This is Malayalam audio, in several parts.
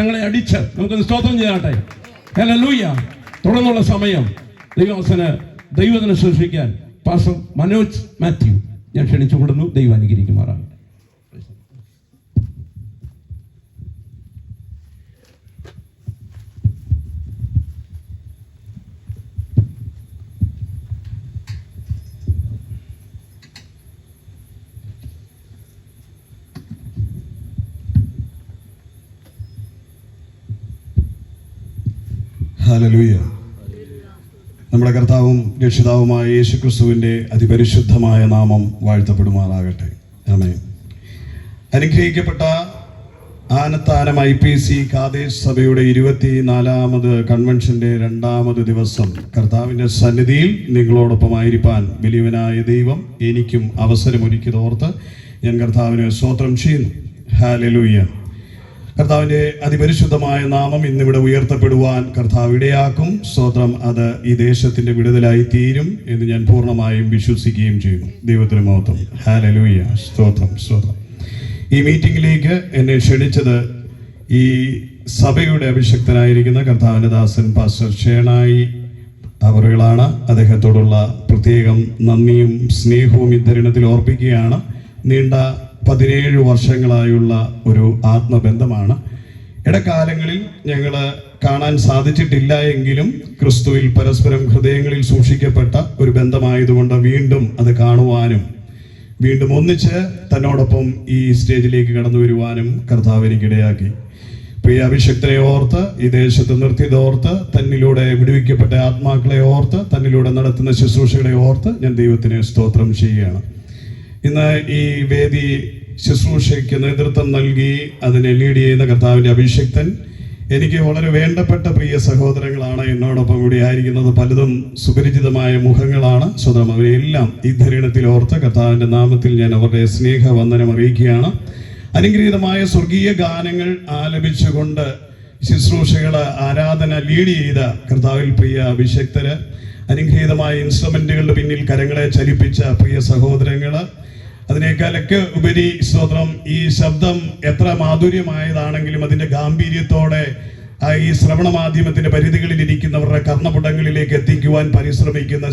ഞങ്ങളെ അടിച്ച് നമുക്കൊന്ന് സ്തോത്രം ചെയ്യാട്ടെ. ഹല്ലേലൂയ. തുടർന്നുള്ള സമയം ദൈവത്തിന് സൃഷ്ടിക്കാൻ പാസ്റ്റർ മനോജ് മാത്യു ഞാൻ ക്ഷണിച്ചുകൊടുന്നു. ദൈവം അനുഗ്രഹിക്കുമാറാണ്. ഹല്ലേലൂയ. നമ്മുടെ കർത്താവും രക്ഷിതാവുമായ യേശുക്രിസ്തുവിൻ്റെ അതിപരിശുദ്ധമായ നാമം വാഴ്ത്തപ്പെടുമാറാകട്ടെ. ആമേൻ. അനുഗ്രഹിക്കപ്പെട്ട ആനത്താനം IPC കാദേശ് സഭയുടെ 24ാമത് കൺവെൻഷൻ്റെ 2ാമത് ദിവസം കർത്താവിൻ്റെ സന്നിധിയിൽ നിങ്ങളോടൊപ്പമായിരിക്കാൻ വലിയവനായ ദൈവം എനിക്കും അവസരമൊരുക്കിയതോർത്ത് ഞാൻ കർത്താവിനെ സ്തോത്രം ചെയ്യുന്നു. ഹല്ലേലൂയ. കർത്താവിൻ്റെ അതിപരിശുദ്ധമായ നാമം ഇന്നിവിടെ ഉയർത്തപ്പെടുവാൻ കർത്താവ് ഇടയാക്കും. സ്തോത്രം. അത് ഈ ദേശത്തിൻ്റെ വിടുതലായി തീരും എന്ന് ഞാൻ പൂർണ്ണമായും വിശ്വസിക്കുകയും ചെയ്യുന്നു. ദൈവത്തിന് മഹത്വം. ഹല്ലേലൂയ. സ്തോത്രം സ്തോത്രം. ഈ മീറ്റിംഗിലേക്ക് എന്നെ ക്ഷണിച്ചത് ഈ സഭയുടെ അഭിഷിക്തനായിരിക്കുന്ന കർത്താവിൻ്റെ ദാസൻ പാസ്റ്റർ ഷേണായി അവറുകളാണ്. അദ്ദേഹത്തോടുള്ള പ്രത്യേകം നന്ദിയും സ്നേഹവും ഇത്തരുണത്തിൽ ഓർപ്പിക്കുകയാണ്. നീണ്ട 17 വർഷങ്ങളായുള്ള ഒരു ആത്മബന്ധമാണ്. ഇടക്കാലങ്ങളിൽ ഞങ്ങൾ കാണാൻ സാധിച്ചിട്ടില്ല എങ്കിലും ക്രിസ്തുവിൽ പരസ്പരം ഹൃദയങ്ങളിൽ സൂക്ഷിക്കപ്പെട്ട ഒരു ബന്ധമായതുകൊണ്ട് വീണ്ടും അത് കാണുവാനും വീണ്ടും ഒന്നിച്ച് തന്നോടൊപ്പം ഈ സ്റ്റേജിലേക്ക് കടന്നു വരുവാനും കർത്താവ് എനിക്കിടയാക്കി. പ്രിയ അഭിഷിക്തനെ ഓർത്ത്, ഈ ദേശത്ത് നിർത്തിയതോർത്ത്, തന്നിലൂടെ വിടുവിക്കപ്പെട്ട ആത്മാക്കളെ ഓർത്ത്, തന്നിലൂടെ നടത്തുന്ന ശുശ്രൂഷകളെ ഓർത്ത് ഞാൻ ദൈവത്തിന് സ്തോത്രം ചെയ്യുകയാണ്. ഇന്ന് ഈ വേദി ശുശ്രൂഷയ്ക്ക് നേതൃത്വം നൽകി അതിനെ ലീഡ് ചെയ്യുന്ന കർത്താവിൻ്റെ അഭിഷിക്തൻ എനിക്ക് വളരെ വേണ്ടപ്പെട്ട പ്രിയ സഹോദരങ്ങളാണ് എന്നോടൊപ്പം ഇവിടെ ആയിരിക്കുന്നത്. പലതും സുപരിചിതമായ മുഖങ്ങളാണ്. സ്വതം അവരെല്ലാം ഈ ധരണത്തിൽ ഓർത്ത് കർത്താവിൻ്റെ നാമത്തിൽ ഞാൻ അവരുടെ സ്നേഹവന്ദനം അറിയിക്കുകയാണ്. അനുഗ്രഹീതമായ സ്വർഗീയ ഗാനങ്ങൾ ആലപിച്ചുകൊണ്ട് ശുശ്രൂഷകൾ ആരാധന ലീഡ് ചെയ്ത കർത്താവിൽ പ്രിയ അഭിഷിക്തര്, അനുഗ്രഹീതമായ ഇൻസ്ട്രുമെന്റുകളുടെ പിന്നിൽ കരങ്ങളെ ചലിപ്പിച്ച പ്രിയ സഹോദരങ്ങള്, അതിനേക്കാളൊക്കെ ഉപരി സ്തോത്രം, ഈ ശബ്ദം എത്ര മാധുര്യമായതാണെങ്കിലും അതിൻ്റെ ഗാംഭീര്യത്തോടെ ഈ ശ്രവണ മാധ്യമത്തിന്റെ പരിധികളിൽ ഇരിക്കുന്നവരുടെ കർണപുടങ്ങളിലേക്ക് എത്തിക്കുവാൻ പരിശ്രമിക്കുന്ന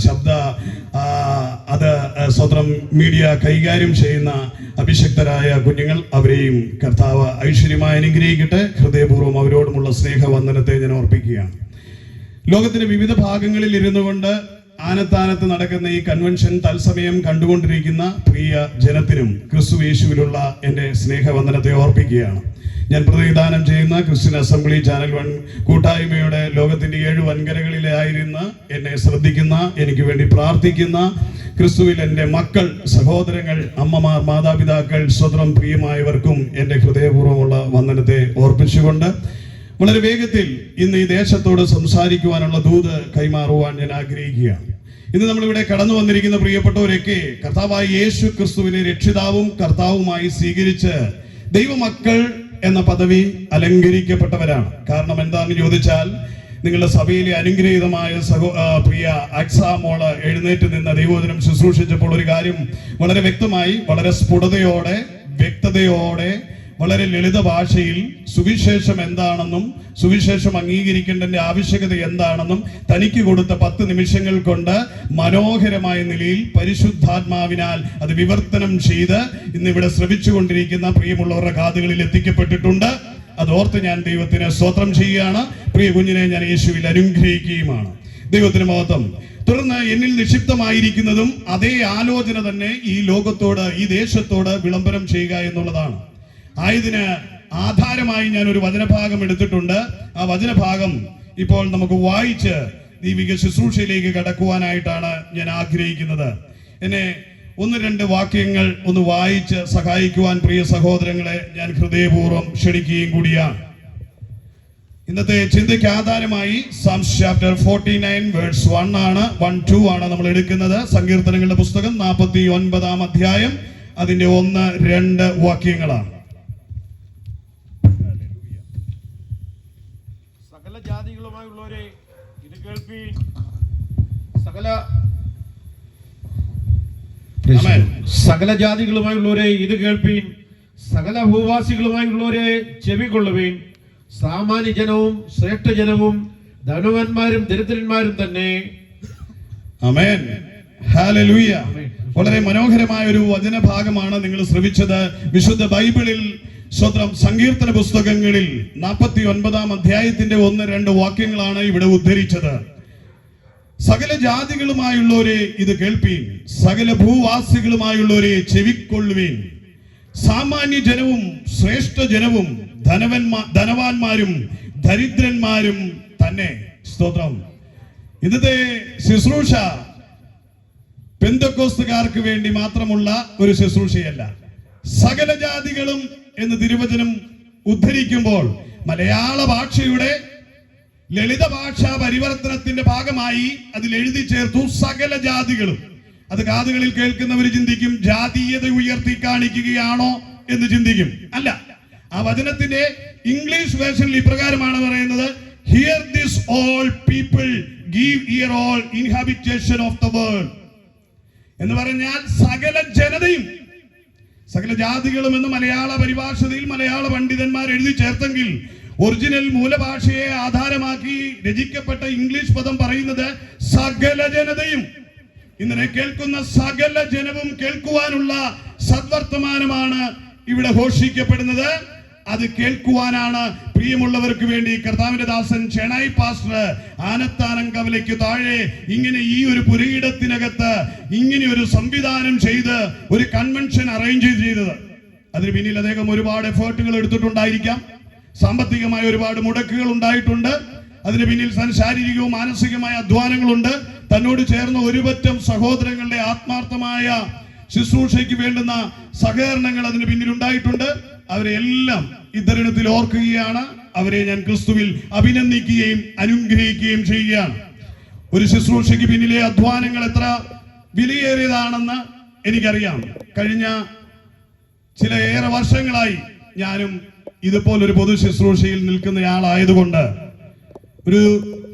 അത് സ്തോത്രം മീഡിയ കൈകാര്യം ചെയ്യുന്ന അഭിഷിക്തരായ കുഞ്ഞുങ്ങൾ, അവരെയും കർത്താവ് ഐശ്വര്യമായി അനുഗ്രഹിക്കട്ടെ. ഹൃദയപൂർവ്വം അവരോടുമുള്ള സ്നേഹവന്ദനത്തെ ഞാൻ ഓർപ്പിക്കുകയാണ്. ലോകത്തിന്റെ വിവിധ ഭാഗങ്ങളിൽ ഇരുന്നു കൊണ്ട് ആനത്താനത്ത് നടക്കുന്ന ഈ കൺവെൻഷൻ തത്സമയം കണ്ടുകൊണ്ടിരിക്കുന്ന പ്രിയ ജനത്തിനും ക്രിസ്തു യേശുവിലുള്ള എൻ്റെ സ്നേഹവന്ദനത്തെ ഓർപ്പിക്കുകയാണ്. ഞാൻ പ്രതിദാനം ചെയ്യുന്ന ക്രിസ്ത്യൻ അസംബ്ലി ചാനൽ 1 കൂട്ടായ്മയുടെ ലോകത്തിന്റെ 7 വൻകരകളിലായിരുന്ന എന്നെ ശ്രദ്ധിക്കുന്ന, എനിക്ക് വേണ്ടി പ്രാർത്ഥിക്കുന്ന ക്രിസ്തുവിൽ എൻ്റെ മക്കൾ, സഹോദരങ്ങൾ, അമ്മമാർ, മാതാപിതാക്കൾ, സ്വതന്ത്രം പ്രിയമായവർക്കും എൻ്റെ ഹൃദയപൂർവ്വമുള്ള വന്ദനത്തെ ഓർപ്പിച്ചുകൊണ്ട് വളരെ വേഗത്തിൽ ഇന്ന് ഈ ദേശത്തോട് സംസാരിക്കുവാനുള്ള ദൂത് കൈമാറുവാൻ ഞാൻ ആഗ്രഹിക്കുകയാണ്. ഇന്ന് നമ്മളിവിടെ കടന്നു വന്നിരിക്കുന്ന പ്രിയപ്പെട്ടവരൊക്കെ കർത്താവായ യേശു ക്രിസ്തുവിനെ രക്ഷിതാവും കർത്താവുമായി സ്വീകരിച്ച് ദൈവമക്കൾ എന്ന പദവി അലങ്കരിക്കപ്പെട്ടവരാണ്. കാരണം എന്താണെന്ന് ചോദിച്ചാൽ, നിങ്ങളുടെ സഭയിലെ അനുഗ്രഹീതമായ പ്രിയ അക്സാമോള് എഴുന്നേറ്റ് നിന്ന് ദൈവവചനം ശുശ്രൂഷിച്ചപ്പോൾ ഒരു കാര്യം വളരെ വ്യക്തമായി, വളരെ സ്ഫുടതയോടെ, വ്യക്തതയോടെ, വളരെ ലളിത ഭാഷയിൽ സുവിശേഷം എന്താണെന്നും സുവിശേഷം അംഗീകരിക്കേണ്ടതിന്റെ ആവശ്യകത എന്താണെന്നും തനിക്ക് കൊടുത്ത 10 നിമിഷങ്ങൾ കൊണ്ട് മനോഹരമായ നിലയിൽ പരിശുദ്ധാത്മാവിനാൽ അത് വിവർത്തനം ചെയ്ത് ഇന്നിവിടെ ശ്രവിച്ചുകൊണ്ടിരിക്കുന്ന പ്രിയമുള്ളവരുടെ കാതുകളിൽ എത്തിക്കപ്പെട്ടിട്ടുണ്ട്. അതോർത്ത് ഞാൻ ദൈവത്തിന് സ്തോത്രം ചെയ്യുകയാണ്. പ്രിയ കുഞ്ഞിനെ ഞാൻ യേശുവിൽ അനുഗ്രഹിക്കുകയുമാണ്. ദൈവത്തിന് മഹത്വം. തുടർന്ന് എന്നിൽ നിക്ഷിപ്തമായിരിക്കുന്നതും അതേ ആലോചന തന്നെ ഈ ലോകത്തോട്, ഈ ദേശത്തോട് വിളംബരം ചെയ്യുക എന്നുള്ളതാണ്. ആയതിന് ആധാരമായി ഞാൻ ഒരു വചനഭാഗം എടുത്തിട്ടുണ്ട്. ആ വചനഭാഗം ഇപ്പോൾ നമുക്ക് വായിച്ച് ദൈവിക ശുശ്രൂഷയിലേക്ക് കടക്കുവാനായിട്ടാണ് ഞാൻ ആഗ്രഹിക്കുന്നത്. എന്നെ 1-2 വാക്യങ്ങൾ ഒന്ന് വായിച്ച് സഹായിക്കുവാൻ പ്രിയ സഹോദരങ്ങളെ ഞാൻ ഹൃദയപൂർവ്വം ക്ഷണിക്കുകയും കൂടിയാണ്. ഇന്നത്തെ ചിന്തയ്ക്ക് ആധാരമായി Psalms chapter 49 verse 1 ആണ്, 1-2 ആണ് നമ്മൾ എടുക്കുന്നത്. സങ്കീർത്തനങ്ങളുടെ പുസ്തകം 49-ാം അധ്യായം അതിന്റെ 1-2 വാക്യങ്ങളാണ്. ജാതികളുമായുള്ളവരെ ഇത് കേൾപ്പീൻ, സകല ജാതികളുമായുള്ളവരെ ഇത് കേൾപ്പീൻ, സകല ഭൂവാസികളുമായുള്ളവരെ ചെവികൊള്ളുവീൻ. സാമാന്യ ജനവും ശ്രേഷ്ഠ ജനവും ധനവാന്മാരും ദരിദ്രന്മാരും തന്നെ. ആമേൻ. ഹല്ലേലൂയ. വളരെ മനോഹരമായ ഒരു വചനഭാഗമാണ് നിങ്ങൾ ശ്രവിച്ചത്. വിശുദ്ധ ബൈബിളിൽ സ്വന്തം സങ്കീർത്തന പുസ്തകങ്ങളിൽ 49 അധ്യായത്തിന്റെ 1-2 വാക്യങ്ങളാണ് ഇവിടെ ഉദ്ധരിച്ചത്. സകല ജാതികളുമായുള്ളവരെ ഇത് കേൾപ്പീൻ, സകല ഭൂവാസികളുമായുള്ളവരെ ചെവിക്കൊള്ളുവീൻ. സാമാന്യ ജനവും ശ്രേഷ്ഠ ജനവും ധനവാന്മാരും ദരിദ്രന്മാരും തന്നെ. സ്തോത്രം. ഇന്നത്തെ ശുശ്രൂഷ പെന്തക്കോസ്തുകാർക്ക് വേണ്ടി മാത്രമുള്ള ഒരു ശുശ്രൂഷയല്ല. സകല ജാതികളും എന്ന് തിരുവചനം ഉദ്ധരിക്കുമ്പോൾ മലയാള ഭാഷയുടെ ലളിത ഭാഷാ പരിവർത്തനത്തിന്റെ ഭാഗമായി അതിൽ എഴുതി ചേർത്തു സകല ജാതികളും. അത് കാതുകളിൽ കേൾക്കുന്നവർ ചിന്തിക്കും ജാതീയത ഉയർത്തി കാണിക്കുകയാണോ എന്ന് ചിന്തിക്കും. അല്ല, ആ വചനത്തിന്റെ ഇംഗ്ലീഷ് വേർഷനിൽ ഇപ്രകാരമാണ് പറയുന്നത്: hear this all people give ear all inhabitation of the world എന്ന് പറഞ്ഞാൽ സകല ജനതയും സകല ജാതികളും എന്ന് മലയാള പരിഭാഷയിൽ മലയാള പണ്ഡിതന്മാർ എഴുതി ചേർത്തെങ്കിൽ ഒറിജിനൽ മൂലഭാഷയെ ആധാരമാക്കി രചിക്കപ്പെട്ട ഇംഗ്ലീഷ് പദം പറയുന്നത് സകല ജനതയും. ഇന്നലെ കേൾക്കുന്ന സകല ജനവും കേൾക്കുവാനുള്ള സദ്വർത്തമാനമാണ് ഇവിടെ ഘോഷിക്കപ്പെടുന്നത്. അത് കേൾക്കുവാനാണ് പ്രിയമുള്ളവർക്ക് വേണ്ടി കർത്താവിന്റെ ദാസൻ ചേണായി പാസ്റ്റർ ആനത്താനം കവലയ്ക്ക് താഴെ ഇങ്ങനെ ഈ ഒരു പുരയിടത്തിനകത്ത് ഇങ്ങനെ ഒരു സംവിധാനം ചെയ്ത് ഒരു കൺവെൻഷൻ അറേഞ്ച് ചെയ്തത്. അതിന് പിന്നിൽ അദ്ദേഹം ഒരുപാട് എഫേർട്ടുകൾ എടുത്തിട്ടുണ്ടായിരിക്കാം. സാമ്പത്തികമായ ഒരുപാട് മുടക്കുകൾ ഉണ്ടായിട്ടുണ്ട്. അതിന് പിന്നിൽ ശാരീരികവും മാനസികമായ അധ്വാനങ്ങളുണ്ട്. തന്നോട് ചേർന്ന ഒരുപറ്റം സഹോദരങ്ങളുടെ ആത്മാർത്ഥമായ ശുശ്രൂഷയ്ക്ക് വേണ്ടുന്ന സഹകരണങ്ങൾ അതിന് പിന്നിൽ ഉണ്ടായിട്ടുണ്ട്. അവരെ എല്ലാം ഇത്തരണത്തിൽ ഓർക്കുകയാണ്. അവരെ ഞാൻ ക്രിസ്തുവിൽ അഭിനന്ദിക്കുകയും അനുഗ്രഹിക്കുകയും ചെയ്യുകയാണ്. ഒരു ശുശ്രൂഷയ്ക്ക് പിന്നിലെ അധ്വാനങ്ങൾ എത്ര വിലയേറിയതാണെന്ന് എനിക്കറിയാം. കഴിഞ്ഞ ചില ഏറെ വർഷങ്ങളായി ഞാനും ഇതുപോലൊരു പൊതു ശുശ്രൂഷയിൽ നിൽക്കുന്നയാളായതുകൊണ്ട് ഒരു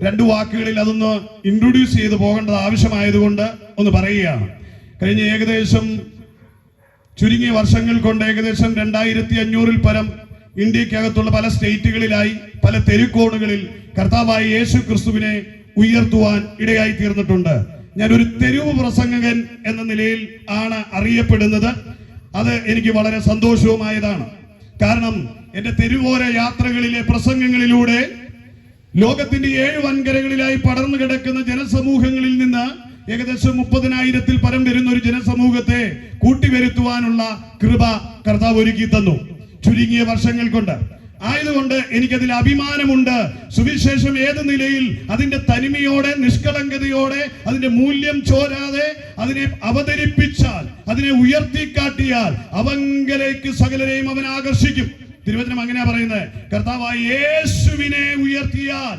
2 വാക്കുകളിൽ അതൊന്ന് ഇൻട്രൊഡ്യൂസ് ചെയ്ത് പോകേണ്ടത് ആവശ്യമായതുകൊണ്ട് ഒന്ന് പറയുകയാണ്. കഴിഞ്ഞ ഏകദേശം ചുരുങ്ങിയ വർഷങ്ങൾ കൊണ്ട് ഏകദേശം 2500-ൽ പരം ഇന്ത്യക്കകത്തുള്ള പല സ്റ്റേറ്റുകളിലായി പല തെരുക്കോണുകളിൽ കർത്താവായ യേശു ക്രിസ്തുവിനെ ഉയർത്തുവാൻ ഇടയായി തീർന്നിട്ടുണ്ട്. ഞാൻ ഒരു തെരുവ് പ്രസംഗകൻ എന്ന നിലയിൽ ആണ് അറിയപ്പെടുന്നത്. അത് എനിക്ക് വളരെ സന്തോഷവുമായതാണ്. കാരണം എന്റെ തെരുവോര യാത്രകളിലെ പ്രസംഗങ്ങളിലൂടെ ലോകത്തിന്റെ 7 വൻകരകളിലായി പടർന്നു കിടക്കുന്ന ജനസമൂഹങ്ങളിൽ നിന്ന് ഏകദേശം 30,000-ൽ പരം വരുന്ന ഒരു ജനസമൂഹത്തെ കൂട്ടിവരുത്തുവാനുള്ള കൃപ കർത്താവ് ഒരുക്കി തന്നു ചുരുങ്ങിയ വർഷങ്ങൾ കൊണ്ട്. ആയതുകൊണ്ട് എനിക്കതിൽ അഭിമാനമുണ്ട്. സുവിശേഷം ഏത് നിലയിൽ അതിന്റെ തനിമയോടെ നിഷ്കളങ്കതയോടെ അതിന്റെ മൂല്യം ചോരാതെ അതിനെ അവതരിപ്പിച്ചാൽ, അതിനെ ഉയർത്തിക്കാട്ടിയാൽ അവങ്കലേക്ക് സകലരെയും അവൻ ആകർഷിക്കും. തിരുവചനം അങ്ങനെയാ പറയുന്നത്. കർത്താവായ യേശുവിനെ ഉയർത്തിയാൽ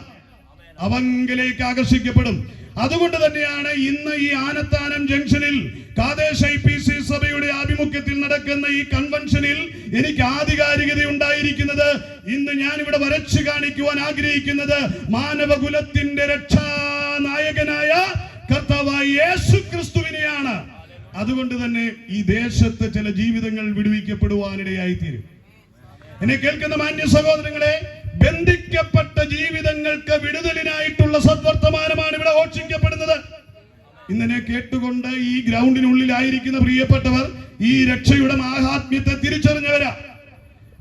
അവങ്കലേക്ക് ആകർഷിക്കപ്പെടും. അതുകൊണ്ട് തന്നെയാണ് ഇന്ന് ഈ ആനത്താനം ജംഗ്ഷനിൽ കാദേശ് IPC സഭയുടെ ആഭിമുഖ്യത്തിൽ നടക്കുന്ന ഈ കൺവെൻഷനിൽ എനിക്ക് ആധികാരികത ഉണ്ടായിരിക്കുന്നത്. ഇന്ന് ഞാൻ ഇവിടെ വരച്ചു കാണിക്കുവാൻ ആഗ്രഹിക്കുന്നത് മാനവകുലത്തിന്റെ രക്ഷാനായകനായ കർത്താവായ യേശു ക്രിസ്തുവിനെയാണ്. അതുകൊണ്ട് തന്നെ ഈ ദേശത്ത് ചില ജീവിതങ്ങൾ വിടുവിക്കപ്പെടുവാനിടയായി തീരും. എന്നെ കേൾക്കുന്ന മാന്യ സഹോദരങ്ങളെ, ബന്ധിക്കപ്പെട്ട ജീവിതങ്ങൾക്ക് വിടുതലിനായിട്ടുള്ള സദ്വർത്തമാനമാണ് ഇവിടെ ഘോഷിക്കപ്പെടുന്നത്. ഇന്നെ കേട്ടുകൊണ്ട് ഈ ഗ്രൗണ്ടിനുള്ളിലായിരിക്കുന്ന പ്രിയപ്പെട്ടവർ ഈ രക്ഷയുടെ മാഹാത്മ്യത്തെ തിരിച്ചറിഞ്ഞവരാ.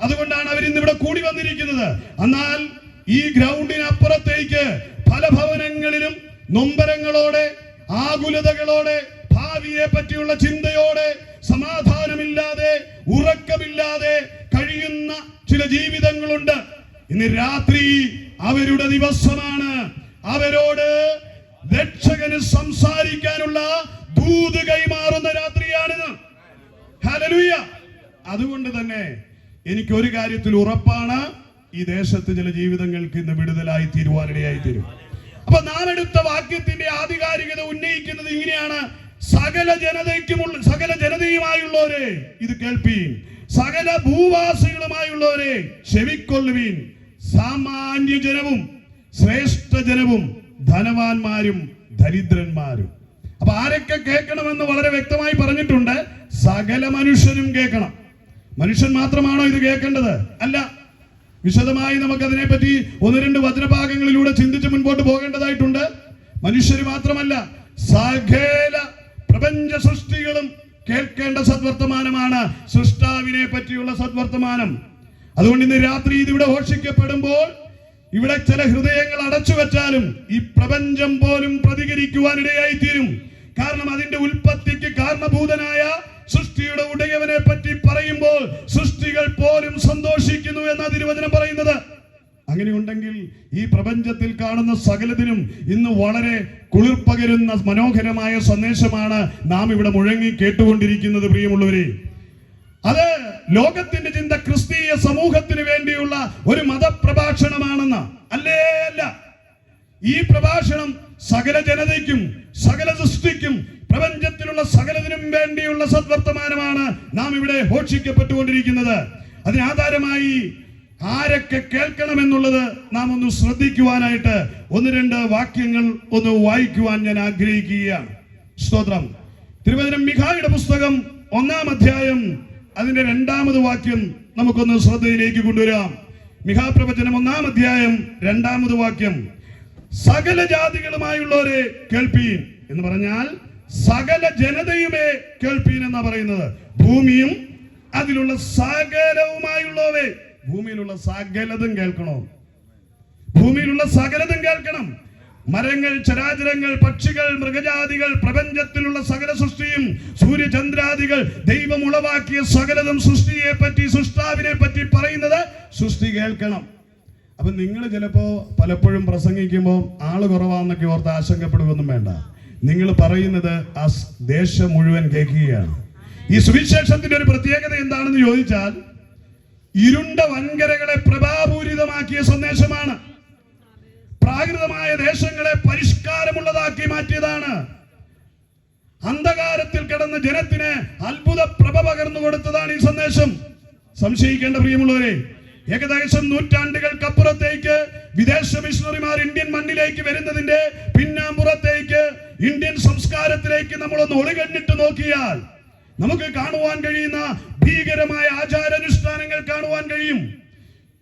അതുകൊണ്ടാണ് അവർ ഇന്നിവിടെ കൂടി വന്നിരിക്കുന്നത്. എന്നാൽ ഈ ഗ്രൗണ്ടിനപ്പുറത്തേക്ക് പല ഭവനങ്ങളിലും നൊമ്പരങ്ങളോടെ, ആകുലതകളോടെ, ഭാവിയെ പറ്റിയുള്ള ചിന്തയോടെ, സമാധാനമില്ലാതെ, ഉറക്കമില്ലാതെ കഴിയുന്ന ചില ജീവിതങ്ങളുണ്ട്. ഇന്ന് രാത്രി അവരുടെ ദിവസമാണ്. അവരോട് രക്ഷകന് സംസാരിക്കാനുള്ള ദൂത് കൈമാറുന്ന രാത്രിയാണിത്. ഹല്ലേലൂയ. അതുകൊണ്ട് തന്നെ എനിക്ക് ഒരു കാര്യത്തിൽ ഉറപ്പാണ്, ഈ ദേശത്ത് ചില ജീവിതങ്ങൾക്ക് ഇന്ന് വിടുതലായി തീരുവാനിടയായി തീരും. അപ്പൊ നാം എടുത്ത വാക്യത്തിന്റെ ആധികാരികത ഉന്നയിക്കുന്നത് ഇങ്ങനെയാണ്: സകല ജനതയുമായുള്ളവരെ ഇത് കേൾപ്പീൻ, സകല ഭൂവാസികളുമായുള്ളവരെ ചെവിക്കൊള്ളുവീൻ. സാമാന്യ ജനവും ശ്രേഷ്ഠ ജനവും ധനവാന്മാരും ദരിദ്രന്മാരും. അപ്പൊ ആരൊക്കെ കേൾക്കണമെന്ന് വളരെ വ്യക്തമായി പറഞ്ഞിട്ടുണ്ട്. സകല മനുഷ്യരും കേൾക്കണം. മനുഷ്യൻ മാത്രമാണോ ഇത് കേൾക്കേണ്ടത്? അല്ല. വിശദമായി നമുക്ക് അതിനെപ്പറ്റി ഒന്ന് രണ്ട് വചനഭാഗങ്ങളിലൂടെ ചിന്തിച്ച് മുൻപോട്ട് പോകേണ്ടതായിട്ടുണ്ട്. മനുഷ്യര് മാത്രമല്ല, സകല പ്രപഞ്ച സൃഷ്ടികളും കേൾക്കേണ്ട സദ്വർത്തമാനമാണ് സൃഷ്ടാവിനെ പറ്റിയുള്ള സദ്വർത്തമാനം. അതുകൊണ്ട് ഇന്ന് രാത്രി ഇതിവിടെ ഘോഷിക്കപ്പെടുമ്പോൾ ഇവിടെ ചില ഹൃദയങ്ങൾ അടച്ചു വെച്ചാലും ഈ പ്രപഞ്ചം പോലും പ്രതികരിക്കുവാനിടയായി തീരും. കാരണം അതിന്റെ ഉൽപ്പത്തിക്ക് കാരണഭൂതനായ സൃഷ്ടിയുടെ ഉടയവനെ പറ്റി പറയുമ്പോൾ സൃഷ്ടികൾ പോലും സന്തോഷിക്കുന്നു എന്ന തിരുവചനം പറയുന്നത്. അങ്ങനെയുണ്ടെങ്കിൽ ഈ പ്രപഞ്ചത്തിൽ കാണുന്ന സകലതിനും ഇന്ന് വളരെ കുളിർ പകരുന്ന മനോഹരമായ സന്ദേശമാണ് നാം ഇവിടെ മുഴങ്ങി കേട്ടുകൊണ്ടിരിക്കുന്നത്. പ്രിയമുള്ളവരെ, അത് ലോകത്തിന്റെ ചിന്ത ക്രിസ്തീയ സമൂഹത്തിന് വേണ്ടിയുള്ള ഒരു മതപ്രഭാഷണമാണെന്ന് അല്ലേ? അല്ല. ഈ പ്രഭാഷണം സകല ജനതയ്ക്കും സകല സൃഷ്ടിക്കും പ്രപഞ്ചത്തിലുള്ള സകലതിനും വേണ്ടിയുള്ള സദ്വർത്തമാനമാണ് നാം ഇവിടെ ഘോഷിക്കപ്പെട്ടുകൊണ്ടിരിക്കുന്നത്. അതിനാധാരമായി ആരൊക്കെ കേൾക്കണമെന്നുള്ളത് നാം ഒന്ന് ശ്രദ്ധിക്കുവാനായിട്ട് ഒന്ന് രണ്ട് വാക്യങ്ങൾ ഒന്ന് വായിക്കുവാൻ ഞാൻ ആഗ്രഹിക്കുകയാണ്. സ്തോത്രം. തിരുവചനം മിഖായുടെ പുസ്തകം 1-ാം അധ്യായം അതിന്റെ 2-ാമത് വാക്യം നമുക്കൊന്ന് ശ്രദ്ധയിലേക്ക് കൊണ്ടുവരാം. മിഖാ പ്രവചനം 1-ാം അധ്യായം 2-ാമത് വാക്യം. സകല ജാതികളുമായുള്ളവരെ കേൾപ്പീൻ എന്ന് പറഞ്ഞാൽ സകല ജനതയുമേ കേൾപ്പീൻ എന്നാ പറയുന്നത്. ഭൂമിയും അതിലുള്ള സകലവുമായുള്ളവരെ, ഭൂമിയിലുള്ള സകലതും കേൾക്കണോ? ഭൂമിയിലുള്ള സകലതും കേൾക്കണം. മരങ്ങൾ, ചരാചരങ്ങൾ, പക്ഷികൾ, മൃഗജാതികൾ, പ്രപഞ്ചത്തിലുള്ള സകല സൃഷ്ടിയും, സൂര്യചന്ദ്രാദികൾ, ദൈവം ഉളവാക്കിയ സകലതും സൃഷ്ടിയെ പറ്റി, സൃഷ്ടാവിനെ പറ്റി പറയുന്നത് സൃഷ്ടി കേൾക്കണം. അപ്പൊ നിങ്ങൾ ചിലപ്പോ പലപ്പോഴും പ്രസംഗിക്കുമ്പോൾ ആള് കുറവാന്നൊക്കെ ഓർത്ത് ആശങ്കപ്പെടുകയൊന്നും വേണ്ട. നിങ്ങൾ പറയുന്നത് ആ ദേശം മുഴുവൻ കേൾക്കുകയാണ്. ഈ സുവിശേഷത്തിന്റെ ഒരു പ്രത്യേകത എന്താണെന്ന് ചോദിച്ചാൽ ഇരുണ്ട വൻകരകളെ പ്രഭാപൂരിതമാക്കിയ സന്ദേശമാണ്. പ്രാകൃതമായ ദേശങ്ങളെ പരിഷ്കാരമുള്ളതാക്കി മാറ്റിയതാണ്. അന്ധകാരത്തിൽ കിടന്ന ജനത്തിന് അത്ഭുത പ്രഭ പകർന്നു കൊടുത്തതാണ് ഈ സന്ദേശം. സംശയിക്കേണ്ട പ്രിയമുള്ളവരെ, ഏകദേശം നൂറ്റാണ്ടുകൾക്കപ്പുറത്തേക്ക് വിദേശ മിഷണറിമാർ ഇന്ത്യൻ മണ്ണിലേക്ക് വരുന്നതിന്റെ പിന്നാമ്പുറത്തേക്ക് ഇന്ത്യൻ സംസ്കാരത്തിലേക്ക് നമ്മളൊന്ന് ഒളികണ്ണിട്ട് നോക്കിയാൽ നമുക്ക് കാണുവാൻ കഴിയുന്ന ഭീകരമായ ആചാരാനുഷ്ഠാനങ്ങൾ കാണുവാൻ കഴിയും.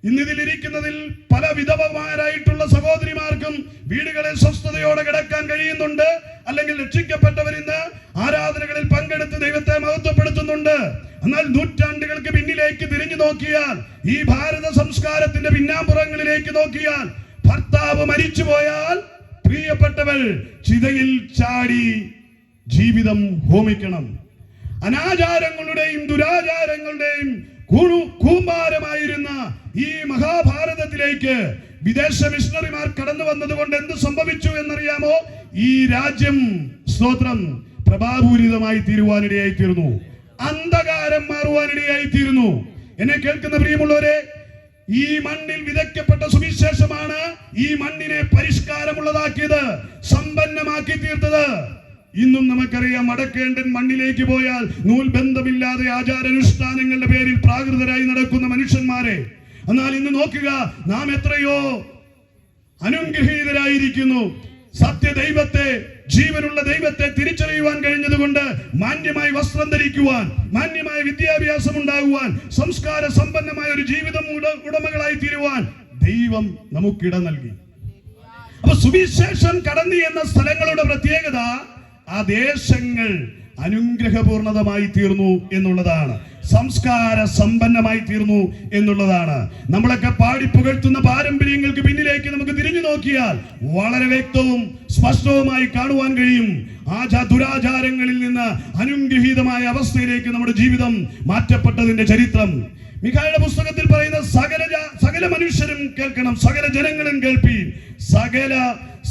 ഇന്നിതിലിരിക്കുന്നതിൽ പല വിധവമാരായിട്ടുള്ള സഹോദരിമാർക്കും വീടുകളിൽ സ്വസ്ഥതയോടെ കിടക്കാൻ കഴിയുന്നുണ്ട്. അല്ലെങ്കിൽ രക്ഷിക്കപ്പെട്ടവർ ഇന്ന് ആരാധനകളിൽ പങ്കെടുത്ത് ദൈവത്തെ മഹത്വപ്പെടുത്തുന്നുണ്ട്. എന്നാൽ നൂറ്റാണ്ടുകൾക്ക് പിന്നിലേക്ക് തിരിഞ്ഞു നോക്കിയാൽ, ഈ ഭാരത സംസ്കാരത്തിന്റെ പിന്നാമ്പുറങ്ങളിലേക്ക് നോക്കിയാൽ, ഭർത്താവ് മരിച്ചുപോയാൽ പ്രിയപ്പെട്ടവൾ ചിതയിൽ ചാടി ജീവിതം ഹോമിക്കണം. അനാചാരങ്ങളുടെയും ദുരാചാരങ്ങളുടെയും കൂമ്പാരമായിരുന്ന ഈ മഹാഭാരതത്തിലേക്ക് വിദേശ മിഷണറിമാർ കടന്നു വന്നതുകൊണ്ട് എന്ത് സംഭവിച്ചു എന്നറിയാമോ? ഈ രാജ്യം, സ്തോത്രം, പ്രഭാപൂരിതമായി തീരുവാനിടയായി തീർന്നു. അന്ധകാരം മാറുവാനിടയായി തീർന്നു. എന്നെ കേൾക്കുന്ന പ്രിയമുള്ളവരെ, ഈ മണ്ണിൽ വിതയ്ക്കപ്പെട്ട സുവിശേഷമാണ് ഈ മണ്ണിനെ പരിഷ്കാരമുള്ളതാക്കിയത്, സമ്പന്നമാക്കി തീർത്തത്. ഇന്നും നമുക്കറിയാം, വടക്കേണ്ടൻ മണ്ണിലേക്ക് പോയാൽ നൂൽബന്ധമില്ലാതെ ആചാരാനുഷ്ഠാനങ്ങളുടെ പേരിൽ പ്രാകൃതരായി നടക്കുന്ന മനുഷ്യന്മാരെ. എന്നാൽ ഇന്ന് നോക്കുക, നാം എത്രയോ അനുഗ്രഹീതരായിരിക്കുന്നു. സത്യദൈവത്തെ, ജീവനുള്ള ദൈവത്തെ തിരിച്ചറിയുവാൻ കഴിഞ്ഞതുകൊണ്ട് മാന്യമായി വസ്ത്രം ധരിക്കുവാൻ, മാന്യമായ വിദ്യാഭ്യാസം ഉണ്ടാകുവാൻ, സംസ്കാര സമ്പന്നമായ ഒരു ജീവിതം ഉടമകളായി തീരുവാൻ ദൈവം നമുക്കിട നൽകി. അപ്പൊ സുവിശേഷം കടന്നു എന്ന സ്ഥലങ്ങളുടെ പ്രത്യേകത ആ ദേശങ്ങൾ അനുഗ്രഹപൂർണതമായി തീർന്നു എന്നുള്ളതാണ്. സംസ്കാര സമ്പന്നമായി തീർന്നു എന്നുള്ളതാണ്. നമ്മളൊക്കെ പാടി പുകഴ്ത്തുന്ന പാരമ്പര്യങ്ങൾക്ക് പിന്നിലേക്ക് നമുക്ക് തിരിഞ്ഞു നോക്കിയാൽ വളരെ വ്യക്തവും സ്പഷ്ടവുമായി കാണുവാൻ കഴിയും. ദുരാചാരങ്ങളിൽ നിന്ന് അനുഗ്രഹീതമായ അവസ്ഥയിലേക്ക് നമ്മുടെ ജീവിതം മാറ്റപ്പെട്ടതിന്റെ ചരിത്രം. മിഖായുടെ പുസ്തകത്തിൽ പറയുന്ന സകല മനുഷ്യരും കേൾക്കണം, സകല ജനങ്ങളും കേൾപ്പീൻ,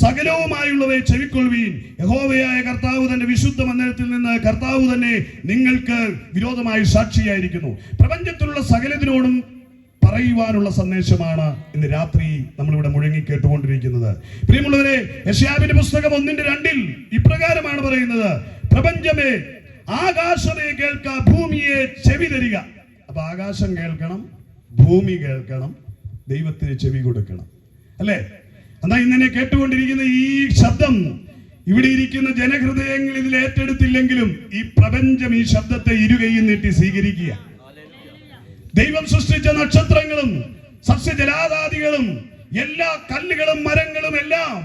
സകലവുമായുള്ളവയെ ചെവിക്കൊള്ളുവീൻ. യഹോവയായ കർത്താവ് തന്റെ വിശുദ്ധ മന്ദിരത്തിൽ നിന്ന് കർത്താവ് തന്നെ നിങ്ങൾക്ക് വിരോധമായി സാക്ഷിയായിരിക്കുന്നു. പ്രപഞ്ചത്തിലുള്ള സകലതിനോടും പറയുവാനുള്ള സന്ദേശമാണ് ഇന്ന് രാത്രി നമ്മളിവിടെ മുഴങ്ങി കേട്ടുകൊണ്ടിരിക്കുന്നത്. പ്രിയമുള്ളവരെ, യെശയ്യാവിന്റെ പുസ്തകം 1:2 ഇപ്രകാരമാണ് പറയുന്നത്: പ്രപഞ്ചമേ, ആകാശമേ കേൾക്ക, ഭൂമിയെ ചെവി തരിക. അപ്പൊ ആകാശം കേൾക്കണം, ഭൂമി കേൾക്കണം, ദൈവത്തിന് ചെവി കൊടുക്കണം, അല്ലേ? എന്നാ ഇന്നെ കേട്ടുകൊണ്ടിരിക്കുന്ന ഈ ശബ്ദം ഇവിടെ ഇരിക്കുന്ന ജനഹൃദയങ്ങൾ ഇതിൽ ഏറ്റെടുത്തില്ലെങ്കിലും ഈ പ്രപഞ്ചം ഈ ശബ്ദത്തെ ഇരുകൈയും നീട്ടി സ്വീകരിക്കുക. ദൈവം സൃഷ്ടിച്ച നക്ഷത്രങ്ങളും സസ്യജലാദാദികളും എല്ലാ കല്ലുകളും മരങ്ങളും എല്ലാം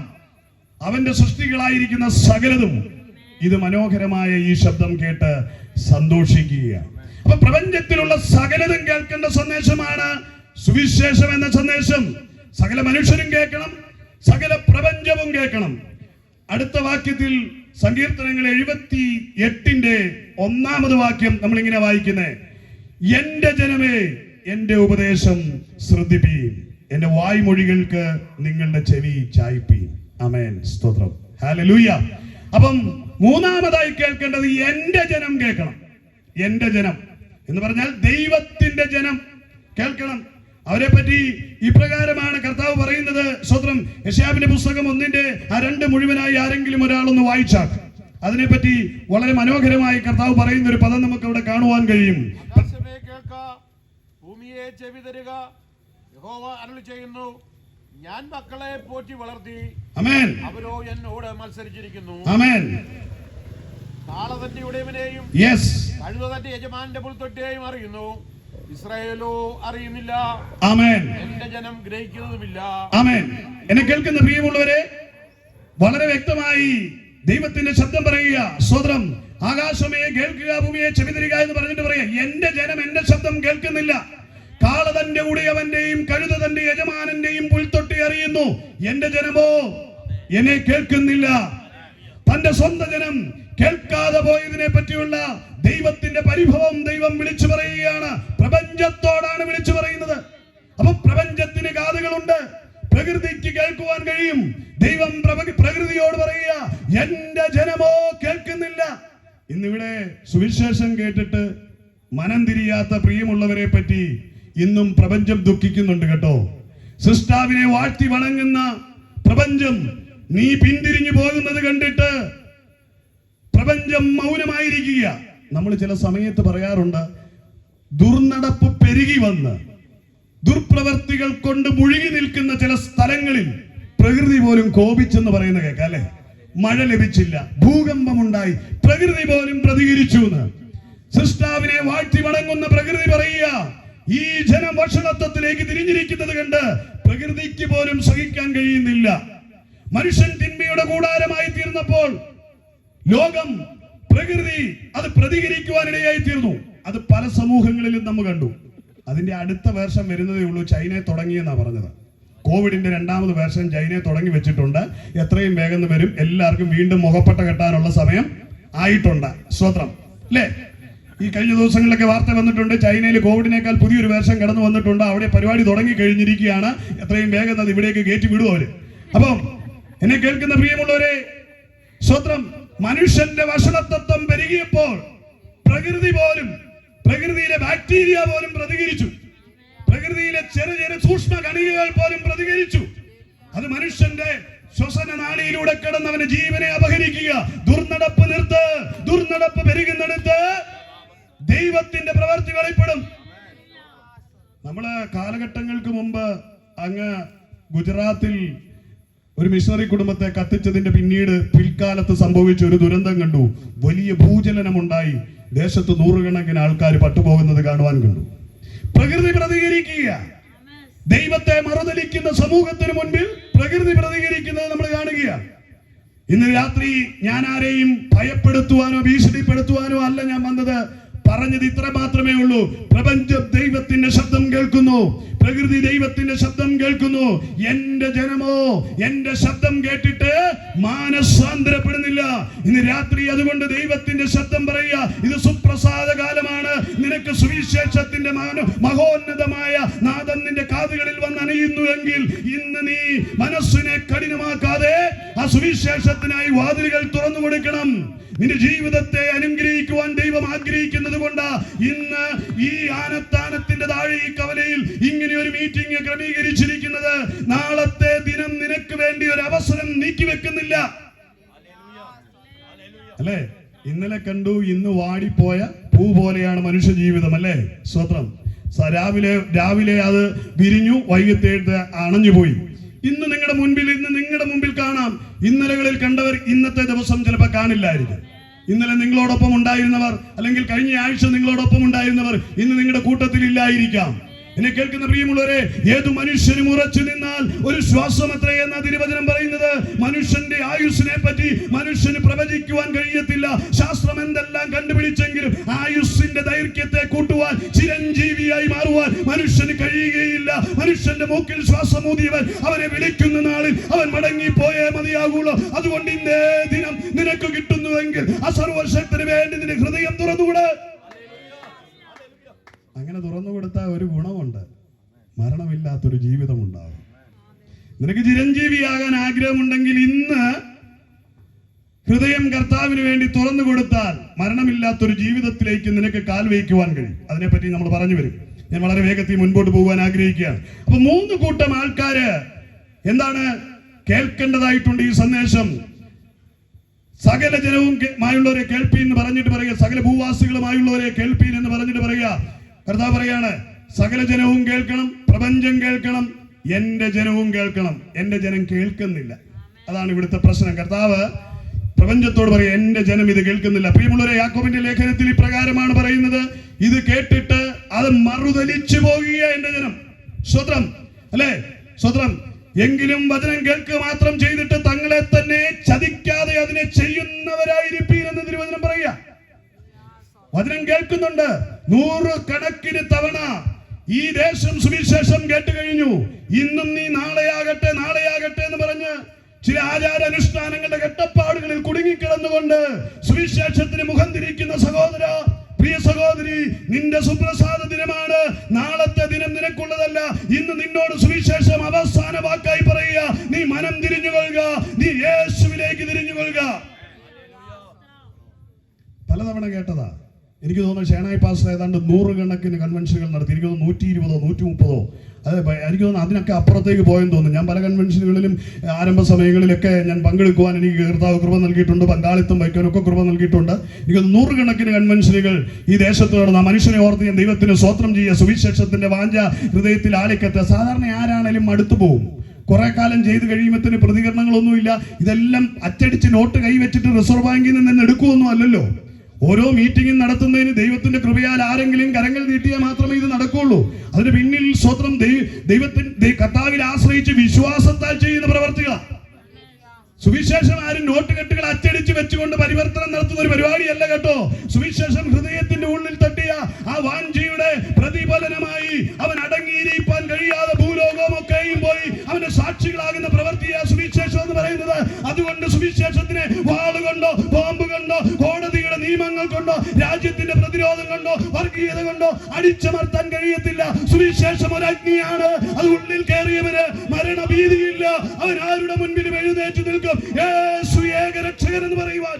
അവന്റെ സൃഷ്ടികളായിരിക്കുന്ന സകലതും ഇത് മനോഹരമായ ഈ ശബ്ദം കേട്ട് സന്തോഷിക്കുകയാണ്. അപ്പൊ പ്രപഞ്ചത്തിലുള്ള സകലതും കേൾക്കേണ്ട സന്ദേശമാണ് സുവിശേഷം എന്ന സന്ദേശം. സകല മനുഷ്യരും കേൾക്കണം, സകല പ്രപഞ്ചവും കേൾക്കണം. അടുത്ത വാക്യത്തിൽ സങ്കീർത്തനങ്ങൾ 78-1 വാക്യം നമ്മൾ ഇങ്ങനെ വായിക്കുന്നേ: എന്റെ ജനമേ, എന്റെ ഉപദേശം ശ്രദ്ധിപ്പീൻ, എന്റെ വായ്മൊഴികൾക്ക് നിങ്ങളുടെ ചെവി ചായ്പീൻ. ആമേൻ, സ്തോത്രം, ഹല്ലേലൂയ. അപ്പം മൂന്നാമതായി കേൾക്കേണ്ടത് എന്റെ ജനം കേൾക്കണം. എന്റെ ജനം എന്ന് പറഞ്ഞാൽ ദൈവത്തിന്റെ ജനം കേൾക്കണം. അവരെ പറ്റി ഇപ്രകാരമാണ് കർത്താവ് പറയുന്നത്. സ്തോത്രം. യെശയ്യാവിന്റെ പുസ്തകം 1-2 മുഴുവനായി ആരെങ്കിലും ഒരാളൊന്ന് വായിച്ചാൽ അതിനെപ്പറ്റി വളരെ മനോഹരമായി കർത്താവ് പറയുന്ന ഒരു പദം നമുക്ക് അവിടെ കാണുവാൻ കഴിയും. ഭൂമിയെ ചെവി തരുക, യഹോവ അരുളി ചെയ്യുന്നു, ഞാൻ മക്കളെ പോറ്റി വളർത്തി, ആമേൻ, അവരോ എന്നോട് മത്സരിച്ചിരിക്കുന്നു. ആമേൻ. കാള തന്റെ ഉടയവനെയും കഴുത തന്റെ യജമാന്റെ പുൽത്തൊട്ടിയെയും അറിയുന്നു, ഇസ്രായേലോ അറിയുന്നില്ല. ആമേൻ. എന്റെ ജനം ഗ്രഹിക്കുന്നതുമില്ല. ആമേൻ. എന്നെ കേൾക്കുന്ന പ്രിയമുള്ളവരെ, വളരെ വ്യക്തമായി ദൈവത്തിന്റെ ശബ്ദം പറയുക. സ്തോത്രം. ആകാശമേ കേൾക്കുക, ഭൂമിയെ ചെവി തരിക എന്ന് പറഞ്ഞിട്ട് പറയാ, എന്റെ ജനം എന്റെ ശബ്ദം കേൾക്കുന്നില്ല. കാള തന്റെ ഉടയവന്റെയും കഴുത തന്റെ യജമാനന്റെയും പുൽത്തൊട്ടി അറിയുന്നു, എന്റെ ജനമോ എന്നെ കേൾക്കുന്നില്ല. തന്റെ സ്വന്തം ജനം കേൾക്കാതെ പോയതിനെ പറ്റിയുള്ള ദൈവത്തിന്റെ പരിഭവം ദൈവം വിളിച്ചു പറയുകയാണ്. പ്രപഞ്ചത്തോടാണ് വിളിച്ചു പറയുന്നത്. അപ്പൊ പ്രപഞ്ചത്തിന് കാതുകളുണ്ട്, പ്രകൃതിക്ക് കേൾക്കുവാൻ കഴിയും. ദൈവം പ്രകൃതിയോട് പറയുക, എന്റെ ജനമോ കേൾക്കുന്നില്ല. ഇന്നിവിടെ സുവിശേഷം കേട്ടിട്ട് മനം തിരിയാത്ത പ്രിയമുള്ളവരെ പറ്റി ഇന്നും പ്രപഞ്ചം ദുഃഖിക്കുന്നുണ്ട് കേട്ടോ. സൃഷ്ടാവിനെ വാഴ്ത്തി വണങ്ങുന്ന പ്രപഞ്ചം നീ പിന്തിരിഞ്ഞു പോകുന്നത് കണ്ടിട്ട് പ്രപഞ്ചം മൗനമായിരിക്കുക. നമ്മൾ ചില സമയത്ത് പറയാറുണ്ട്, ദുർനടപ്പ് പെരുകി വന്ന് ദുർപ്രവർത്തികൾ കൊണ്ട് മുഴുകി നിൽക്കുന്ന ചില സ്ഥലങ്ങളിൽ പ്രകൃതി പോലും കോപിച്ചെന്ന് പറയുന്ന കേൾക്കാം അല്ലെ. മഴ ലഭിച്ചില്ല, ഭൂകമ്പമുണ്ടായി, പ്രകൃതി പോലും പ്രതികരിച്ചു എന്ന്. സൃഷ്ടാവിനെ വാഴ്ത്തി വണങ്ങുന്ന പ്രകൃതി പറയുക, ഈ ജനം വഷളത്വത്തിലേക്ക് തിരിഞ്ഞിരിക്കുന്നത് കണ്ട് പ്രകൃതിക്ക് പോലും സഹിക്കാൻ കഴിയുന്നില്ല. മനുഷ്യൻ തിന്മയുടെ കൂടാരമായി തീർന്നപ്പോൾ ലോകം, പ്രകൃതി അത് പ്രതികരിക്കുവാനിടയായി തീർന്നു. അത് പല സമൂഹങ്ങളിലും നമ്മൾ കണ്ടു. അതിന്റെ അടുത്ത വേർഷൻ വരുന്നതേ ഉള്ളൂ. ചൈനയെ തുടങ്ങിയെന്നാ പറഞ്ഞത്. കോവിഡിന്റെ 2ാമത് വേർഷൻ ചൈനയെ തുടങ്ങി വെച്ചിട്ടുണ്ട്. എത്രയും വേഗം വരും. എല്ലാവർക്കും വീണ്ടും മുഖപ്പട്ട കെട്ടാനുള്ള സമയം ആയിട്ടുണ്ട്. സ്തോത്രം അല്ലേ? ഈ കഴിഞ്ഞ ദിവസങ്ങളിലൊക്കെ വാർത്ത വന്നിട്ടുണ്ട്, ചൈനയിൽ കോവിഡിനേക്കാൾ പുതിയൊരു വേർഷൻ കടന്നു വന്നിട്ടുണ്ട്. അവിടെ പരിപാടി തുടങ്ങി കഴിഞ്ഞിരിക്കുകയാണ്. എത്രയും വേഗം അത് ഇവിടേക്ക് കയറ്റി വിടും അവര്. അപ്പം എന്നെ കേൾക്കുന്ന പ്രിയമുള്ളവരെ, സ്തോത്രം, മനുഷ്യന്റെ വഷളത്വം പെരുകിയപ്പോൾ പ്രകൃതി പോലും, പ്രകൃതിയിലെ ബാക്ടീരിയ പോലും പ്രതികരിച്ചു. പ്രകൃതിയിലെ ചെറിയ സൂക്ഷ്മ കണികകൾ പോലും പ്രതികരിച്ചു. അത് മനുഷ്യന്റെ ശ്വസന നാളിയിലൂടെ കിടന്ന് അവന്റെ ജീവനെ അപഹരിക്കുക. ദുർനടപ്പ് നിർത്ത്, ദുർനടപ്പ് പെരുകുന്നിടത്ത് ദൈവത്തിന്റെ പ്രവൃത്തി വെളിപ്പെടും. നമ്മള് കാലഘട്ടങ്ങൾക്ക് മുമ്പ് അങ്ങ് ഗുജറാത്തിൽ ഒരു മിഷണറി കുടുംബത്തെ കത്തിച്ചതിന്റെ പിൽക്കാലത്ത് സംഭവിച്ച ഒരു ദുരന്തം കണ്ടു. വലിയ ഭൂചലനമുണ്ടായി. ദേശത്ത് നൂറുകണക്കിന് ആൾക്കാർ പട്ടുപോകുന്നത് കാണുവാൻ കണ്ടു. പ്രകൃതി പ്രതികരിക്കുക. ദൈവത്തെ മറുതലിക്കുന്ന സമൂഹത്തിന് മുൻപിൽ പ്രകൃതി പ്രതികരിക്കുന്നത് നമ്മൾ കാണുകയാണ്. ഇന്ന് രാത്രി ഞാൻ ആരെയും ഭയപ്പെടുത്തുവാനോ ഭീഷണിപ്പെടുത്തുവാനോ അല്ല ഞാൻ വന്നത്. പറഞ്ഞത് ഇത്ര മാത്രമേ ഉള്ളൂ. പ്രപഞ്ചം ദൈവത്തിന്റെ ശബ്ദം കേൾക്കുന്നു, പ്രകൃതി ദൈവത്തിന്റെ ശബ്ദം കേൾക്കുന്നു. എന്റെ ജനമോ എന്റെ ശബ്ദം കേട്ടിട്ട് മാനസാന്തരപ്പെടുന്നില്ല. ഇന്ന് രാത്രി അതുകൊണ്ട് ദൈവത്തിന്റെ ശബ്ദം പറയുക, ഇത് സുപ്രസാദ കാലമാണ്. നിനക്ക് സുവിശേഷത്തിന്റെ മഹോന്നതമായ നാദം നിന്റെ കാതുകളിൽ വന്ന് അണയുന്നുവെങ്കിൽ ഇന്ന് നീ മനസ്സിനെ കഠിനമാക്കാതെ ആ സുവിശേഷത്തിനായി വാതിലുകൾ തുറന്നു കൊടുക്കണം. നിന്റെ ജീവിതത്തെ അനുഗ്രഹിക്കുവാൻ ദൈവം ആഗ്രഹിക്കുന്നത് കൊണ്ട് ഇന്ന് ഈ ആനത്താനത്തിന്റെ താഴെ ഈ കവലയിൽ ഇങ്ങനെ ഒരു മീറ്റിംഗ് ക്രമീകരിച്ചിരിക്കുന്നത്. നാളത്തെ ദിനം നിനക്ക് വേണ്ടി ഒരു അവസരം നീക്കിവെക്കുന്നില്ല അല്ലേ? ഇന്നലെ കണ്ടു, ഇന്ന് വാടിപ്പോയ പൂ പോലെയാണ് മനുഷ്യ ജീവിതം അല്ലേ? സ്വത്രം. രാവിലെ അത് വിരിഞ്ഞു, വൈകിട്ടേക്ക് അണഞ്ഞുപോയി. ഇന്ന് നിങ്ങളുടെ മുമ്പിൽ കാണാം. ഇന്നലകളിൽ കണ്ടവർ ഇന്നത്തെ ദിവസം ചിലപ്പോൾ കാണില്ലായിരിക്കും. ഇന്നലെ നിങ്ങളോടൊപ്പം ഉണ്ടായിരുന്നവർ, അല്ലെങ്കിൽ കഴിഞ്ഞ ആഴ്ച നിങ്ങളോടൊപ്പം ഉണ്ടായിരുന്നവർ ഇന്ന് നിങ്ങളുടെ കൂട്ടത്തിൽ ഇല്ലായിരിക്കാം. എന്നെ കേൾക്കുന്ന പ്രിയമുള്ളവരെ, ഏതു മനുഷ്യനും ഉറച്ചു നിന്നാൽ ഒരു ശ്വാസം അത്രേ എന്ന തിരുവചനം പറയുന്നത്. മനുഷ്യന്റെ ആയുസ്സിനെ പറ്റി മനുഷ്യന് പ്രവചിക്കുവാൻ കഴിയത്തില്ല. ശാസ്ത്രം എന്തെല്ലാം കണ്ടുപിടിച്ചെങ്കിലും ആയുസ്സിന്റെ ദൈർഘ്യത്തെ കൂട്ടുവാൻ, ചിരഞ്ജീവിയായി മാറുവാൻ മനുഷ്യന് കഴിയുകയില്ല. മനുഷ്യന്റെ മൂക്കിൽ ശ്വാസം ഊതിയവൻ അവനെ വിളിക്കുന്ന നാളിൽ അവൻ മടങ്ങിപ്പോയേ മതിയാകുള്ളൂ. അതുകൊണ്ട് ഇന്നേ ദിനം നിനക്ക് കിട്ടുന്നുവെങ്കിൽ ആ സർവശക്തന് വേണ്ടി നിന്റെ ഹൃദയം തുറന്നുകൂടെ. അങ്ങനെ തുറന്നു കൊടുത്താൽ ഒരു ഗുണമുണ്ട്, മരണമില്ലാത്തൊരു ജീവിതം ഉണ്ടാകും. നിനക്ക് ചിരഞ്ജീവിയാകാൻ ആഗ്രഹമുണ്ടെങ്കിൽ ഇന്ന് ഹൃദയം കർത്താവിന് വേണ്ടി തുറന്നു കൊടുത്താൽ മരണമില്ലാത്തൊരു ജീവിതത്തിലേക്ക് നിനക്ക് കാൽ വയ്ക്കുവാൻ കഴിയും. അതിനെപ്പറ്റി നമ്മൾ പറഞ്ഞു വരും. ഞാൻ വളരെ വേഗത്തിൽ മുൻപോട്ട് പോകാൻ ആഗ്രഹിക്കുകയാണ്. അപ്പൊ 3 കൂട്ടം ആൾക്കാര് എന്താണ് കേൾക്കേണ്ടതായിട്ടുണ്ട് ഈ സന്ദേശം. സകല ജനവും മായുള്ളവരെ കേൾപ്പീൻ എന്ന് പറഞ്ഞിട്ട് പറയുക, സകല ഭൂവാസികളുമായുള്ളവരെ കേൾപ്പീൻ എന്ന് പറഞ്ഞിട്ട് പറയുക. കർത്താവ് പറയാണ്, സകല ജനവും കേൾക്കണം, പ്രപഞ്ചം കേൾക്കണം, എന്റെ ജനവും കേൾക്കണം. എന്റെ ജനം കേൾക്കുന്നില്ല, അതാണ് ഇവിടുത്തെ പ്രശ്നം. കർത്താവ് പ്രപഞ്ചത്തോട് പറയാ, എന്റെ ജനം ഇത് കേൾക്കുന്നില്ല. പ്രിയമുള്ളവരെ, യാക്കോബിന്റെ ലേഖനത്തിൽ ഇപ്രകാരമാണ് പറയുന്നത്, ഇത് കേട്ടിട്ട് അത് മറുതലിച്ചു പോകുക എന്റെ ജനം. സ്വത്രം അല്ലെ, സ്വത്രം. എങ്കിലും വചനം കേൾക്കുക മാത്രം ചെയ്തിട്ട് തങ്ങളെ തന്നെ ചതിക്കാതെ അതിനെ ചെയ്യുന്നവരായിരിക്കും എന്ന് തിരുവചനം പറയുക. വചനം കേൾക്കുന്നുണ്ട്. 100 കണക്കിന് തവണ ഈ ദേശം സുവിശേഷം കേട്ട് കഴിഞ്ഞു. ഇന്നും നീ നാളെയാകട്ടെ നാളെയാകട്ടെ എന്ന് പറഞ്ഞ് ചില ആചാരാനുഷ്ഠാനങ്ങളുടെ കെട്ടപ്പാടുകളിൽ കുടുങ്ങിക്കിടന്നുകൊണ്ട് സുവിശേഷത്തിന് മുഖം തിരിക്കുന്ന സഹോദര, പ്രിയ സഹോദരി, നിന്റെ സുപ്രസാദ ദിനമാണ്. നാളത്തെ ദിനം നിനക്കുള്ളതല്ല. ഇന്ന് നിന്നോട് സുവിശേഷം അവസാന വാക്കായി പറയുക, നീ മനം തിരിഞ്ഞുകൊള്ളുക, നീ യേശുവിലേക്ക് തിരിഞ്ഞുകൊള്ളുക. പലതവണ കേട്ടതാ. എനിക്ക് തോന്നുന്നു ഷേണായി പാസ്റ്റർ ഏതാണ്ട് 100 കണക്കിന് കൺവെൻഷനുകൾ നടത്തി. എനിക്ക് തോന്നുന്നു 120 130. അത് എനിക്ക് തോന്നുന്നു അതിനൊക്കെ അപ്പുറത്തേക്ക് പോയെന്ന് തോന്നുന്നു. ഞാൻ പല കൺവെൻഷനുകളിലും ആരംഭ സമയങ്ങളിലൊക്കെ ഞാൻ പങ്കെടുക്കുവാൻ എനിക്ക് കർത്താവ് കൃപ നൽകിയിട്ടുണ്ട്, പങ്കാളിത്തം വയ്ക്കാനൊക്കെ കൃപ നൽകിയിട്ടുണ്ട്. എനിക്ക് 100 കണക്കിന് കൺവെൻഷനുകൾ ഈ ദേശത്ത് നടന്ന മനുഷ്യനെ ഓർത്ത് ഞാൻ ദൈവത്തിന് സ്വോത്രം ചെയ്യുക, സുവിശേഷത്തിന്റെ വാഞ്ച ഹൃദയത്തിൽ ആളിക്കത്ത. സാധാരണ ആരാണേലും അടുത്തു പോകും. കുറെ കാലം ചെയ്ത് കഴിയുമ്പത്തിന് പ്രതികരണങ്ങളൊന്നുമില്ല. ഇതെല്ലാം അച്ചടിച്ച് നോട്ട് കൈവച്ചിട്ട് റിസർവ് ബാങ്കിൽ നിന്ന് എടുക്കുമൊന്നും അല്ലല്ലോ. ഓരോ മീറ്റിംഗും നടത്തുന്നതിന് ദൈവത്തിന്റെ കൃപയാൽ ആരെങ്കിലും കരങ്ങൾ നീട്ടിയാൽ മാത്രമേ ഇത് നടക്കുള്ളൂ. അതിന് പിന്നിൽ സ്വത്രം ദൈവത്തിന്റെ കർത്താവിൽ ആശ്രയിച്ച് വിശ്വാസത്താൽ ചെയ്യുന്ന പ്രവർത്തികളാണ്. സുവിശേഷം ആരും നോട്ട് കെട്ടുകൾ അച്ചടിച്ച് വെച്ചുകൊണ്ട് പരിവർത്തനം നടത്തുന്ന ഒരു പരിപാടിയല്ല കേട്ടോ. സുവിശേഷം ഹൃദയത്തിന്റെ ഉള്ളിൽ തട്ടിയ ആ വാഞ്ചയുടെ പ്രതിഫലനമായി അവൻ അടങ്ങിയിരിക്കാൻ കഴിയാതെ ഭൂലോകമൊക്കെയും പോയി അവന്റെ സാക്ഷികളാകുന്ന പ്രവൃത്തിയാ സുവിശേഷം എന്ന് പറയുന്നത്. അതുകൊണ്ട് സുവിശേഷത്തിനെ വാളുകൊണ്ടോ ബോംബ് കൊണ്ടോ കോടതിയുടെ നിയമങ്ങൾ കൊണ്ടോ രാജ്യത്തിന്റെ പ്രതിരോധം കൊണ്ടോ വർഗീയത കൊണ്ടോ അടിച്ചമർത്താൻ കഴിയത്തില്ല. സുവിശേഷം ഒരു അഗ്നിയാണ്. അത് ഉള്ളിൽ കയറിയവര് മരണഭീതിയില്ല. അവൻ ആരുടെ മുൻപിലും എഴുന്നേറ്റ് നിൽക്കും. യേശു ഏകരക്ഷകൻ എന്ന് പറയുവാൻ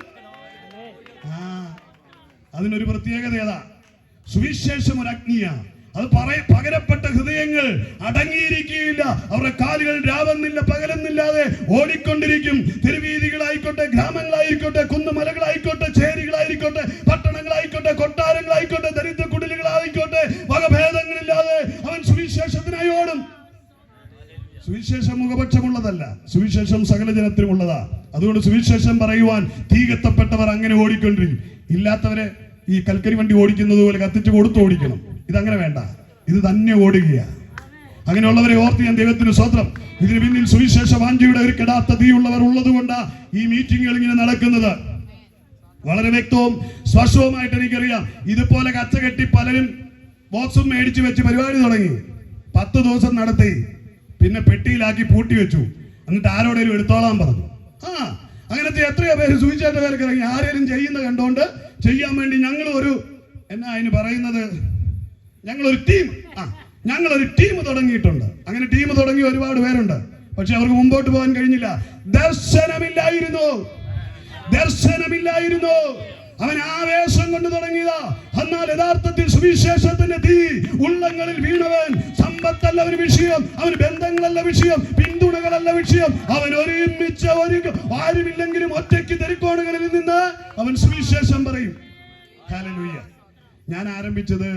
അതിനൊരു പ്രത്യേകത ഏതാ? സുവിശേഷം ഒരു അഗ്നിയാണ്. അത് പകരപ്പെട്ട ഹൃദയങ്ങൾ അടങ്ങിയിരിക്കുകയില്ല. അവരുടെ കാലുകൾ രാവെന്നില്ല പകലെന്നില്ലാതെ ഓടിക്കൊണ്ടിരിക്കും. തെരുവീതികളായിക്കോട്ടെ, ഗ്രാമങ്ങളായിക്കോട്ടെ, കുന്നുമലകളായിക്കോട്ടെ, ചേരികളായിക്കോട്ടെ, പട്ടണങ്ങളായിക്കോട്ടെ, കൊട്ടാരങ്ങളായിക്കോട്ടെ, ദരിദ്ര കുടിലുകളായിക്കോട്ടെ, വകഭേദങ്ങളില്ലാതെ അവൻ സുവിശേഷത്തിനായി ഓടും. സുവിശേഷം മുഖപക്ഷമുള്ളതല്ല, സുവിശേഷം സകല ജനത്തിനുമുള്ളതാ. അതുകൊണ്ട് സുവിശേഷം പറയുവാൻ തീ കത്തപ്പെട്ടവർ അങ്ങനെ ഓടിക്കൊണ്ടിരിക്കും. ഇല്ലാത്തവരെ ഈ കൽക്കരി വണ്ടി ഓടിക്കുന്നത് പോലെ കത്തിച്ച് കൊടുത്ത് ഓടിക്കണം. ഇതങ്ങനെ വേണ്ട, ഇത് തന്നെ ഓടുകയാണ്. അങ്ങനെയുള്ളവരെ ഓർത്ത് ഞാൻ ദൈവത്തിന് സ്വത്രം. ഇതിന് പിന്നിൽ സുവിശേഷ വാഞ്ചയുടെ ഒരു കെടാത്ത തീയുള്ളവർ ഉള്ളത് കൊണ്ടാണ് ഈ മീറ്റിങ്ങുകൾ ഇങ്ങനെ നടക്കുന്നത്. വളരെ വ്യക്തവും സ്പഷ്ടവുമായിട്ട് എനിക്കറിയാം. ഇതുപോലെ കച്ചകെട്ടി പലരും ബോക്സും മേടിച്ചു വെച്ച് പരിപാടി തുടങ്ങി. 10 ദിവസം നടത്തി, പിന്നെ പെട്ടിയിലാക്കി പൂട്ടി വെച്ചു. എന്നിട്ട് ആരോടേലും എടുത്തോളാൻ പറഞ്ഞു. അങ്ങനത്തെ എത്രയോ പേര് സുവിശേഷക്കാർക്ക് ഇറങ്ങി. ആരെങ്കിലും ചെയ്യുന്ന കണ്ടോണ്ട് ചെയ്യാൻ വേണ്ടി ഞങ്ങളൊരു അതിന് പറയുന്നത് ഞങ്ങളൊരു ടീം തുടങ്ങിയിട്ടുണ്ട്. അങ്ങനെ ടീം തുടങ്ങി ഒരുപാട് പേരുണ്ട്. പക്ഷെ അവർക്ക് മുമ്പോട്ട് പോകാൻ കഴിഞ്ഞില്ല. ദർശനമില്ലായിരുന്നു. അവൻ ആവേശം കൊണ്ട് തുടങ്ങിയതാ. എന്നാൽ യഥാർത്ഥത്തിൽ സുവിശേഷത്തിന്റെ തീ ഉള്ളങ്ങളിൽ വീണവൻ സമ്പത്തല്ല ഒരു വിഷയം, അവന് ബന്ധങ്ങളല്ല വിഷയം, പിന്തുണകളല്ല വിഷയം. അവൻ ഒരുമിച്ച് ആരുമില്ലെങ്കിലും ഒറ്റയ്ക്ക് തെരുക്കോണുകളിൽ നിന്ന് അവൻ സുവിശേഷം പറയും. ഹല്ലേലൂയ. ഞാൻ ആരംഭിച്ചത്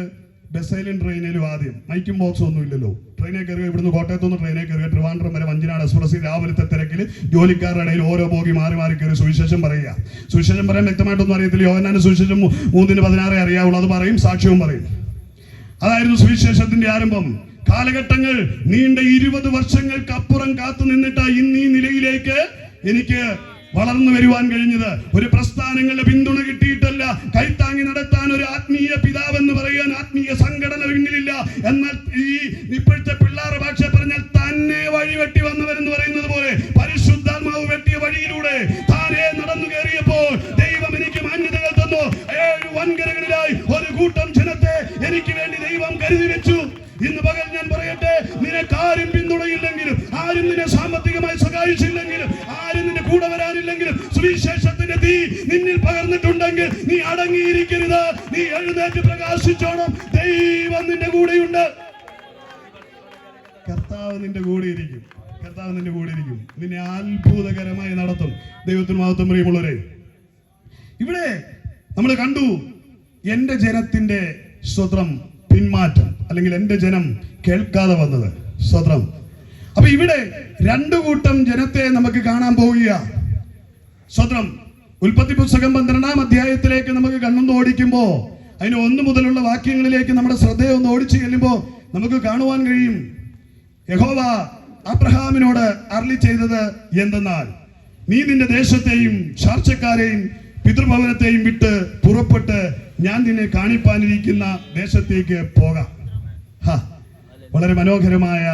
ബസ്സേലും ട്രെയിനിലും. ആദ്യം മൈക്കും ബോക്സും ഒന്നും ഇല്ലല്ലോ. ട്രെയിനിൽ കയറുക, ഇവിടുന്ന് കോട്ടയത്തുനിന്ന് ട്രെയിനിൽ കയറുക, ട്രിവാൻഡ്രം വരെ വഞ്ചിനാട് എക്സ്പ്രസിൽ രാവിലത്തെ തിരക്കിൽ ജോലിക്കാരുടെ ഇടയിൽ ഓരോ ബോഗി മാറി മാറി കയറി സുവിശേഷം പറയുക. സുവിശേഷം പറയാൻ വ്യക്തമായിട്ടൊന്നും അറിയത്തില്ല. യോഹന്നാന്റെ സുവിശേഷം 3:16 അറിയാവുള്ളൂ. അത് പറയും, സാക്ഷ്യവും പറയും. അതായിരുന്നു സുവിശേഷത്തിന്റെ ആരംഭം. കാലഘട്ടങ്ങൾ നീണ്ട 20 വർഷങ്ങൾക്ക് അപ്പുറം കാത്തു നിന്നിട്ട് ഇന്ന് ഈ നിലയിലേക്ക് എനിക്ക് വളർന്നു വരുവാൻ കഴിഞ്ഞത്. ഒരു പ്രസ്ഥാനങ്ങളുടെ പിന്തുണ കിട്ടിയിട്ടല്ല. കൈത്താങ്ങി നടത്താൻ ഒരു ആത്മീയ പിതാവെന്ന് പറയാൻ ആത്മീയ സംഘടന പിന്നിലില്ല. എന്നാൽ ഈ ഇപ്പോഴത്തെ പിള്ളേരുടെ ഭാഷ പറഞ്ഞാൽ തന്നെ വഴി വെട്ടി വന്നവരെന്ന് പറയുന്നത് പോലെ പരിശുദ്ധാത്മാവ് വെട്ടിയ വഴിയിലൂടെ താനേ നടന്നു കയറിയപ്പോൾ ദൈവം എനിക്ക് മാന്യതകൾ തന്നു. 7 വൻകരകളിലായി ഒരു കൂട്ടം ജനത്തെ എനിക്ക് വേണ്ടി ദൈവം കരുതി വെച്ചു. ഇന്ന് പകൽ ഞാൻ പറയട്ടെ, നിനക്കാരും പിന്തുണയില്ലെങ്കിലും, ആരും നിന്നെ സാമ്പത്തികമായി സഹായിച്ചില്ലെങ്കിലും, ആരും നിന്റെ കൂടെ വരാനില്ലെങ്കിലും, സുവിശേഷത്തിന്റെ തീ നിന്നിൽ പകർന്നിട്ടുണ്ടെങ്കിൽ നീ അടങ്ങിയിരിക്കരുത്. നീ എഴുന്നേറ്റ് പ്രകാശിച്ചോണം. ദൈവം നിന്റെ കൂടെയുണ്ട്. കർത്താവ് നിന്റെ കൂടെ ഇരിക്കും. കർത്താവ് നിന്റെ കൂടെ ഇരിക്കും. നിന്നെ അത്ഭുതകരമായി നടത്തും. ദൈവത്തിന് മഹത്വം. പ്രിയമുള്ളവരെ, ഇവിടെ നമ്മൾ കണ്ടു എന്റെ ജനത്തിന്റെ സ്വത്രം പിന്മാറ്റം, അല്ലെങ്കിൽ എന്റെ ജനം കേൾക്കാതെ വന്നത്. സ്വത്രം. അപ്പൊ ഇവിടെ 2 കൂട്ടം ജനത്തെ നമുക്ക് കാണാൻ പോവുക. സ്വത്രം. ഉൽപ്പത്തി പുസ്തകം 12-ാം അധ്യായത്തിലേക്ക് നമുക്ക് കണ്ണൊന്ന് ഓടിക്കുമ്പോ അതിന് 1 മുതലുള്ള വാക്യങ്ങളിലേക്ക് നമ്മുടെ ശ്രദ്ധയെ ഒന്ന് ഓടിച്ചു ചെല്ലുമ്പോ നമുക്ക് കാണുവാൻ കഴിയും, യഹോവ അബ്രഹാമിനോട് അരുളി ചെയ്തത് എന്തെന്നാൽ, നീ നിന്റെ ദേശത്തെയും ചാർച്ചക്കാരെയും പിതൃഭവനത്തെയും വിട്ട് പുറപ്പെട്ട് ഞാൻ നിന്നെ കാണിപ്പാനിരിക്കുന്ന ദേശത്തേക്ക് പോകാം. വളരെ മനോഹരമായ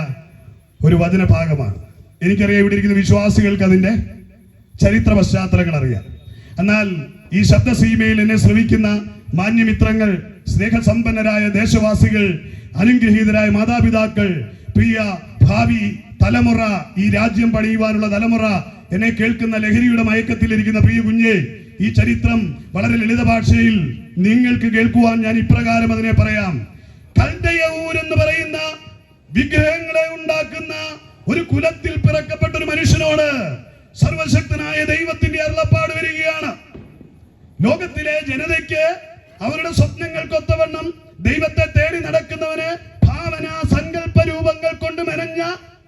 ഒരു വചനഭാഗമാണ്. എനിക്കറിയാം ഇവിടെ ഇരിക്കുന്ന വിശ്വാസികൾക്ക് അതിന്റെ ചരിത്ര പശ്ചാത്തലങ്ങൾ അറിയാം. എന്നാൽ ഈ ശബ്ദസീമയിൽ എന്നെ ശ്രവിക്കുന്ന മാന്യമിത്രങ്ങൾ, സ്നേഹസമ്പന്നരായ ദേശവാസികൾ, അനുഗ്രഹീതരായ മാതാപിതാക്കൾ, പ്രിയ ഭാവി തലമുറ, ഈ രാജ്യം പണിയുവാനുള്ള തലമുറ, എന്നെ കേൾക്കുന്ന ലഹരിയുടെ മയക്കത്തിലിരിക്കുന്ന പ്രിയ കുഞ്ഞെ, ഈ ചരിത്രം വളരെ ലളിത ഭാഷയിൽ നിങ്ങൾക്ക് കേൾക്കുവാൻ ഞാൻ ഇപ്രകാരം അതിനെ പറയാം. കൽദയ ഊർ എന്ന് പറയുന്ന വിഗ്രഹങ്ങളെ ഉണ്ടാക്കുന്ന ഒരു കുലത്തിൽ പിറക്കപ്പെട്ട ഒരു മനുഷ്യനോട് സർവശക്തനായ ദൈവത്തിന്റെ അരുളപ്പാട് വരികയാണ്. ലോകത്തിലെ ജനതയ്ക്ക് അവരുടെ സ്വപ്നങ്ങൾക്കൊത്തവണ്ണം ദൈവത്തെ തേടി നടക്കുന്നവന് ഭാവന സങ്കല്പ രൂപങ്ങൾ കൊണ്ട് മെനഞ്ഞ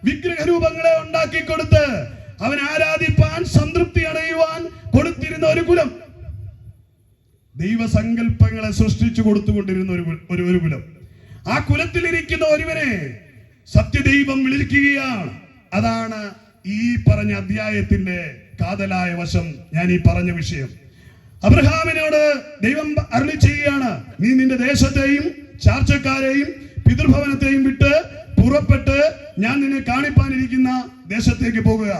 വിഗ്രഹ രൂപങ്ങളെ ഉണ്ടാക്കി കൊടുത്ത് അവൻ ആരാധിപ്പാൻ സംതൃപ്തി അടയുവാൻ കൊടുത്തിരുന്ന ഒരു കുലം. ദൈവസങ്കല്പങ്ങളെ സൃഷ്ടിച്ചു കൊടുത്തുകൊണ്ടിരുന്ന ഒരു കുലം. ആ കുലത്തിലിരിക്കുന്ന ഒരുവനെ സത്യദൈവം വിളിക്കുകയാണ്. അതാണ് ഈ പറഞ്ഞ അധ്യായത്തിന്റെ കാതലായ വശം, ഞാൻ ഈ പറഞ്ഞ വിഷയം. അബ്രഹാമിനോട് ദൈവം അരുളി ചെയ്യുകയാണ്, നീ നിന്റെ ദേശത്തെയും ചാർച്ചക്കാരെയും പിതൃഭവനത്തെയും വിട്ട് പുറപ്പെട്ട് ഞാൻ നിന്നെ കാണിപ്പാനിരിക്കുന്ന ദേശത്തേക്ക് പോകുക.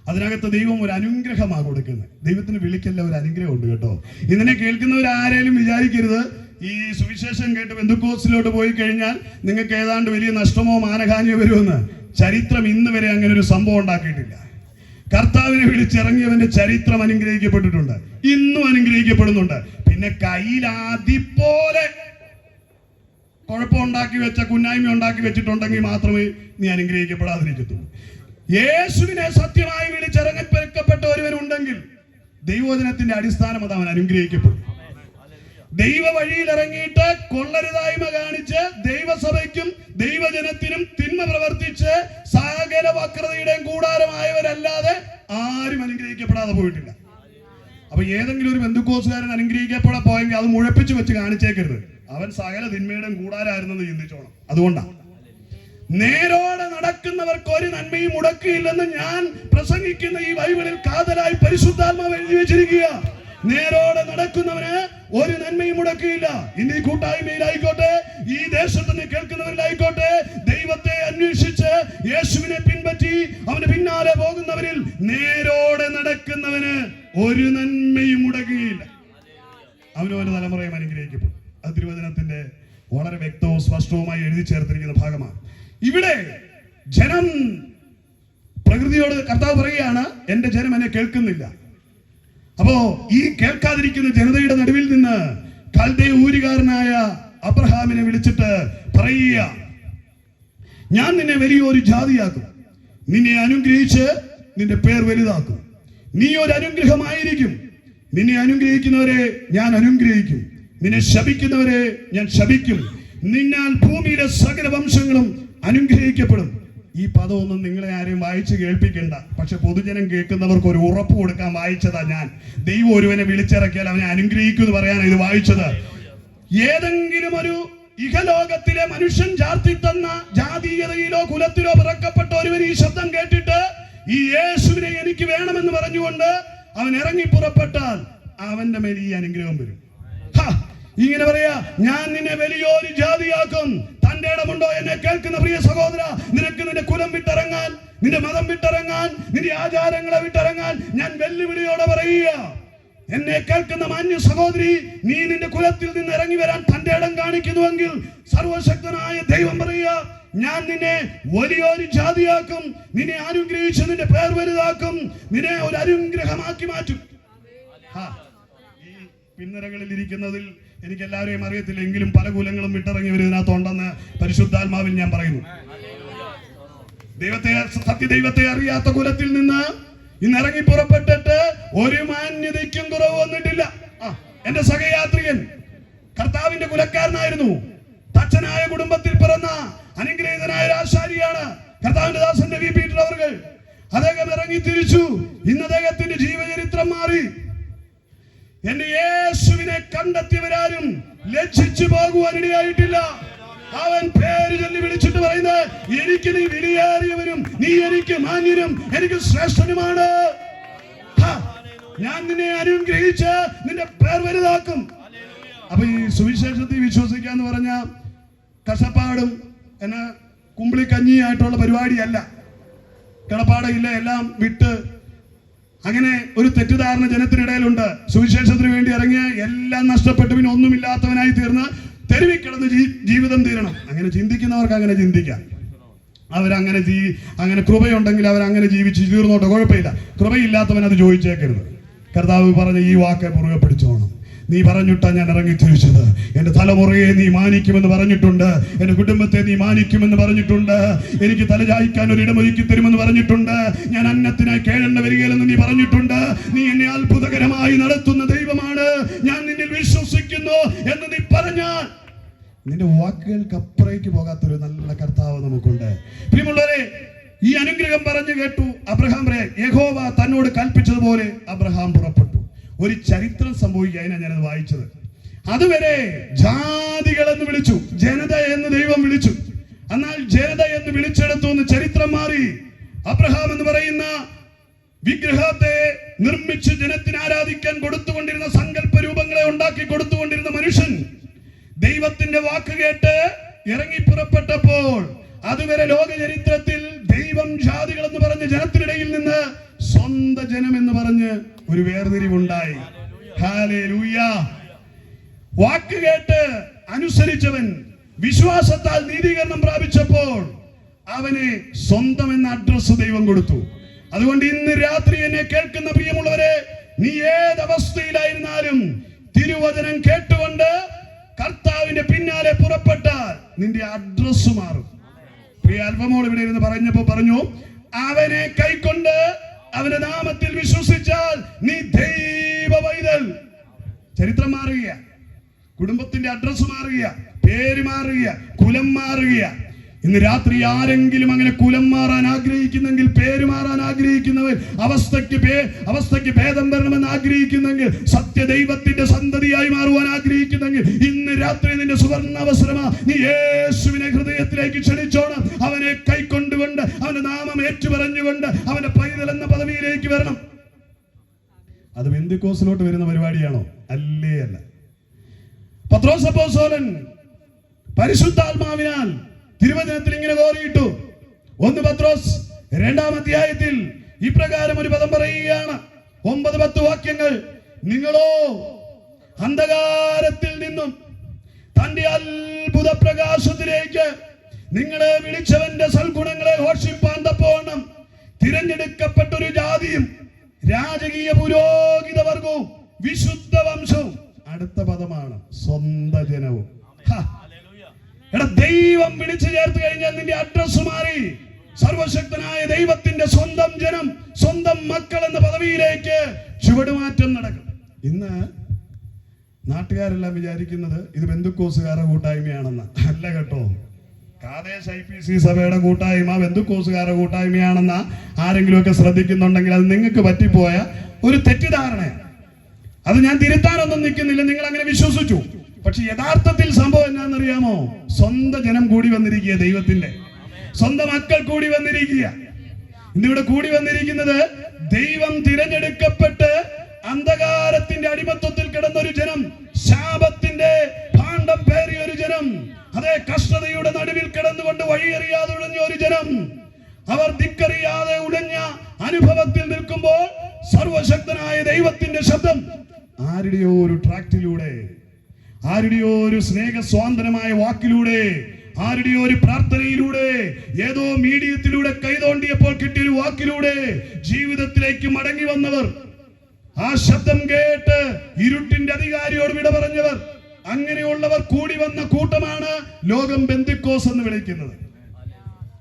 അതിനകത്ത് ദൈവം ഒരു അനുഗ്രഹമാണ് കൊടുക്കുന്നത്. ദൈവത്തിന് വിളിക്കല്ല, ഒരു അനുഗ്രഹം ഉണ്ട് കേട്ടോ. ഇതിനെ കേൾക്കുന്നവരാരേലും വിചാരിക്കരുത് ഈ സുവിശേഷം കേട്ട് പെന്തക്കോസ്തിലോട്ട് പോയി കഴിഞ്ഞാൽ നിങ്ങൾക്ക് ഏതാണ്ട് വലിയ നഷ്ടമോ മാനഹാനിയോ വരുമെന്ന്. ചരിത്രം ഇന്ന് വരെ അങ്ങനെ ഒരു സംഭവം ഉണ്ടാക്കിയിട്ടില്ല. കർത്താവിനെ വിളിച്ചിറങ്ങിയവന്റെ ചരിത്രം അനുഗ്രഹിക്കപ്പെട്ടിട്ടുണ്ട്, ഇന്നും അനുഗ്രഹിക്കപ്പെടുന്നുണ്ട്. പിന്നെ കയ്യിലാദിപോലെ കുഴപ്പമുണ്ടാക്കി വെച്ച, കുന്നായ്മ ഉണ്ടാക്കി വെച്ചിട്ടുണ്ടെങ്കിൽ മാത്രമേ നീ അനുഗ്രഹിക്കപ്പെടാതിരിക്കത്തുള്ളൂ. യേശുവിനെ സത്യമായി വിളിച്ചിറങ്ങപ്പെട്ട ഒരുവനുണ്ടെങ്കിൽ ദൈവവചനത്തിന്റെ അടിസ്ഥാനം അത് അവൻ അനുഗ്രഹിക്കപ്പെടും. ദൈവ വഴിയിൽ ഇറങ്ങിയിട്ട് കൊള്ളരുതായ്മ കാണിച്ച് ദൈവസഭയ്ക്കും ദൈവജനത്തിനും തിന്മ പ്രവർത്തിച്ച് സകല വക്രതയുടെയും കൂടാരമായവരല്ലാതെ ആരും അനുഗ്രഹിക്കപ്പെടാതെ പോയിട്ടില്ല. അപ്പൊ ഏതെങ്കിലും ഒരു ബന്ധുക്കോസുകാരൻ അനുഗ്രഹിക്കപ്പെടാൻ പോയെങ്കിൽ അത് മുഴപ്പിച്ചു വെച്ച് കാണിച്ചേക്കരുത്. അവൻ സകല തിന്മയുടെയും കൂടാരായിരുന്നെന്ന് ചിന്തിച്ചോണം. അതുകൊണ്ടാണ് നേരോടെ നടക്കുന്നവർക്ക് ഒരു നന്മയും മുടക്കിയില്ലെന്ന് ഞാൻ പ്രസംഗിക്കുന്ന ഈ ബൈബിളിൽ കാതലായി പരിശുദ്ധാത്മാവ് എഴുതി വെച്ചിരിക്കുക. നേരോടെ നടക്കുന്നവന് ഒരു നന്മയും മുടക്കിയില്ല. ഇന്ന് ഈ കൂട്ടായ്മയിലായിക്കോട്ടെ, ഈ ദേശത്ത് നിന്ന് കേൾക്കുന്നവരിലായിക്കോട്ടെ, ദൈവത്തെ അന്വേഷിച്ച് യേശുവിനെ പിൻപറ്റി അവന് പിന്നാലെ പോകുന്നവരിൽ നേരോടെ നടക്കുന്നവന് ഒരു നന്മയും മുടക്കിയില്ല. അവന് ഒരു തലമുറയും അനുഗ്രഹിക്കപ്പെടും. അത് തിരുവചനത്തിന്റെ വളരെ വ്യക്തവും സ്പഷ്ടവുമായി എഴുതി ചേർത്തിരിക്കുന്ന ഭാഗമാണ്. ഇവിടെ ജനം പ്രകൃതിയോട് കർത്താവ് പറയുകയാണ്, എന്റെ ജനം എന്നെ കേൾക്കുന്നില്ല. അപ്പോ ഈ കേൾക്കാതിരിക്കുന്ന ജനതയുടെ നടുവിൽ നിന്ന് കൽദയ ഊരുകാരനായ അബ്രഹാമിനെ വിളിച്ചിട്ട് പറയുക, ഞാൻ നിന്നെ വലിയൊരു ജാതിയാക്കും, നിന്നെ അനുഗ്രഹിച്ച് നിന്റെ പേർ വലുതാക്കും, നീ ഒരു അനുഗ്രഹമായിരിക്കും. നിന്നെ അനുഗ്രഹിക്കുന്നവരെ ഞാൻ അനുഗ്രഹിക്കും, നിന്നെ ശപിക്കുന്നവരെ ഞാൻ ശപിക്കും. നിന്നാൽ ഭൂമിയിലെ സകല വംശങ്ങളും അനുഗ്രഹിക്കപ്പെടും. ഈ പദമൊന്നും നിങ്ങളെ ആരെയും വായിച്ച് കേൾപ്പിക്കണ്ട. പക്ഷെ പൊതുജനം കേൾക്കുന്നവർക്ക് ഒരു ഉറപ്പ് കൊടുക്കാൻ വായിച്ചതാ ഞാൻ. ദൈവം ഒരുവനെ വിളിച്ചിറക്കിയാൽ അവനെ അനുഗ്രഹിക്കും എന്ന് പറയാനാണ് ഇത് വായിച്ചത്. ഏതെങ്കിലും ഒരു ഇഹലോകത്തിലെ മനുഷ്യൻ ചാർത്തി തന്ന ജാതീയതയിലോ കുലത്തിലോ പിറക്കപ്പെട്ട ഒരുവൻ ഈ ശബ്ദം കേട്ടിട്ട് ഈ യേശുവിനെ എനിക്ക് വേണമെന്ന് പറഞ്ഞുകൊണ്ട് അവൻ ഇറങ്ങി പുറപ്പെട്ടാൽ അവന്റെ മേൽ ഈ അനുഗ്രഹം വരും. ഇങ്ങനെ പറയാ, ഞാൻ നിന്നെ വലിയൊരു ജാതിയാക്കും. തന്റെ ഇടമുണ്ടോ എന്നെ കേൾക്കുന്ന പ്രിയ സഹോദര? നിനക്ക് നിന്റെ കുലം വിട്ടിറങ്ങാൻ, നിന്റെ മതം വിട്ടിറങ്ങാൻ, നിന്റെ ആചാരങ്ങളെ വിട്ടിറങ്ങാൻ ഞാൻ വെല്ലുവിളിയോടെ പറയുക. എന്നെ കേൾക്കുന്ന മാന്യ സഹോദരി, നീ നിന്റെ കുലത്തിൽ നിന്ന് ഇറങ്ങി വരാൻ തന്റെ ഇടം കാണിക്കുന്നുവെങ്കിൽ സർവശക്തനായ ദൈവം പറയുക, ഞാൻ നിന്നെ വലിയൊരു ജാതിയാക്കും, നിന്നെ അനുഗ്രഹിച്ച് നിന്റെ പേർ വലുതാക്കും, നിന്നെ ഒരു അനുഗ്രഹമാക്കി മാറ്റും. ഈ പിന്നരകളിൽ ഇരിക്കുന്നതിൽ എനിക്ക് എല്ലാവരെയും അറിയത്തില്ല, എങ്കിലും പല കുലങ്ങളും വിട്ടിറങ്ങി വരുന്നതിനകത്തുണ്ടെന്ന് പരിശുദ്ധാത്മാവിൽ ഞാൻ പറയുന്നു. സത്യദൈവത്തെ അറിയാത്ത കുലത്തിൽ നിന്ന് ഇന്ന് ഇറങ്ങി പുറപ്പെട്ടിട്ട് ഒരു മാന്യതയ്ക്കും കുറവ് വന്നിട്ടില്ല. എന്റെ സഹയാത്രികൻ കർത്താവിന്റെ കുലക്കാരനായിരുന്നു. തച്ചനായ കുടുംബത്തിൽ പിറന്ന അനുഗ്രഹീതനായ ആശാരിയാണ് കർത്താവിന്റെ ദാസന്റെ വി പീറ്റർ അവർ. അദ്ദേഹം ഇറങ്ങി തിരിച്ചു. ഇന്ന് അദ്ദേഹത്തിന്റെ ജീവചരിത്രം മാറി. എന്റെ യേശുവിനെ കണ്ടെത്തിയവരാരും ലജ്ജിച്ചു പോകുവാനിടയായിട്ടില്ല. അവൻ പേര് ചൊല്ലി വിളിച്ചിട്ട് പറയുന്നത്, എനിക്ക് നീ വിലയേറിയവനും നീ എനിക്ക് മാന്യനും എനിക്ക് ശ്രേഷ്ഠനുമാണ്. ഞാൻ നിന്നെ അനുഗ്രഹിച്ച് നിന്റെ പേർ വലുതാക്കും. അപ്പൊ ഈ സുവിശേഷത്തിൽ വിശ്വസിക്കാന്ന് പറഞ്ഞ കഷ്ടപ്പാടും എന്ന കുമ്പിളിക്കഞ്ഞിയായിട്ടുള്ള പരിപാടിയല്ല. കിടപ്പാടയില്ല, എല്ലാം വിട്ട് അങ്ങനെ ഒരു തെറ്റിദ്ധാരണ ജനത്തിനിടയിലുണ്ട്. സുവിശേഷത്തിന് വേണ്ടി ഇറങ്ങിയ എല്ലാം നഷ്ടപ്പെട്ടു പിന്നെ ഒന്നുമില്ലാത്തവനായി തീർന്ന് തെരുവിൽ കിടന്ന് ജീവിതം തീരണം. അങ്ങനെ ചിന്തിക്കുന്നവർക്ക് അങ്ങനെ ചിന്തിക്കാം. അവരങ്ങനെ അങ്ങനെ കൃപയുണ്ടെങ്കിൽ അവരങ്ങനെ ജീവിച്ച് തീർന്നോട്ടെ, കുഴപ്പമില്ല. കൃപയില്ലാത്തവൻ അത് ചോദിച്ചേക്കരുത്. കർത്താവ് പറഞ്ഞ ഈ വാക്ക് മുറുകെ പിടിച്ചോണം. നീ പറഞ്ഞിട്ടാ ഞാൻ ഇറങ്ങി തിരിച്ചത്. എന്റെ തലമുറയെ നീ മാനിക്കുമെന്ന് പറഞ്ഞിട്ടുണ്ട്, എന്റെ കുടുംബത്തെ നീ മാനിക്കുമെന്ന് പറഞ്ഞിട്ടുണ്ട്, എനിക്ക് തലചായ്ക്കാൻ ഒരു ഇടമൊരുക്കി തരുമെന്ന് പറഞ്ഞിട്ടുണ്ട്, ഞാൻ അന്നത്തിനായി കേഴേണ്ട വരികയില്ലെന്ന് നീ പറഞ്ഞിട്ടുണ്ട്, നീ എന്നെ അത്ഭുതകരമായി നടത്തുന്ന ദൈവമാണ്, ഞാൻ നിന്നിൽ വിശ്വസിക്കുന്നു എന്ന് നീ പറഞ്ഞാൽ നിന്റെ വാക്കുകൾക്ക് അപ്പുറേക്ക് പോകാത്തൊരു നല്ല കർത്താവ് നമുക്കുണ്ട്. പ്രിയമുള്ളവരെ, ഈ അനുഗ്രഹം പറഞ്ഞു കേട്ടു. അബ്രഹാം പറയാൻ, യഹോവ തന്നോട് കൽപ്പിച്ചതുപോലെ അബ്രഹാം പുറപ്പെട്ടു. ഒരു ചരിത്രം സംഭവിക്കുക, അതിനാണ് ഞാനത് വായിച്ചത്. അതുവരെ ജാതികൾ എന്ന് വിളിച്ചു, ജനത എന്ന് ദൈവം വിളിച്ചു. എന്നാൽ ജനത എന്ന് വിളിച്ചെടുത്തു എന്ന് ചരിത്രം മാറി. അബ്രഹാം എന്ന് പറയുന്ന വിഗ്രഹത്തെ നിർമ്മിച്ച് ജനത്തിന് ആരാധിക്കാൻ കൊടുത്തുകൊണ്ടിരുന്ന സങ്കല്പ രൂപങ്ങളെ ഉണ്ടാക്കി കൊടുത്തുകൊണ്ടിരുന്ന മനുഷ്യൻ ദൈവത്തിന്റെ വാക്ക് കേട്ട് ഇറങ്ങി പുറപ്പെട്ടപ്പോൾ അതുവരെ ലോക ചരിത്രത്തിൽ ദൈവം ജാതികൾ എന്ന് പറഞ്ഞ ജനത്തിനിടയിൽ നിന്ന് സ്വന്തം ജനം എന്ന് പറഞ്ഞ് ഒരു വേർതിരിവുണ്ടായി. ഹല്ലേലൂയ. വാക്ക് കേട്ട് അനുസരിച്ചവൻ വിശ്വാസത്താൽ നീതീകരണം പ്രാപിച്ചപ്പോൾ അവന് സ്വന്തം എന്ന അഡ്രസ് ദൈവം കൊടുത്തു. അതുകൊണ്ട് ഇന്ന് രാത്രി എന്നെ കേൾക്കുന്ന പ്രിയമുള്ളവരെ, നീ ഏതവസ്ഥയിലായിരുന്നാലും തിരുവചനം കേട്ടുകൊണ്ട് കർത്താവിന്റെ പിന്നാലെ പുറപ്പെട്ടാൽ നിന്റെ അഡ്രസ് മാറും. പ്രിയ അൽഫമോൾ ഇവിടെ ഇരുന്ന് പറഞ്ഞപ്പോ പറഞ്ഞു, അവനെ കൈക്കൊണ്ട് അവന്റെ നാമത്തിൽ വിശ്വസിച്ചാൽ നീ ദൈവ പൈതൽ. ചരിത്രം മാറുക, കുടുംബത്തിന്റെ അഡ്രസ് മാറുക, പേര് മാറുക, കുലം മാറുക. ഇന്ന് രാത്രി ആരെങ്കിലും അങ്ങനെ കുലം മാറാൻ ആഗ്രഹിക്കുന്നെങ്കിൽ, പേര് മാറാൻ ആഗ്രഹിക്കുന്നവർ, അവസ്ഥയ്ക്ക് ഭേദം വരണമെന്ന് ആഗ്രഹിക്കുന്നെങ്കിൽ, സത്യദൈവത്തിന്റെ സന്തതിയായി മാറുവാൻ ആഗ്രഹിക്കുന്നെങ്കിൽ ഇന്ന് രാത്രി നിന്റെ സുവർണ അവസരമാ. നീ യേശുവിനെ ഹൃദയത്തിലേക്ക് ക്ഷണിച്ചോണം. അവനെ കൈക്കൊണ്ടുകൊണ്ട് അവന്റെ നാമം ഏറ്റുപറഞ്ഞുകൊണ്ട് അവന്റെ പൈതൽ എന്ന പദവിയിലേക്ക് വരണം. അത് പെന്തക്കോസ്തിലോട്ട് വരുന്ന പരിപാടിയാണോ? അല്ലേ അല്ല. പത്രോസ് അപ്പോസ്തലൻ പരിശുദ്ധാത്മാവിനാൽ തിരുവചനത്തിൽ ഇങ്ങനെ കോറിയിട്ടു. 1 പത്രോസ് 2-ാം അധ്യായത്തിൽ ഇപ്രകാരം ഒരു പദം പറയുകയാണ്, 9-10 വാക്യങ്ങൾ. നിങ്ങളോ അന്ധകാരത്തിൽ നിന്നും തന്റെ അത്ഭുത പ്രകാശത്തിലേക്ക് നിങ്ങളെ വിളിച്ചവന്റെ സൽഗുണങ്ങളെ ഘോഷിപ്പാൻ തക്കവണ്ണം തിരഞ്ഞെടുക്കപ്പെട്ടൊരു ജാതിയും രാജകീയ പുരോഹിത വർഗവും വിശുദ്ധ വംശവും. അടുത്ത പദമാണ് സ്വന്തം ജനവും. ദൈവം വിളിച്ചു ചേർത്ത് കഴിഞ്ഞാൽ നിന്റെ അഡ്രസ് മാറി. സർവശക്തനായ ദൈവത്തിന്റെ സ്വന്തം ജനം, സ്വന്തം മക്കൾ എന്ന പദവിയിലേക്ക് ചുവടുമാറ്റം നടക്കും. ഇന്ന് നാട്ടുകാരെല്ലാം വിചാരിക്കുന്നത് ഇത് പെന്തക്കോസുകാരുടെ കൂട്ടായ്മയാണെന്ന്. അല്ല കേട്ടോ, കാദേശ് IPC സഭയുടെ കൂട്ടായ്മ പെന്തക്കോസുകാരുടെ കൂട്ടായ്മയാണെന്ന് ആരെങ്കിലുമൊക്കെ ശ്രദ്ധിക്കുന്നുണ്ടെങ്കിൽ അത് നിങ്ങൾക്ക് പറ്റിപ്പോയ ഒരു തെറ്റിദ്ധാരണയാണ്. അത് ഞാൻ തിരുത്താനൊന്നും നിൽക്കുന്നില്ല. നിങ്ങൾ അങ്ങനെ വിശ്വസിച്ചു. പക്ഷെ യഥാർത്ഥത്തിൽ സംഭവം എന്നാണെന്നറിയാമോ? സ്വന്തം ജനം കൂടി വന്നിരിക്കുക, ദൈവത്തിന്റെ സ്വന്തം മക്കൾ കൂടി വന്നിരിക്കുക. ഇന്നിവിടെ കൂടി വന്നിരിക്കുന്നത് ദൈവം തിരഞ്ഞെടുക്കപ്പെട്ട് അന്ധകാരത്തിന്റെ അടിമത്വത്തിൽ കിടന്നൊരു ജനം, ശാപത്തിന്റെ ഭാണ്ഡം പേറിയ ഒരു ജനം, അതേ കഷ്ടതയുടെ നടുവിൽ കിടന്നുകൊണ്ട് വഴിയറിയാതെ ഉഴഞ്ഞ ഒരു ജനം, അവർ ദിക്കറിയാതെ ഉടഞ്ഞ അനുഭവത്തിൽ നിൽക്കുമ്പോൾ സർവശക്തനായ ദൈവത്തിന്റെ ശബ്ദം ആരുടെയോ ഒരു ട്രാക്റ്റിലൂടെ, ആരുടെയോ ഒരു സ്നേഹസ്വാന്തനമായ വാക്കിലൂടെ, ആരുടെയോ ഒരു പ്രാർത്ഥനയിലൂടെ, ഏതോ മീഡിയത്തിലൂടെ കൈതോണ്ടിയപ്പോൾ കിട്ടിയൊരു വാക്കിലൂടെ ജീവിതത്തിലേക്ക് മടങ്ങി വന്നവർ, ആ ശബ്ദം കേട്ട് ഇരുട്ടിന്റെ അധികാരിയോട് വിട പറഞ്ഞവർ, അങ്ങനെയുള്ളവർ കൂടി വന്ന കൂട്ടമാണ് ലോകം പെന്തിക്കോസ് എന്ന് വിളിക്കുന്നത്.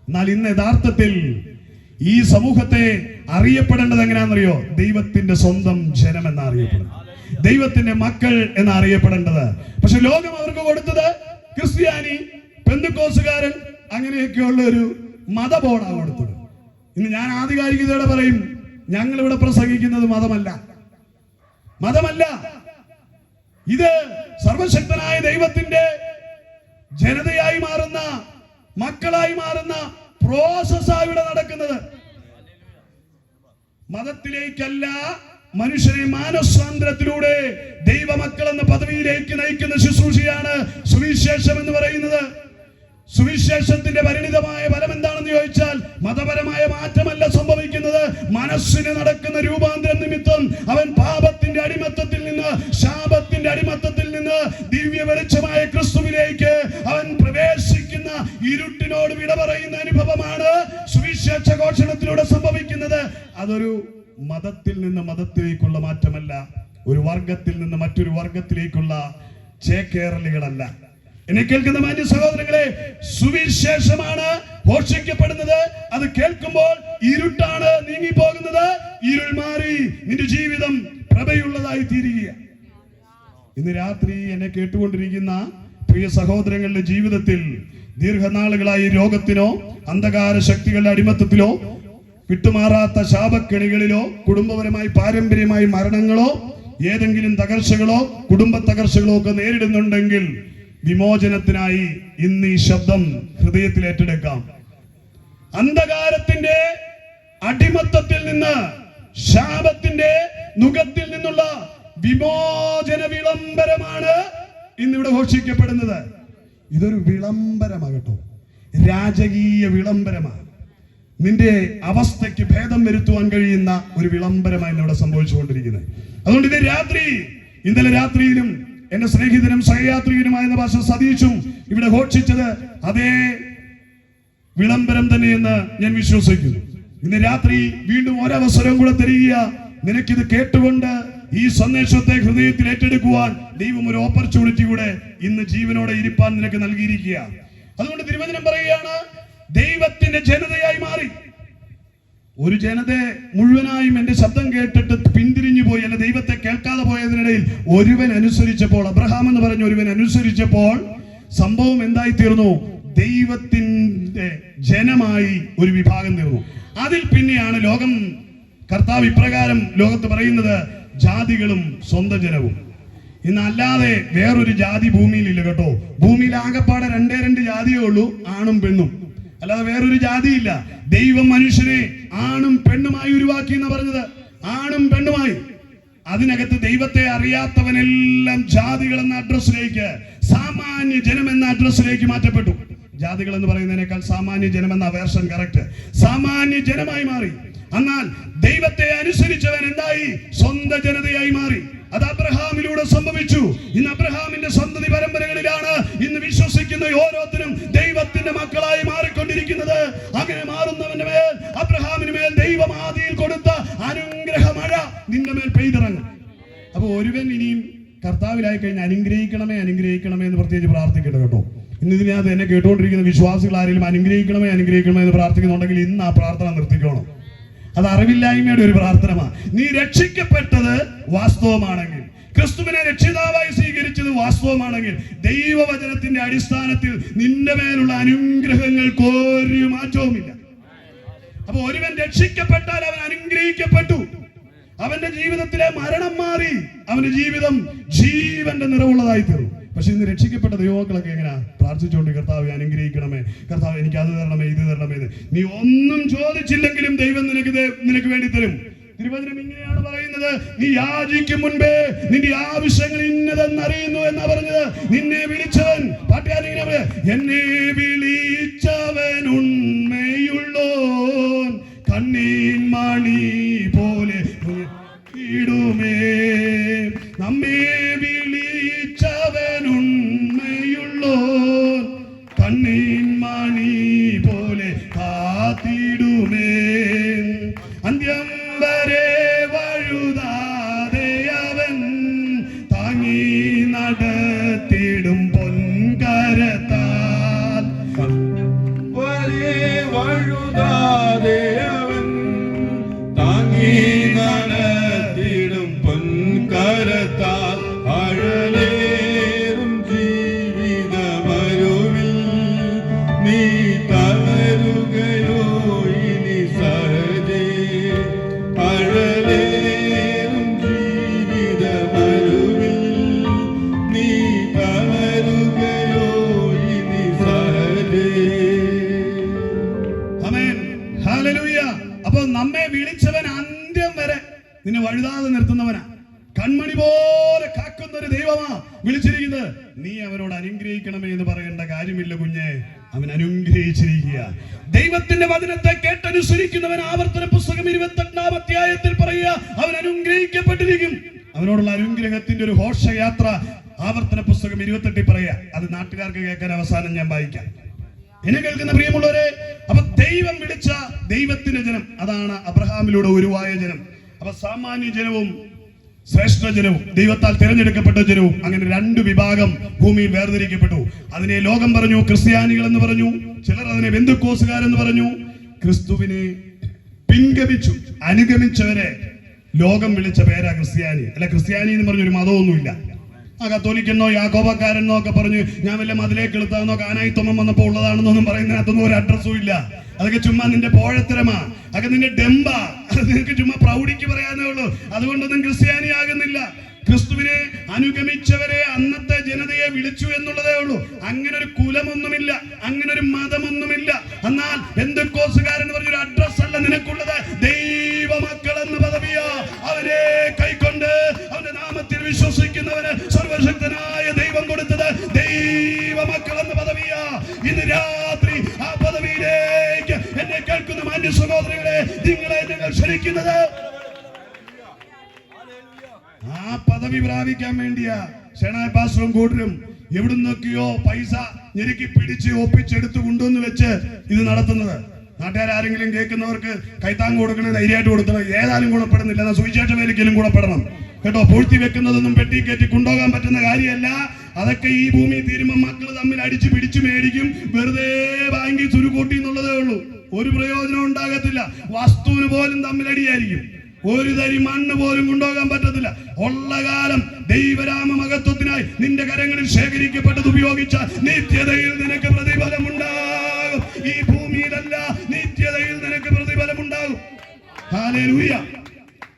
എന്നാൽ ഇന്ന് യഥാർത്ഥത്തിൽ ഈ സമൂഹത്തെ അറിയപ്പെടേണ്ടത് എങ്ങനെയാണെന്നറിയോ? ദൈവത്തിന്റെ സ്വന്തം ജനം എന്നറിയപ്പെടുന്നത്, ദൈവത്തിന്റെ മക്കൾ എന്നറിയപ്പെടേണ്ടത്. പക്ഷെ ലോകം അവർക്ക് കൊടുത്തത് ക്രിസ്ത്യാനി, പെന്തിക്കോസുകാരൻ, അങ്ങനെയൊക്കെയുള്ള ഒരു മതബോർഡാണ് കൊടുത്തത്. ഇന്ന് ഞാൻ ആധികാരികതയോടെ പറയും, ഞങ്ങൾ ഇവിടെ പ്രസംഗിക്കുന്നത് മതമല്ല. ഇത് സർവശക്തനായ ദൈവത്തിന്റെ ജനതയായി മാറുന്ന, മക്കളായി മാറുന്ന പ്രോസസ്സാണ് ഇവിടെ നടക്കുന്നത്. മതത്തിലേക്കല്ല, മനുഷ്യനെ മാനസാന്തരത്തിലൂടെ ദൈവമക്കൾ എന്ന പദവിയിലേക്ക് നയിക്കുന്ന ശുശ്രൂഷയാണ് സുവിശേഷം എന്ന് പറയുന്നത്. സുവിശേഷത്തിന്റെ പരിണിതമായ ഫലം എന്താണെന്ന് ചോദിച്ചാൽ, മതപരമായ മാറ്റമല്ല സംഭവിക്കുന്നത്. മനസ്സിന് നടക്കുന്ന രൂപാന്തരം നിമിത്തം അവൻ പാപത്തിന്റെ അടിമത്തത്തിൽ നിന്ന്, ശാപത്തിന്റെ അടിമത്തത്തിൽ നിന്ന് ദിവ്യ വെളിച്ചമായ ക്രിസ്തുവിലേക്ക് അവൻ പ്രവേശിക്കുന്ന, ഇരുട്ടിനോട് വിട പറയുന്ന അനുഭവമാണ് സുവിശേഷ ഘോഷണത്തിലൂടെ സംഭവിക്കുന്നത്. അതൊരു മതത്തിൽ നിന്ന് മതത്തിലേക്കുള്ള മാറ്റമല്ല, ഒരു വർഗത്തിൽ നിന്ന് മറ്റൊരു വർഗത്തിലേക്കുള്ള ചേക്കേറലുകളല്ല. എന്നെ കേൾക്കുന്ന മാന്യ സഹോദരങ്ങളെ, സുവിശേഷമാണ് ഘോഷിക്കപ്പെടുന്നത്. അത് കേൾക്കുമ്പോൾ ഇരുട്ടാണ് നീങ്ങിപ്പോകുന്നത്, ഇരുൾ മാറി നിന്റെ ജീവിതം പ്രഭയുള്ളതായി തീരുക. ഇന്ന് രാത്രി എന്നെ കേട്ടുകൊണ്ടിരിക്കുന്ന പ്രിയ സഹോദരങ്ങളുടെ ജീവിതത്തിൽ ദീർഘനാളുകളായി രോഗത്തിനോ അന്ധകാര ശക്തികളുടെ അടിമത്തത്തിലോ വിട്ടുമാറാത്ത ശാപക്കെണികളിലോ കുടുംബപരമായി പാരമ്പര്യമായി മരണങ്ങളോ ഏതെങ്കിലും തകർച്ചകളോ കുടുംബ തകർച്ചകളോ ഒക്കെ നേരിടുന്നുണ്ടെങ്കിൽ വിമോചനത്തിനായി ഇന്ന് ഈ ശബ്ദം ഹൃദയത്തിൽ ഏറ്റെടുക്കാം. അന്ധകാരത്തിന്റെ അടിമത്തത്തിൽ നിന്ന്, ശാപത്തിന്റെ നുകത്തിൽ നിന്നുള്ള വിമോചന വിളംബരമാണ് ഇന്നിവിടെ ഘോഷിക്കപ്പെടുന്നത്. ഇതൊരു വിളംബരമാകട്ടോ, രാജകീയ വിളംബരമാണ്. നിന്റെ അവസ്ഥയ്ക്ക് ഭേദം വരുത്തുവാൻ കഴിയുന്ന ഒരു വിളംബരമായി ഇവിടെ സംഭവിച്ചുകൊണ്ടിരിക്കുന്നത്. അതുകൊണ്ട് ഇത് രാത്രി, ഇന്നലെ രാത്രിയിലും എന്റെ സ്നേഹിതനും സഹയാത്രികനുമായ ഭാഷ സതീഷും ഇവിടെ ഘോഷിച്ചത് അതേ വിളംബരം തന്നെയെന്ന് ഞാൻ വിശ്വസിക്കുന്നു. ഇന്ന് രാത്രി വീണ്ടും ഒരവസരം കൂടെ തരിക. നിനക്കിത് കേട്ടുകൊണ്ട് ഈ സന്ദേശത്തെ ഹൃദയത്തിൽ ഏറ്റെടുക്കുവാൻ ദൈവം ഒരു ഓപ്പർച്യൂണിറ്റി കൂടെ ഇന്ന് ജീവനോടെ ഇരിപ്പാൻ നിനക്ക് നൽകിയിരിക്കുക. അതുകൊണ്ട് തിരുവചനം പറയുകയാണ്, ദൈവത്തിന്റെ ജനതയായി മാറി. ഒരു ജനത മുഴുവനായും എന്റെ ശബ്ദം കേട്ടിട്ട് പിന്തിരിഞ്ഞു പോയി, അല്ല ദൈവത്തെ കേൾക്കാതെ പോയതിനിടയിൽ ഒരുവൻ അനുസരിച്ചപ്പോൾ, അബ്രഹാം എന്ന് പറഞ്ഞ ഒരുവൻ അനുസരിച്ചപ്പോൾ സംഭവം എന്തായി തീർന്നു? ദൈവത്തിന്റെ ജനമായി ഒരു വിഭാഗം തീർന്നു. അതിൽ പിന്നെയാണ് ലോകം, കർത്താവ് ഇപ്രകാരം ലോകത്ത് പറയുന്നത്, ജാതികളും സ്വന്തം ജനവും. ഇന്നല്ലാതെ വേറൊരു ജാതി ഭൂമിയിലില്ല കേട്ടോ. ഭൂമിയിൽ ആകെപ്പാടെ രണ്ട് ജാതിയേ ഉള്ളൂ, ആണും പെണ്ണും, അല്ലാതെ വേറൊരു ജാതിയില്ല. ദൈവം മനുഷ്യനെ ആണും പെണ്ണുമായി ഉരുവാക്കി എന്ന് പറഞ്ഞത്, ആണും പെണ്ണുമായി. അതിനകത്ത് ദൈവത്തെ അറിയാത്തവനെല്ലാം ജാതികൾ എന്ന അഡ്രസ്സിലേക്ക്, സാമാന്യ ജനം എന്ന അഡ്രസ്സിലേക്ക് മാറ്റപ്പെട്ടു. ജാതികൾ എന്ന് പറയുന്നതിനേക്കാൾ സാമാന്യ ജനം എന്ന വേർഷൻ കറക്റ്റ്, സാമാന്യ ജനമായി മാറി. എന്നാൽ ദൈവത്തെ അനുസരിച്ചവൻ എന്തായി? സ്വന്തം ജനതയായി മാറി. അത് അബ്രഹാമിലൂടെ സംഭവിച്ചു. ഇന്ന് അബ്രഹാമിന്റെ സന്തതി പരമ്പരകളിലാണ് ഇന്ന് വിശ്വസിക്കുന്ന ഓരോരുത്തരും ദൈവത്തിന്റെ മക്കളായി മാറിക്കൊണ്ടിരിക്കുന്നത്. അങ്ങനെ മാറുന്നവന്റെ മേൽ, അബ്രഹാമിന് മേൽ ദൈവം ആദിയിൽ കൊടുത്ത അനുഗ്രഹ മഴ നിന്റെ മേൽ പെയ്തിറങ്ങും. അപ്പൊ ഒരുവൻ ഇനിയും കർത്താവിലായി കഴിഞ്ഞാൽ അനുഗ്രഹിക്കണമേ അനുഗ്രഹിക്കണമേ എന്ന് പ്രത്യേകിച്ച് പ്രാർത്ഥിക്കട്ടെ കേട്ടോ. ഇന്ന് ഇതിനകത്ത് എന്നെ കേട്ടുകൊണ്ടിരിക്കുന്ന വിശ്വാസികൾ ആരെങ്കിലും അനുഗ്രഹിക്കണമേ അനുഗ്രഹിക്കണമേ എന്ന് പ്രാർത്ഥിക്കുന്നുണ്ടെങ്കിൽ ഇന്ന് ആ പ്രാർത്ഥന നിർത്തിക്കോണം. അത് അറിവില്ലായ്മയുടെ ഒരു പ്രാർത്ഥനമാണ്. നീ രക്ഷിക്കപ്പെട്ടത് വാസ്തവമാണെങ്കിൽ, ക്രിസ്തുവിനെ രക്ഷിതാവായി സ്വീകരിച്ചത് വാസ്തവമാണെങ്കിൽ, ദൈവവചനത്തിന്റെ അടിസ്ഥാനത്തിൽ നിന്റെ മേലുള്ള അനുഗ്രഹങ്ങൾക്ക് ഒരു മാറ്റവുമില്ല. അപ്പൊ ഒരുവൻ രക്ഷിക്കപ്പെട്ടാൽ അവൻ അനുഗ്രഹിക്കപ്പെട്ടു. അവന്റെ ജീവിതത്തിലെ മരണം മാറി, അവന്റെ ജീവിതം ജീവന്റെ നിറവുള്ളതായി തീർന്നു. പക്ഷെ ഇന്ന് രക്ഷിക്കപ്പെട്ട ദൈവമക്കളൊക്കെ എങ്ങനെയാ പ്രാർത്ഥിച്ചുകൊണ്ട്, കർത്താവ് അനുഗ്രഹിക്കണമേ, കർത്താവ് എനിക്ക് അത് തരണമേ, ഇത് തരണമേ. നീ ഒന്നും ചോദിച്ചില്ലെങ്കിലും ദൈവം നിനക്ക് വേണ്ടി തരും. തിരുവചനം ഇങ്ങനെയാണ് പറയുന്നത്, നീ യാചിക്കും മുൻപേ നിന്റെ ആവശ്യങ്ങൾ ഇന്നതെന്നറിയുന്നു എന്നാ പറഞ്ഞത്. നിന്നെ വിളിച്ചവൻ, പാട്ടുകാരിങ്ങനെ, എന്നെ വിളിച്ചവൻ ഉണ്മയുള്ളോൻ, കണ്ണീൻ മണി പോലെ ഇടുമേ. നമ്മെ വിളിച്ചവൻ ഉണ്മയുള്ളോൻ, കണ്ണീൻ മണി പോലെ കാത്തിടുമേ. അന്ത്യം വരെ വഴുതാതെ അവൻ താങ്ങി നടത്തിടും പൊൻകരത്താൽ. വഴുതാതെ അവൻ താങ്ങി നടത്തിടും പൊൻകരത്താൽ. അഴലേറും ജീവിതമരുവിൽ നീ തളരുകയോ ഇനി സഹജേ. അഴലേറും ജീവിതമരുവിൽ നീ തളരുകയോ ഇനി സഹജേ. ആമേൻ, ഹല്ലേലൂയ. അപ്പൊ നമ്മെ വിളിച്ചവൻ അന്ത്യം വരെ നിന്നെ വഴുതാതെ നിർത്തുന്നവനാ. കൺമണി പോലെ കാക്കുന്ന ഒരു ദൈവമാ വിളിച്ചിരിക്കുന്നത്. നീ അവരോട് അനുഗ്രഹിക്കണമേ എന്ന് പറയേണ്ട കാര്യമില്ല കുഞ്ഞെ, അവൻ അനുഗ്രഹിച്ചിരിക്കുക. ദൈവത്തിന്റെ വചനത്തെ കേട്ടനുസരിക്കുന്നവൻ, ആവർത്തന പുസ്തകം 28-ാം അധ്യായത്തിൽ പറയുക, അവൻ അനുഗ്രഹിക്കപ്പെട്ടിരിക്കും. അവനോടുള്ള അനുഗ്രഹത്തിന്റെ ഒരു ഘോഷയാത്ര ആവർത്തന പുസ്തകം 28 പറയുക. അത് നാട്ടുകാർക്ക് കേൾക്കാൻ അവസാനം ഞാൻ വായിക്കാം. എന്നെ കേൾക്കുന്ന പ്രിയമുള്ളവരെ, അപ്പൊ ദൈവം വിളിച്ച ദൈവത്തിന്റെ ജനം, അതാണ് അബ്രഹാമിലൂടെ ഉരുവായ ജനം. അപ്പൊ സാമാന്യ ജനവും ശ്രേഷ്ഠ ജനവും, ദൈവത്താൽ തിരഞ്ഞെടുക്കപ്പെട്ട ജനവും, അങ്ങനെ രണ്ട് വിഭാഗം ഭൂമിയിൽ വേർതിരിക്കപ്പെട്ടു. അതിനെ ലോകം പറഞ്ഞു ക്രിസ്ത്യാനികൾ എന്ന് പറഞ്ഞു, ചിലർ അതിനെ ബെന്തുക്കോസുകാരെന്ന് പറഞ്ഞു. ക്രിസ്തുവിനെ പിൻഗമിച്ചു അനുഗമിച്ചവരെ ലോകം വിളിച്ച പേരാ ക്രിസ്ത്യാനി. അല്ല, ക്രിസ്ത്യാനി എന്ന് പറഞ്ഞൊരു മതമൊന്നുമില്ല. ആ കത്തോലിക്കെന്നോ യാക്കോബക്കാരെന്നോ ഒക്കെ പറഞ്ഞു ഞാൻ വല്ല മതിലേക്ക് എളുത്താന്നോ കാനായിത്തൊമ്മം വന്നപ്പോ ഉള്ളതാണെന്നൊന്നും പറയുന്നതിനകത്തൊന്നും ഒരു അഡ്രസ്സും ഇല്ല. അതൊക്കെ ചുമ്മാ നിന്റെ പോഴത്തരമാ, അതൊക്കെ നിന്റെ ഡെമ്പാ, അത് നിനക്ക് ചുമ്മാ പ്രൗഢിക്ക് പറയാനേ ഉള്ളൂ. അതുകൊണ്ടൊന്നും ക്രിസ്ത്യാനി ആകുന്നില്ല. ക്രിസ്തുവിനെ അനുഗമിച്ചവരെ അന്നത്തെ ജനതയെ വിളിച്ചു എന്നുള്ളതേ ഉള്ളൂ. അങ്ങനെ ഒരു കുലമൊന്നുമില്ല, അങ്ങനെ ഒരു മതമൊന്നുമില്ല. എന്നാൽ ബെന്തുക്കോസുകാരൻ എന്ന് പറഞ്ഞൊരു അഡ്രസ് അല്ല നിനക്കുള്ളത്. ദൈവമക്കൾ എന്ന പദവിയാ. അവരെ കൈക്കൊണ്ട് അവന്റെ നാമത്തിൽ വിശ്വസിക്കുന്നവന് സർവശക്തനായ ദൈവം കൊടുത്തത് ദൈവമക്കൾ എന്ന പദവിയാ. ഇന്ന് രാത്രി ആ പദവിയിലേക്ക് എന്നെ കേൾക്കുന്ന മാന്യ സഹോദരങ്ങളെ, നിങ്ങളെ ഞങ്ങൾ ക്ഷണിക്കുന്നത് ആ പദവി പ്രാപിക്കാൻ വേണ്ടിയാ. ഷെണായ പാസ്റ്ററും കൂട്ടരും എവിടുന്നൊക്കെയോ പൈസ ഞെരുക്കി പിടിച്ച് ഒപ്പിച്ചെടുത്ത് കൊണ്ടുവന്ന് വെച്ച് ഇത് നടത്തുന്നത്. നാട്ടുകാരെങ്കിലും കേൾക്കുന്നവർക്ക് കൈത്താങ് കൊടുക്കണേ, ധൈര്യമായിട്ട് കൊടുക്കണം. ഏതായാലും ഗുണപ്പെടുന്നില്ല, എന്നാൽ സുവിശേഷ വേലയ്ക്കെങ്കിലും ഗുണപ്പെടണം കേട്ടോ. പൂഴ്ത്തി വെക്കുന്നതൊന്നും പെട്ടി കയറ്റി കൊണ്ടുപോകാൻ പറ്റുന്ന കാര്യമല്ല. അതൊക്കെ ഈ ഭൂമി തീരുമ്പോൾ മക്കൾ തമ്മിൽ അടിച്ച് പിടിച്ച് മേടിക്കും. വെറുതെ ബാങ്കിൽ ചുരുക്കൂട്ടി എന്നുള്ളതേ ഉള്ളൂ. ഒരു പ്രയോജനം ഉണ്ടാകത്തില്ല. വസ്തുവിന് പോലും തമ്മിലടിയായിരിക്കും. ഒരു തരി മണ്ണ് പോലും കൊണ്ടുപോകാൻ പറ്റത്തില്ല. ഉള്ള കാലം ദൈവരാമ മഹത്വത്തിനായി നിന്റെ കരങ്ങളിൽ ശേഖരിക്കപ്പെട്ടത് ഉപയോഗിച്ച നിത്യതയിൽ നിനക്ക് പ്രതിഫലമുണ്ടാകും. ഈ ഭൂമിയിലല്ല, നിത്യതയിൽ നിനക്ക് പ്രതിഫലമുണ്ടാകും. ഹല്ലേലൂയ.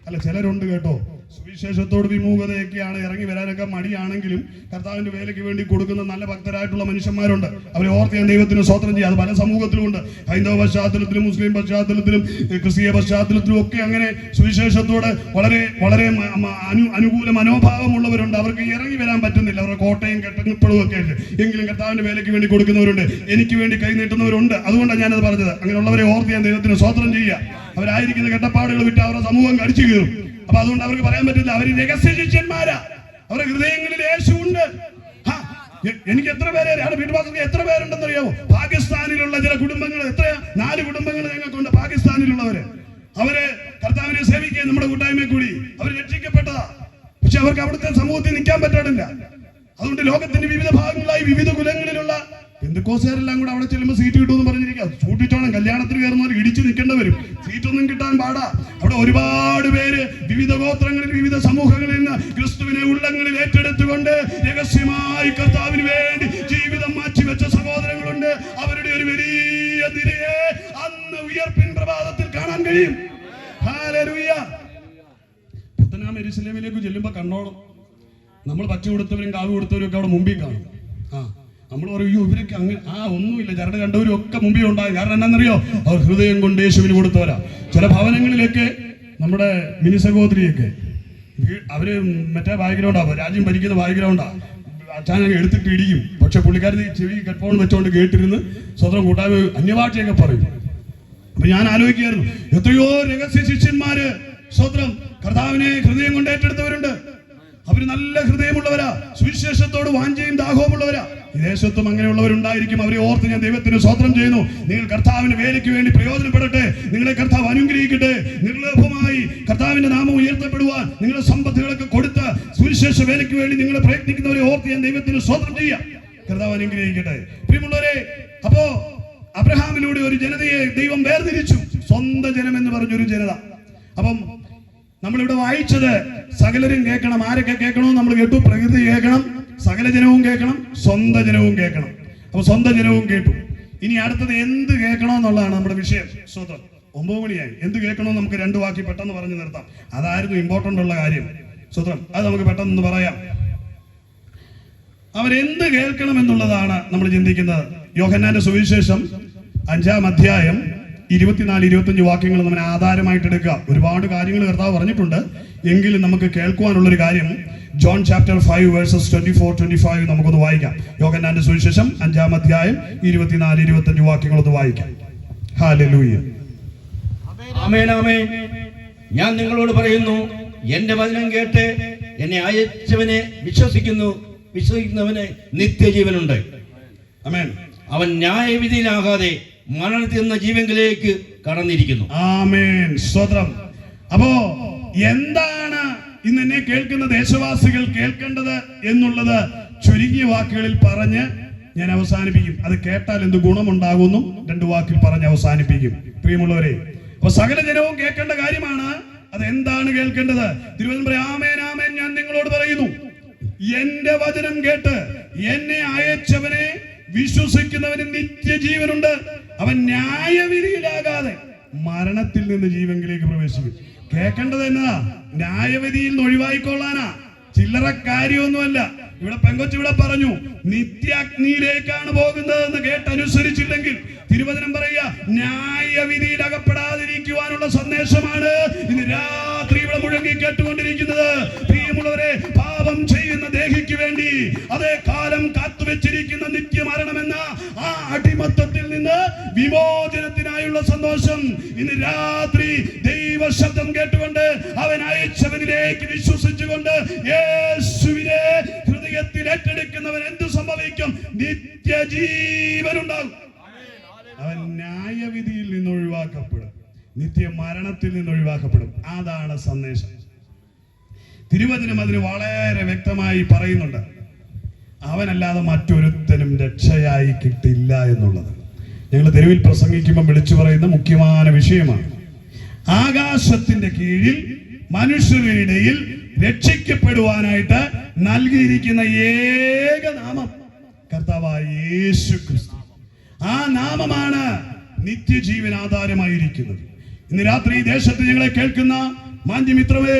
അല്ല, ചിലരുണ്ട് കേട്ടോ, സുവിശേഷത്തോട് വിമുഖതയൊക്കെയാണ്, ഇറങ്ങി വരാനൊക്കെ മടിയാണെങ്കിലും കർത്താവിന്റെ വേലയ്ക്ക് വേണ്ടി കൊടുക്കുന്ന നല്ല ഭക്തരായിട്ടുള്ള മനുഷ്യന്മാരുണ്ട്. അവരെ ഓർത്ത് ഞാൻ ദൈവത്തിന് സ്തോത്രം ചെയ്യാം. അത് പല സമൂഹത്തിലുമുണ്ട്. ഹൈന്ദവ പശ്ചാത്തലത്തിലും മുസ്ലിം പശ്ചാത്തലത്തിലും ക്രിസ്തീയ പശ്ചാത്തലത്തിലും ഒക്കെ അങ്ങനെ സുവിശേഷത്തോട് വളരെ വളരെ അനുകൂല മനോഭാവമുള്ളവരുണ്ട്. അവർക്ക് ഇറങ്ങി വരാൻ പറ്റുന്നില്ല. അവരുടെ കോട്ടയും കെട്ടപ്പഴും ഒക്കെ ഉണ്ട്. എങ്കിലും കർത്താവിന്റെ വേലയ്ക്ക് വേണ്ടി കൊടുക്കുന്നവരുണ്ട്. എനിക്ക് വേണ്ടി കൈ നീട്ടുന്നവരുണ്ട്. അതുകൊണ്ടാണ് ഞാനത് പറഞ്ഞത്. അങ്ങനെയുള്ളവരെ ഓർത്ത് ഞാൻ ദൈവത്തിന് സ്തോത്രം ചെയ്യുക. അവരായിരിക്കുന്ന കെട്ടപ്പാടുകൾ വിട്ട് അവരുടെ സമൂഹം കടിച്ചു കയറും. അപ്പൊ അതുകൊണ്ട് അവർക്ക് പറയാൻ പറ്റില്ല. അവർ രഹസ്യ ശിഷ്യന്മാരാ. അവരുടെ ഹൃദയങ്ങളിൽ യേശു ഉണ്ട്. എനിക്ക് എത്ര പേരെ വീട്ടുവാസത്തിൽ എത്ര പേരുണ്ടെന്ന് അറിയാമോ? പാകിസ്ഥാനിലുള്ള ചില കുടുംബങ്ങൾ, എത്രയാ, 4 കുടുംബങ്ങൾ ഞങ്ങൾക്കുണ്ട് പാകിസ്ഥാനിലുള്ളവര്. അവര് കർത്താവിനെ സേവിക്കുക നമ്മുടെ കൂട്ടായ്മയിൽ കൂടി അവർ രക്ഷിക്കപ്പെട്ടതാ. പക്ഷെ അവർക്ക് അവിടുത്തെ സമൂഹത്തിൽ നിൽക്കാൻ പറ്റാറില്ല. അതുകൊണ്ട് ലോകത്തിന്റെ വിവിധ ഭാഗങ്ങളായി വിവിധ കുലങ്ങളിലുള്ള പെന്തക്കോസുകാരെല്ലാം കൂടെ അവിടെ ചെല്ലുമ്പോൾ സീറ്റ് കിട്ടുമെന്ന് പറഞ്ഞിരിക്കുക. സൂക്ഷിച്ചോണം, കല്യാണത്തിന് കയറുന്നവർ ഇടിച്ചു നിൽക്കേണ്ടി വരും. സീറ്റൊന്നും കിട്ടാൻ പാടാ. അവിടെ ഒരുപാട് പേര് വിവിധ ഗോത്രങ്ങളിൽ വിവിധ സമൂഹങ്ങളിൽ നിന്ന് ക്രിസ്തുവിനെ ഉള്ളങ്ങളിൽ ഏറ്റെടുത്തുകൊണ്ട് രഹസ്യമായി കർത്താവിന് വേണ്ടി ജീവിതം മാറ്റിവെച്ച സഹോദരങ്ങളുണ്ട്. അവരുടെ ഒരു വലിയ നിരയെ അന്ന് ഉയർപ്പിൻ പ്രഭാതത്തിൽ കാണാൻ കഴിയും. ഹല്ലേലൂയ. പുത്തനാം യെരൂശലേമിലേക്ക് ചെല്ലുമ്പോ കണ്ടോളം നമ്മൾ പച്ച കൊടുത്തവരും കാവ് കൊടുത്തവരും ഒക്കെ അവിടെ മുമ്പിൽ കാണും. നമ്മൾ പറയും അയ്യോ ഇവരൊക്കെ അങ്ങനെ ഒന്നുമില്ല, ചരട് കണ്ടവരും ഒക്കെ മുമ്പിൽ ഉണ്ടാകും. കാരണം എന്നാണെന്നറിയോ, അവർ ഹൃദയം കൊണ്ട് യേശുവിന് കൊടുത്തവരാ. ചില ഭവനങ്ങളിലൊക്കെ നമ്മുടെ മിനി സഹോദരിയൊക്കെ അവര് മറ്റേ ബാക്ക്ഗ്രൗണ്ടാവും, രാജ്യം ഭരിക്കുന്ന ബാക്ക്ഗ്രൗണ്ടാ, അച്ഛനൊക്കെ എടുത്തിട്ട് ഇടിക്കും. പക്ഷെ പുള്ളിക്കാരത്തി ചെവി ഹെഡ്ഫോൺ വെച്ചോണ്ട് കേട്ടിരുന്ന് സ്വതന്ത്രം കൂട്ടായ്മ അന്യഭാഷയൊക്കെ പറയും. അപ്പൊ ഞാൻ ആലോചിക്കുകയായിരുന്നു, എത്രയോ രഹസ്യ ശിഷ്യന്മാര് സ്വതന്ത്രം കർത്താവിനെ ഹൃദയം കൊണ്ട് ഏറ്റെടുത്തവരുണ്ട്. അവര് നല്ല ഹൃദയമുള്ളവരാ, സുവിശേഷത്തോട് വാഞ്ചയും ദാഹവുമുള്ളവരാ. ഈ ദേശത്തും അങ്ങനെയുള്ളവരുണ്ടായിരിക്കും. അവരെ ഓർത്ത് ഞാൻ ദൈവത്തിന് സ്തോത്രം ചെയ്യുന്നു. നിങ്ങൾ കർത്താവിന്റെ വേലയ്ക്ക് വേണ്ടി പ്രയോജനപ്പെടട്ടെ. നിങ്ങളെ കർത്താവ് അനുഗ്രഹിക്കട്ടെ. നിർലോഭമായി കർത്താവിന്റെ നാമം ഉയർത്തപ്പെടുവാൻ നിങ്ങളുടെ സമ്പത്തുകളൊക്കെ കൊടുത്ത് സുവിശേഷ വേലയ്ക്ക് വേണ്ടി നിങ്ങളെ പ്രയത്നിക്കുന്നവരെ ഓർത്ത് ഞാൻ ദൈവത്തിന് സ്തോത്രം ചെയ്യാം. കർത്താവ് അനുഗ്രഹിക്കട്ടെ. പ്രിയമുള്ളവരെ, അപ്പോ അബ്രഹാമിലൂടെ ഒരു ജനതയെ ദൈവം വേർതിരിച്ചു, സ്വന്തം ജനം എന്ന് പറഞ്ഞൊരു ജനത. അപ്പം നമ്മളിവിടെ വായിച്ചത് സകലരും കേൾക്കണം. ആരൊക്കെ കേൾക്കണമെന്ന് നമ്മൾ കേട്ടു. പ്രകൃതി കേൾക്കണം, സകല ജനവും കേൾക്കണം, സ്വന്തം ജനവും കേൾക്കണം. അപ്പൊ സ്വന്തം ജനവും കേട്ടു. ഇനി അടുത്തത് എന്ത് കേൾക്കണമെന്നുള്ളതാണ് നമ്മുടെ വിഷയം. സ്വതം 9 മണിയായി. എന്ത് കേൾക്കണമെന്ന് നമുക്ക് 2 വാക്കി പെട്ടെന്ന് പറഞ്ഞു നിർത്താം. അതായിരുന്നു ഇമ്പോർട്ടന്റ് ഉള്ള കാര്യം. സ്വതം അത് നമുക്ക് പെട്ടെന്ന് പറയാം. അവരെന്ത് കേൾക്കണം എന്നുള്ളതാണ് നമ്മൾ ചിന്തിക്കുന്നത്. യോഹന്നാന്റെ സുവിശേഷം 5-ാം അധ്യായം 24-25 വാക്യങ്ങൾ നമ്മൾ ആധാരമായിട്ട് എടുക്കുക. ഒരുപാട് കാര്യങ്ങൾ കർത്താവ് പറഞ്ഞിട്ടുണ്ട്. എങ്കിലും നമുക്ക് കേൾക്കുവാനുള്ളൊരു കാര്യം ജോൺ ചാപ്റ്റർ 5 വേഴ്സസ് 24-25 നമുക്കൊന്ന് വായിക്കാം. യോഹന്നാന്റെ സുവിശേഷം 5-ാം അധ്യായം 24-25 വാക്യങ്ങളൊന്ന് വായിക്കാം. ഹല്ലേലൂയ. ആമേൻ ആമേൻ. ഞാൻ നിങ്ങളോട് പറയുന്നു, എന്റെ വചനം കേട്ട് എന്നെ അയച്ചവനെ വിശ്വസിക്കുന്നവന് നിത്യജീവനുണ്ട്. ആമേൻ. അവൻ ന്യായവിധിയിലാകാതെ മരണത്തിൽ നിന്ന് ജീവനിലേക്ക് കടന്നിരിക്കുന്നു. ആമേൻ. സ്തോത്രം. അപ്പോ എന്താണ് ഇന്ന് എന്നെ കേൾക്കുന്ന ദേശവാസികൾ കേൾക്കേണ്ടത് എന്നുള്ളത് ചുരുങ്ങിയ വാക്കുകളിൽ പറഞ്ഞ് ഞാൻ അവസാനിപ്പിക്കും. അത് കേട്ടാൽ എന്ത് ഗുണമുണ്ടാകുന്നു 2 വാക്കിൽ പറഞ്ഞ് അവസാനിപ്പിക്കും. പ്രിയമുള്ളവരെ, അപ്പൊ സകല ജനവും കേൾക്കേണ്ട കാര്യമാണ്. അത് എന്താണ് കേൾക്കേണ്ടത്? തിരുവചനം പറയും, ആമേൻ ആമേൻ, ഞാൻ നിങ്ങളോട് പറയുന്നു, എന്റെ വചനം കേട്ട് എന്നെ അയച്ചവനെ വിശ്വസിക്കുന്നവന് നിത്യജീവനുണ്ട്. അവൻ ന്യായവിധിയിലാകാതെ മരണത്തിൽ നിന്ന് ജീവനിലേക്ക് പ്രവേശിക്കും. കേൾക്കേണ്ടത് എന്നതാ? ന്യായവിധിയിൽ നിന്ന് ഒഴിവായിക്കൊള്ളാനാ. ചില്ലറ കാര്യമൊന്നുമല്ല. ഇവിടെ പെങ്കൊച്ച് ഇവിടെ പറഞ്ഞു, നിത്യാഗ്നിയിലേക്കാണ് പോകുന്നതെന്ന് കേട്ടനുസരിച്ചില്ലെങ്കിൽ തിരുവചനം പറയുക, ന്യായവിധിയിൽ അകപ്പെടാതിരിക്കുവാനുള്ള സന്ദേശമാണ് ഇന്ന് രാത്രി ഇവിടെ മുഴങ്ങി കേട്ടുകൊണ്ടിരിക്കുന്നത്. പ്രിയമുള്ളവരെ, പാപം ചെയ്യുന്ന ദേഹിക്ക് വേണ്ടി അതേ കാലം കാത്തുവെച്ചിരിക്കുന്ന നിത്യമരണമെന്ന ആ അടിമത്തത്തിൽ നിന്ന് വിമോചനത്തിനായുള്ള സന്തോഷം ഇന്ന് രാത്രി ദൈവശബ്ദം കേട്ടുകൊണ്ട് അവൻ അയച്ചവനിലേക്ക് വിശ്വസിച്ചുകൊണ്ട് യേശുവിനെ ഹൃദയത്തിൽ ഏറ്റെടുക്കുന്നവൻ എന്ത് സംഭവിക്കും? നിത്യജീവനുണ്ടാകും. അവൻ ന്യായവിധിയിൽ നിന്ന് ഒഴിവാക്കപ്പെടും, നിത്യമരണത്തിൽ നിന്ന് ഒഴിവാക്കപ്പെടും. അതാണ് സന്ദേശം. തിരുവചനം അതിന് വളരെ വ്യക്തമായി പറയുന്നുണ്ട്. അവനല്ലാതെ മറ്റൊരുത്തനും രക്ഷയായി കിട്ടില്ല എന്നുള്ളത് ഞങ്ങൾ തെരുവിൽ പ്രസംഗിക്കുമ്പോൾ വിളിച്ചു പറയുന്ന മുഖ്യമായ വിഷയമാണ്. ആകാശത്തിന്റെ കീഴിൽ മനുഷ്യരുടെ ഇടയിൽ രക്ഷിക്കപ്പെടുവാനായിട്ട് നൽകിയിരിക്കുന്ന ഏക നാമം കർത്താവായ യേശു ക്രിസ്തു. ആ നാമമാണ് നിത്യജീവൻ ആധാരമായിരിക്കുന്നത്. ഇന്ന് രാത്രി ഈ ദേശത്ത് ഞങ്ങളെ കേൾക്കുന്ന മാന്യമിത്രമേ,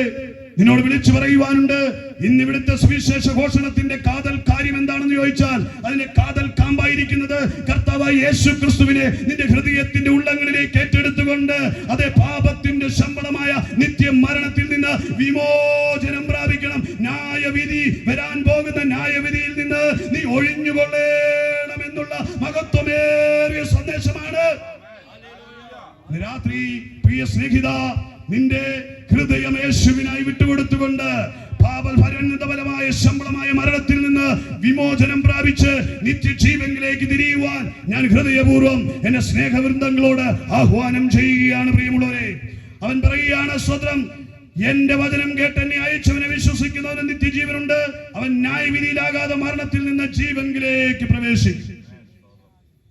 നിന്നോട് വിളിച്ചു പറയുവാനുണ്ട്. ഇന്ന് ഇവിടുത്തെ സുവിശേഷ ഘോഷണത്തിന്റെ കാതൽ കാര്യം എന്താണെന്ന് ചോദിച്ചാൽ അതിന്റെ കാതൽ കാമ്പായിരിക്കുന്നത് കർത്താവായ യേശു ക്രിസ്തുവിനെ നിന്റെ ഹൃദയത്തിന്റെ ഉള്ളങ്ങളിലേക്ക് ഏറ്റെടുത്തുകൊണ്ട് അതേ പാപത്തിന്റെ ശമ്പളമായ നിത്യമരണത്തിൽ നിന്ന് വിമോചനം പ്രാപിക്കണം. ന്യായവിധി വരാൻ പോകുന്ന ന്യായവിധിയിൽ നിന്ന് നീ ഒഴിഞ്ഞുകൊള്ളേണമെന്നുള്ള മഹത്വമേറിയ സന്ദേശമാണ്. രാത്രി പ്രിയ സ്നേഹിത, നിന്റെ ഹൃദയം യേശുവിനായി വിട്ടുകൊടുത്തുകൊണ്ട് പാപഫലമായ ശമ്പളമായ മരണത്തിൽ നിന്ന് വിമോചനം പ്രാപിച്ച് നിത്യജീവനിലേക്ക് തിരിയുവാൻ ഞാൻ ഹൃദയപൂർവ്വം എന്റെ സ്നേഹവൃന്ദങ്ങളോട് ആഹ്വാനം ചെയ്യുകയാണ്. പ്രിയമുള്ളവരെ, അവൻ പറയുകയാണ്, സ്വതന്ത്രം എന്റെ വചനം കേട്ട് എന്നെ അയച്ചവനെ വിശ്വസിക്കുന്നവന് നിത്യജീവനുണ്ട്. അവൻ ന്യായവിധിയിലാകാതെ മരണത്തിൽ നിന്ന് ജീവനിലേക്ക് പ്രവേശിക്കും.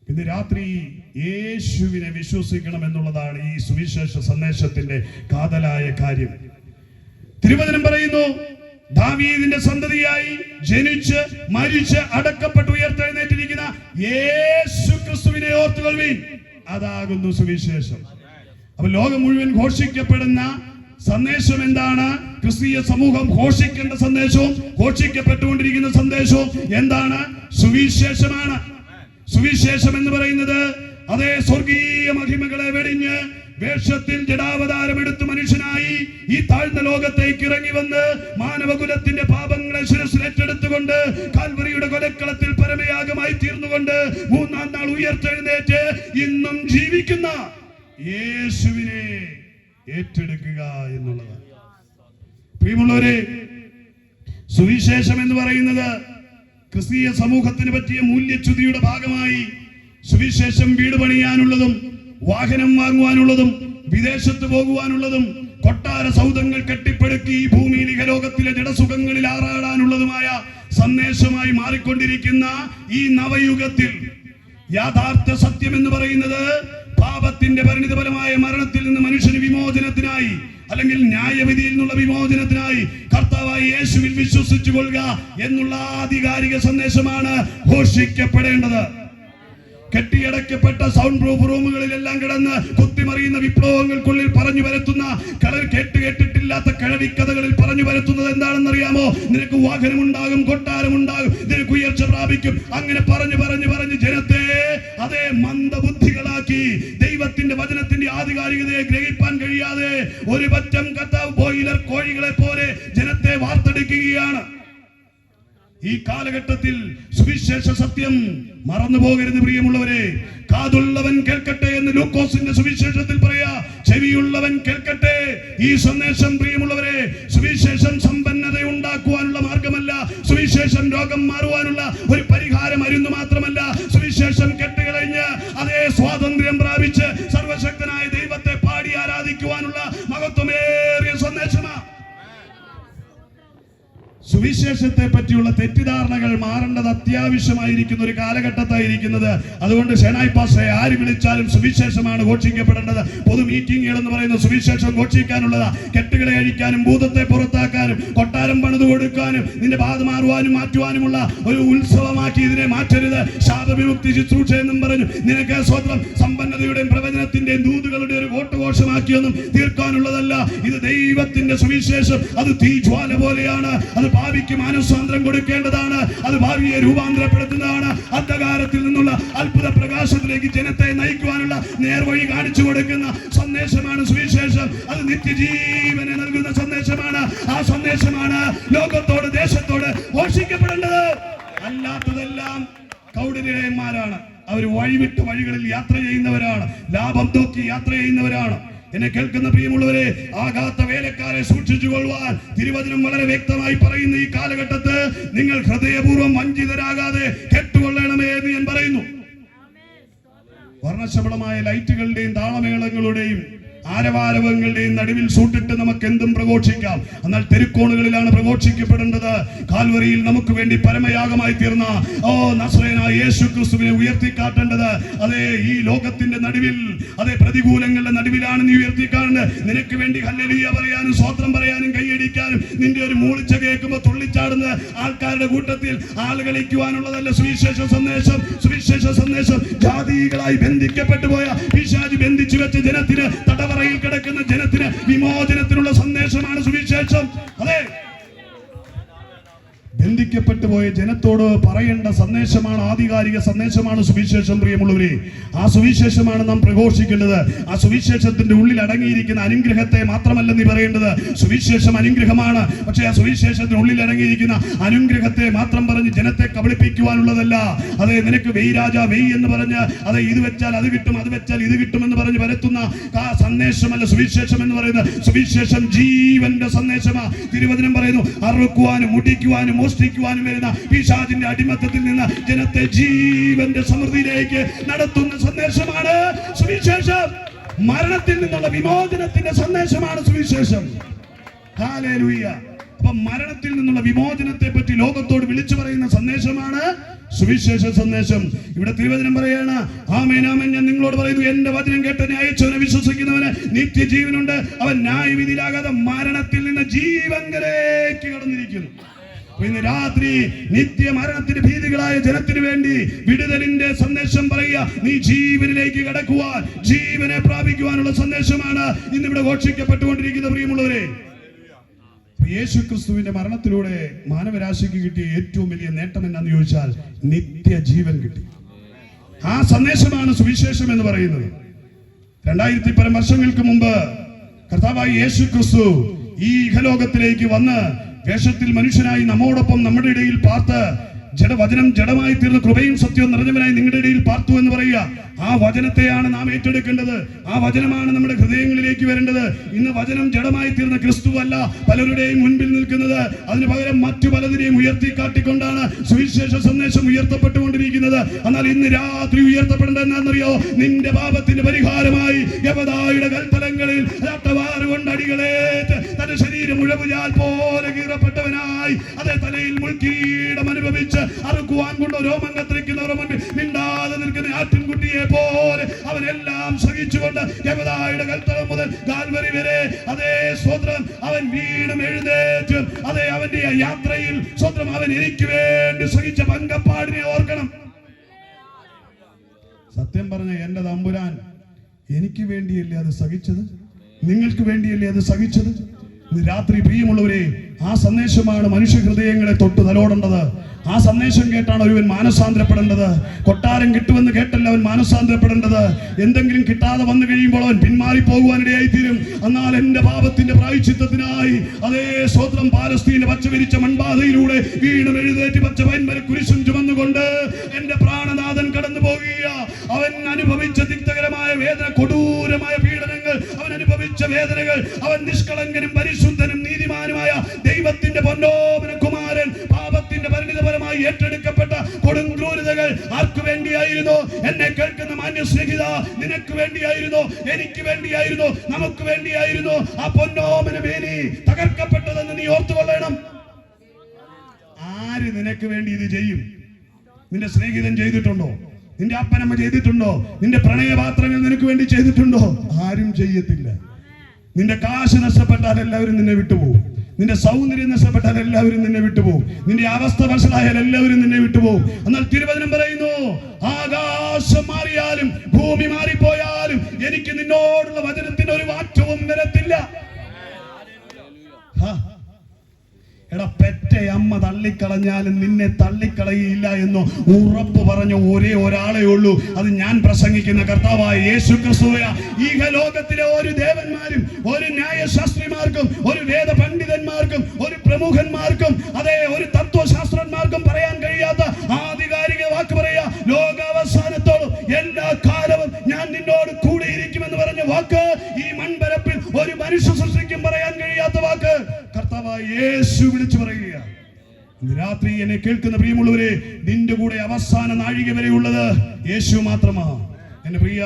ഇന്ന് രാത്രി യേശുവിനെ വിശ്വസിക്കണം എന്നുള്ളതാണ് ഈ സുവിശേഷ സന്ദേശത്തിന്റെ കാതലായ കാര്യം. തിരുവചനം പറയുന്നു, ദാവീദിന്റെ സന്തതിയായി ജനിച്ച് മരിച്ച് അടക്കപ്പെട്ട് ഉയർത്തെഴുന്നേറ്റിരിക്കുന്ന യേശു ക്രിസ്തുവിനെ ഓർത്തുകൊള്ളുവിൻ. അതാകുന്നു സുവിശേഷം. അപ്പൊ ലോകം മുഴുവൻ ഘോഷിക്കപ്പെടുന്ന സന്ദേശം എന്താണ്? ക്രിസ്തീയ സമൂഹം ഘോഷിക്കേണ്ട സന്ദേശവും ഘോഷിക്കപ്പെട്ടുകൊണ്ടിരിക്കുന്ന സന്ദേശവും എന്താണ്? സുവിശേഷമാണ്. സുവിശേഷം എന്ന് പറയുന്നത് അതേ സ്വർഗീയ മഹിമകളെ വെടിഞ്ഞ് വേഷത്തിൽ ജഡാവതാരം എടുത്ത് മനുഷ്യനായി ഈ താഴ്ന്ന ലോകത്തേക്ക് ഇറങ്ങി വന്ന് മാനവകുലത്തിന്റെ പാപങ്ങളെ ശിരസിലേറ്റെടുത്തുകൊണ്ട് കാൽവരിയുടെ കൊലക്കളത്തിൽ പരമയാഗമായി തീർന്നുകൊണ്ട് മൂന്നാം നാൾ ഉയർത്തെഴുന്നേറ്റ് ഇന്നും ജീവിക്കുന്ന യേശുവിനെ ഏറ്റെടുക്കുക എന്നുള്ളതാണ്. പ്രിയമുള്ളവരെ, സുവിശേഷം എന്ന് പറയുന്നത് ക്രിസ്തീയ സമൂഹത്തിന് പറ്റിയ മൂല്യച്യുതിയുടെ ഭാഗമായി സുവിശേഷം വീട് പണിയാനുള്ളതും വാഹനം വാങ്ങുവാനുള്ളതും വിദേശത്ത് പോകുവാനുള്ളതും കൊട്ടാര സൗധങ്ങൾ കെട്ടിപ്പടുക്കി ഈ ഭൂമിയിൽ ഇഹലോകത്തിലെ ജഡസുഖങ്ങളിൽ ആറാടാനുള്ളതുമായ സന്ദേശമായി മാറിക്കൊണ്ടിരിക്കുന്ന ഈ നവയുഗത്തിൽ യാഥാർത്ഥ സത്യം എന്ന് പറയുന്നത് പാപത്തിന്റെ പരിണിതഫലമായ മരണത്തിൽ നിന്ന് മനുഷ്യന് വിമോചനത്തിനായി അല്ലെങ്കിൽ ന്യായവിധിയിൽ നിന്നുള്ള വിമോചനത്തിനായി കർത്താവായ യേശുവിൽ വിശ്വസിച്ചു കൊള്ളുക എന്നുള്ള ആധികാരിക സന്ദേശമാണ് ഘോഷിക്കപ്പെടേണ്ടത്. കെട്ടിയടക്കപ്പെട്ട സൗണ്ട് പ്രൂഫ് റൂമുകളിലെല്ലാം കിടന്ന് കുത്തിമറിയുന്ന വിപ്ലവങ്ങൾക്കുള്ളിൽ പറഞ്ഞു വരുത്തുന്ന കേട്ടിട്ടില്ലാത്ത കിഴവിക്കഥകളിൽ പറഞ്ഞു വരുത്തുന്നത് എന്താണെന്നറിയാമോ? നിനക്ക് വാഹനമുണ്ടാകും, കൊട്ടാരമുണ്ടാകും, നിനക്ക് ഉയർച്ച പ്രാപിക്കും, അങ്ങനെ പറഞ്ഞു ജനത്തെ അതേ മന്ദബുദ്ധികളാക്കി ദൈവത്തിന്റെ വചനത്തിന്റെ ആധികാരികതയെ ഗ്രഹിപ്പാൻ കഴിയാതെ ഒരു പറ്റം കർത്താവ് ബോയിലർ കോഴികളെ പോലെ ജനത്തെ വാർത്തെടുക്കുകയാണ്. ഈ കാലഘട്ടത്തിൽ സുവിശേഷ സത്യം മറന്നു പോകരുത് പ്രിയമുള്ളവരെ. കാതുള്ളവൻ കേൾക്കട്ടെ എന്ന് ലൂക്കോസിന്റെ സുവിശേഷത്തിൽ പറയാ. ചെവിയുള്ളവൻ കേൾക്കട്ടെ. ഈ സന്ദേശം പ്രിയമുള്ളവരെ, സുവിശേഷം സമ്പന്നത ഉണ്ടാക്കുവാനുള്ള മാർഗമല്ല. സുവിശേഷം രോഗം മാറുവാനുള്ള ഒരു പരിഹാര മരുന്ന് മാത്രമല്ല. സുവിശേഷം കെട്ടുകളഞ്ഞ് അതേ സ്വാതന്ത്ര്യം പ്രാപിച്ച് സർവശക്തനായ ദൈവത്തെ പാടി ആരാധിക്കുവാനുള്ള മഹത്വമേറിയ സന്ദേശമാണ്. സുവിശേഷത്തെ പറ്റിയുള്ള തെറ്റിദ്ധാരണകൾ മാറേണ്ടത് അത്യാവശ്യമായിരിക്കുന്ന ഒരു കാലഘട്ടത്തായിരിക്കുന്നത്. അതുകൊണ്ട് ഷെനായ് പാസ്റ്ററെ ആര് വിളിച്ചാലും സുവിശേഷമാണ് ഘോഷിക്കപ്പെടേണ്ടത്. പൊതു മീറ്റിംഗുകൾ എന്ന് പറയുന്ന സുവിശേഷം ഘോഷിക്കാനുള്ളതാ. കെട്ടുകളെ അഴിക്കാനും ഭൂതത്തെ പുറത്താക്കാനും കൊട്ടാരം പണിതു കൊടുക്കാനും നിന്റെ ബാധ മാറ്റുവാനുമുള്ള ഒരു ഉത്സവമാക്കി ഇതിനെ മാറ്റരുത്. ശാപവിമുക്തി ശുശ്രൂഷ എന്നും പറഞ്ഞു നിനക്ക് സ്വന്തം സമ്പന്നതയുടെയും പ്രവചനത്തിന്റെയും ദൂതുകളുടെ ഒരു കോട്ടുഘോഷമാക്കിയൊന്നും തീർക്കാനുള്ളതല്ല. ഇത് ദൈവത്തിന്റെ സുവിശേഷം. അത് തീജ്വാല പോലെയാണ്. അത് ഭാവിക്ക് മാനസാന്തരം കൊടുക്കേണ്ടതാണ്. അത് ഭാവിയെ രൂപാന്തരപ്പെടുത്തുന്നതാണ്. അന്ധകാരത്തിൽ നിന്നുള്ള അത്ഭുത പ്രകാശത്തിലേക്ക് ജനത്തെ നയിക്കുവാനുള്ള നേർവഴി കാണിച്ചു കൊടുക്കുന്ന സന്ദേശമാണ് സുവിശേഷം. അത് നിത്യജീവനെ നൽകുന്ന സന്ദേശമാണ്. ആ സന്ദേശമാണ് ലോകത്തോട് ദേശത്തോട് ഘോഷിക്കപ്പെടേണ്ടത്. അല്ലാത്തതെല്ലാം കൗടിന്യന്മാരാണ്. അവർ വഴിവിട്ട് വഴികളിൽ യാത്ര ചെയ്യുന്നവരാണ്. ലാഭം നോക്കി യാത്ര ചെയ്യുന്നവരാണ്. എന്നെ കേൾക്കുന്ന പ്രിയമുള്ളവരെ, ആകാത്ത വേലക്കാരെ സൂക്ഷിച്ചു കൊള്ളുവാൻ തിരുവചനം വളരെ വ്യക്തമായി പറയുന്ന ഈ കാലഘട്ടത്ത് നിങ്ങൾ ഹൃദയപൂർവ്വം വഞ്ചിതരാകാതെ കേട്ടുകൊള്ളണമേ എന്ന് ഞാൻ പറയുന്നു. വർണ്ണശബളമായ ലൈറ്റുകളുടെയും താളമേളങ്ങളുടെയും ആരവാരവങ്ങളുടെയും നടുവിൽ സൂട്ടിട്ട് നമുക്ക് എന്തും പ്രഘോഷിക്കാം. എന്നാൽ തെരുക്കോണുകളിലാണ് പ്രഘോഷിക്കപ്പെടേണ്ടത്. കാൽവരിയിൽ നമുക്ക് വേണ്ടി പരമയാഗമായി തീർന്ന നസ്രയനായ യേശു ക്രിസ്തുവിനെ ഉയർത്തിക്കാട്ടേണ്ടത്. അതേ ഈ ലോകത്തിന്റെ നടുവിൽ, അതേ പ്രതികൂലങ്ങളുടെ നടുവിലാണ് നീ ഉയർത്തിക്കാണേണ്ടത്. നിനക്ക് വേണ്ടി ഹല്ലേലൂയ പറയാനും സ്വോത്രം പറയാനും കൈയടിക്കാനും നിന്റെ ഒരു മൂളിച്ച കേൾക്കുമ്പോൾ തുള്ളിച്ചാടുന്ന ആൾക്കാരുടെ കൂട്ടത്തിൽ ആളുകളിക്കുവാനുള്ളതല്ല സുവിശേഷ സന്ദേശം. സുവിശേഷ സന്ദേശം ജാതികളായി ബന്ധിക്കപ്പെട്ടു പോയ പിശാച് ബന്ധിച്ചു വെച്ച ജനത്തിന്, തടവറയിൽ കിടക്കുന്ന ജനത്തിന് വിമോചനത്തിനുള്ള സന്ദേശമാണ് സുവിശേഷം. അതെ, ബന്ധിക്കപ്പെട്ടു പോയ ജനത്തോട് പറയേണ്ട സന്ദേശമാണ്, ആധികാരിക സന്ദേശമാണ് സുവിശേഷം. പ്രിയമുള്ളവരെ, ആ സുവിശേഷമാണ് നാം പ്രഘോഷിക്കേണ്ടത്. ആ സുവിശേഷത്തിന്റെ ഉള്ളിൽ അടങ്ങിയിരിക്കുന്ന അനുഗ്രഹത്തെ മാത്രമല്ല നീ പറയേണ്ടത്. സുവിശേഷം അനുഗ്രഹമാണ്. പക്ഷേ ആ സുവിശേഷത്തിന് ഉള്ളിൽ അടങ്ങിയിരിക്കുന്ന അനുഗ്രഹത്തെ മാത്രം പറഞ്ഞ് ജനത്തെ കബളിപ്പിക്കുവാനുള്ളതല്ല. അതെ, നിനക്ക് വെയ് രാജ വെയ് എന്ന് പറഞ്ഞ് അതെ ഇത് വെച്ചാൽ അത് കിട്ടും, അത് വെച്ചാൽ ഇത് കിട്ടുമെന്ന് പറഞ്ഞ് വരുത്തുന്ന ആ സന്ദേശമല്ല സുവിശേഷം എന്ന് പറയുന്നത്. സുവിശേഷം ജീവന്റെ സന്ദേശമാണ്. തിരുവചനം പറയുന്നു, അറുക്കുവാനും മുടിക്കുവാനും മോഷ്ടിക്കുവാനും വരുന്ന പിശാചിന്റെ അടിമത്തത്തിൽ നിന്ന് ജനത്തെ ജീവന്റെ സമൃദ്ധിയിലേക്ക് നടത്തുന്ന സന്ദേശമാണ് സുവിശേഷം. മരണത്തിൽ നിന്നുള്ള വിമോചനത്തിന്റെ സന്ദേശമാണ് സുവിശേഷം. ഹല്ലേലൂയ. അപ്പൊ മരണത്തിൽ നിന്നുള്ള വിമോചനത്തെ പറ്റി ലോകത്തോട് വിളിച്ചു പറയുന്ന സന്ദേശമാണ് സുവിശേഷ സന്ദേശം. ഇവിടെ തിരുവചനം പറയാണ്, ആമേൻ ആമേൻ ഞാൻ നിങ്ങളോട് പറയുന്നു, എന്റെ വചനം കേട്ട് എന്നെ അയച്ചവനെ വിശ്വസിക്കുന്നവന് നിത്യജീവനുണ്ട്. അവൻ ന്യായവിധിയിലാകാതെ മരണത്തിൽ നിന്ന് ജീവങ്കലേക്ക് കടന്നിരിക്കുന്നു. ഇന്ന് രാത്രി നിത്യമരണത്തിന് ഭീതികളായ ജനത്തിന് വേണ്ടി വിടുതലിന്റെ സന്ദേശം പറയുക. നീ ജീവനിലേക്ക് കടക്കുവാൻ, ജീവനെ പ്രാപിക്കുവാനുള്ള സന്ദേശമാണ് ഇന്നിവിടെ ഘോഷിക്കപ്പെട്ടുകൊണ്ടിരിക്കുന്ന പ്രിയമുള്ളവരെ. യേശു ക്രിസ്തുവിന്റെ മരണത്തിലൂടെ മാനവരാശിക്ക് കിട്ടിയ ഏറ്റവും വലിയ നേട്ടം എന്നാന്ന് ചോദിച്ചാൽ നിത്യജീവൻ കിട്ടി. ആ സന്ദേശമാണ് സുവിശേഷം എന്ന് പറയുന്നത്. 2000 വർഷങ്ങൾക്ക് മുമ്പ് കർത്താവായ യേശു ക്രിസ്തു ഈ ഇഹലോകത്തിലേക്ക് വന്ന് വേഷത്തിൽ മനുഷ്യനായി നമ്മോടൊപ്പം നമ്മുടെ ഇടയിൽ പാർത്ത് വചനം ജഡമായി തീർന്ന കൃപയും സത്യവും നിറഞ്ഞവനായി നിങ്ങളുടെ ഇടയിൽ പാർത്തു എന്ന് പറയുക. ആ വചനത്തെയാണ് നാം ഏറ്റെടുക്കേണ്ടത്. ആ വചനമാണ് നമ്മുടെ ഹൃദയങ്ങളിലേക്ക് വരേണ്ടത്. ഇന്ന് വചനം ജഡമായി തീർന്ന ക്രിസ്തു അല്ല പലരുടെയും മുൻപിൽ നിൽക്കുന്നത്. അതിന് പകരം മറ്റു പലതിനെയും ഉയർത്തി കാട്ടിക്കൊണ്ടാണ് സുവിശേഷ സന്ദേശം ഉയർത്തപ്പെട്ടുകൊണ്ടിരിക്കുന്നത്. എന്നാൽ ഇന്ന് രാത്രി ഉയർത്തപ്പെടേണ്ടത് എന്താണെന്നറിയോ? നിന്റെ പാപത്തിന്റെ പരിഹാരമായി യവദായുടെ കൽത്തലങ്ങളിൽ കൊണ്ട് അടികളേറ്റ് തന്റെ ശരീരം ഉഴവുചാൽ പോലെ കീറപ്പെട്ടവനായി അതേ തലയിൽ മുൾക്കിരീടം അനുഭവിച്ച് അറുക്കുവാൻ കൊണ്ട് രോമം കത്തിരിക്കുന്നവരുടെ മുൻപിൽ മിണ്ടാതെ നിൽക്കുന്ന ആട്ടിൻകുട്ടിയെ പോലെ അവനെല്ലാം സഹിച്ചുകൊണ്ട് യവദായുടെ കൽത്തളം മുതൽ കാൽവരി വരെ അതേ സ്വത്രം അവൻ വീണും എഴുന്നേറ്റും അതേ അവന്റെ യാത്രയിൽ സ്വത്രം അവൻ എനിക്ക് വേണ്ടി സഹിച്ച പങ്കപ്പാടിനെ ഓർക്കണം. സത്യം പറഞ്ഞ എന്റെ തമ്പുരാൻ എനിക്ക് വേണ്ടിയല്ലേ അത് സഹിച്ചത്? നിങ്ങൾക്ക് വേണ്ടിയല്ലേ അത് സഹിച്ചത്? ഇന്ന് രാത്രി പ്രിയമുള്ളവരെ, ആ സന്ദേശമാണ് മനുഷ്യ ഹൃദയങ്ങളെ തൊട്ട് തലോടേണ്ടത്. ആ സന്ദേശം കേട്ടാണ് ഒരുവൻ മാനസാന്തരപ്പെടേണ്ടത്. കൊട്ടാരം കിട്ടുമെന്ന് കേട്ടല്ല അവൻ മാനസാന്തരപ്പെടേണ്ടത്. എന്തെങ്കിലും കിട്ടാതെ വന്നു കഴിയുമ്പോൾ അവൻ പിന്മാറി പോകുവാനിടയായി തീരും. എന്നാൽ എന്റെ പാപത്തിന്റെ പ്രായശ്ചിത്തത്തിനായി അതേ സ്വത്രം പാലസ്തീന്റെ പച്ച വിരിച്ച മൺപാതയിലൂടെ വീണ്ടും എഴുന്നേറ്റ് പച്ച വൻമര കുരിശും ചുമന്നുകൊണ്ട് എന്റെ പ്രാണനാഥൻ കടന്നു പോകുക. അവൻ അനുഭവിച്ച തിക്തകരമായ വേദന, കൊടൂരമായ പീഡനങ്ങൾ, അവൻ അനുഭവിച്ച വേദനകൾ, അവൻ നിഷ്കളങ്കനും പരിശുദ്ധനും നീതിമാനുമായ ദൈവത്തിന്റെ പൊന്നോമന കുമാരൻ പാപത്തിന്റെ പരിണിതപരമായി ഏറ്റെടുക്കപ്പെട്ട കൊടുങ്ക്രൂരതകൾ ആർക്കു വേണ്ടിയായിരുന്നു? എന്നെ കേൾക്കുന്ന മാന്യ സ്നേഹിത, നിനക്ക് വേണ്ടിയായിരുന്നു, എനിക്ക് വേണ്ടിയായിരുന്നു, നമുക്ക് വേണ്ടിയായിരുന്നു. ആ പൊന്നോമന വേലി തകർക്കപ്പെട്ടതെന്ന് നീ ഓർത്തുകൊള്ളണം. ആര് നിനക്ക് വേണ്ടി ഇത് ചെയ്യും? നിന്റെ സ്നേഹിതൻ ചെയ്തിട്ടുണ്ടോ? നിന്റെ അപ്പനമ്മ ചെയ്തിട്ടുണ്ടോ? നിന്റെ പ്രണയപാത്രങ്ങൾ നിനക്ക് വേണ്ടി ചെയ്തിട്ടുണ്ടോ? ആരും ചെയ്യത്തില്ല. നിന്റെ കാശ് നഷ്ടപ്പെട്ടാൽ എല്ലാവരും നിന്നെ വിട്ടുപോകും. നിന്റെ സൗന്ദര്യം നഷ്ടപ്പെട്ടാൽ എല്ലാവരും നിന്നെ വിട്ടുപോകും. നിന്റെ അവസ്ഥ വഷളായാൽ എല്ലാവരും നിന്നെ വിട്ടുപോകും. എന്നാൽ തിരുവചനം പറയുന്നു, ആകാശം മാറിയാലും ഭൂമി മാറിപ്പോയാലും എനിക്ക് നിന്നോടുള്ള വചനത്തിന് ഒരു മാറ്റവും വരത്തില്ല. എടാ, പെറ്റ അമ്മ തള്ളിക്കളഞ്ഞാലും നിന്നെ തള്ളിക്കളയില്ല എന്ന് ഉറപ്പ് പറഞ്ഞ ഒരേ ഒരാളേ ഉള്ളൂ. അത് ഞാൻ പ്രസംഗിക്കുന്ന കർത്താവായ യേശു ക്രിസ്തുവാ. ഈ ലോകത്തിലെ ഒരു ദേവന്മാരും ഒരു ന്യായശാസ്ത്രിമാർക്കും ഒരു വേദ പണ്ഡിതന്മാർക്കും ഒരു പ്രമുഖന്മാർക്കും അതേ ഒരു തത്വശാസ്ത്രന്മാർക്കും പറയാൻ കഴിയാത്ത ആധികാരിക വാക്ക് പറയാ, ലോകാവസാനത്തോളം എല്ലാ കാലവും ഞാൻ നിന്നോട് കൂടെ ഇരിക്കുമെന്ന് പറഞ്ഞ വാക്ക് ഈ മൺപരപ്പിൽ ഒരു മനുഷ്യ സൃഷ്ടിക്കും പറയാൻ കഴിയാത്ത വാക്ക് കർത്താവായ യേശു വിളിച്ചു പറയുക. ഇന്ന് രാത്രി എന്നെ കേൾക്കുന്ന പ്രിയമുള്ളവരെ, നിന്റെ കൂടെ അവസാന നാഴിക വരെ ഉള്ളത് യേശു മാത്രമാണ്. എന്റെ പ്രിയ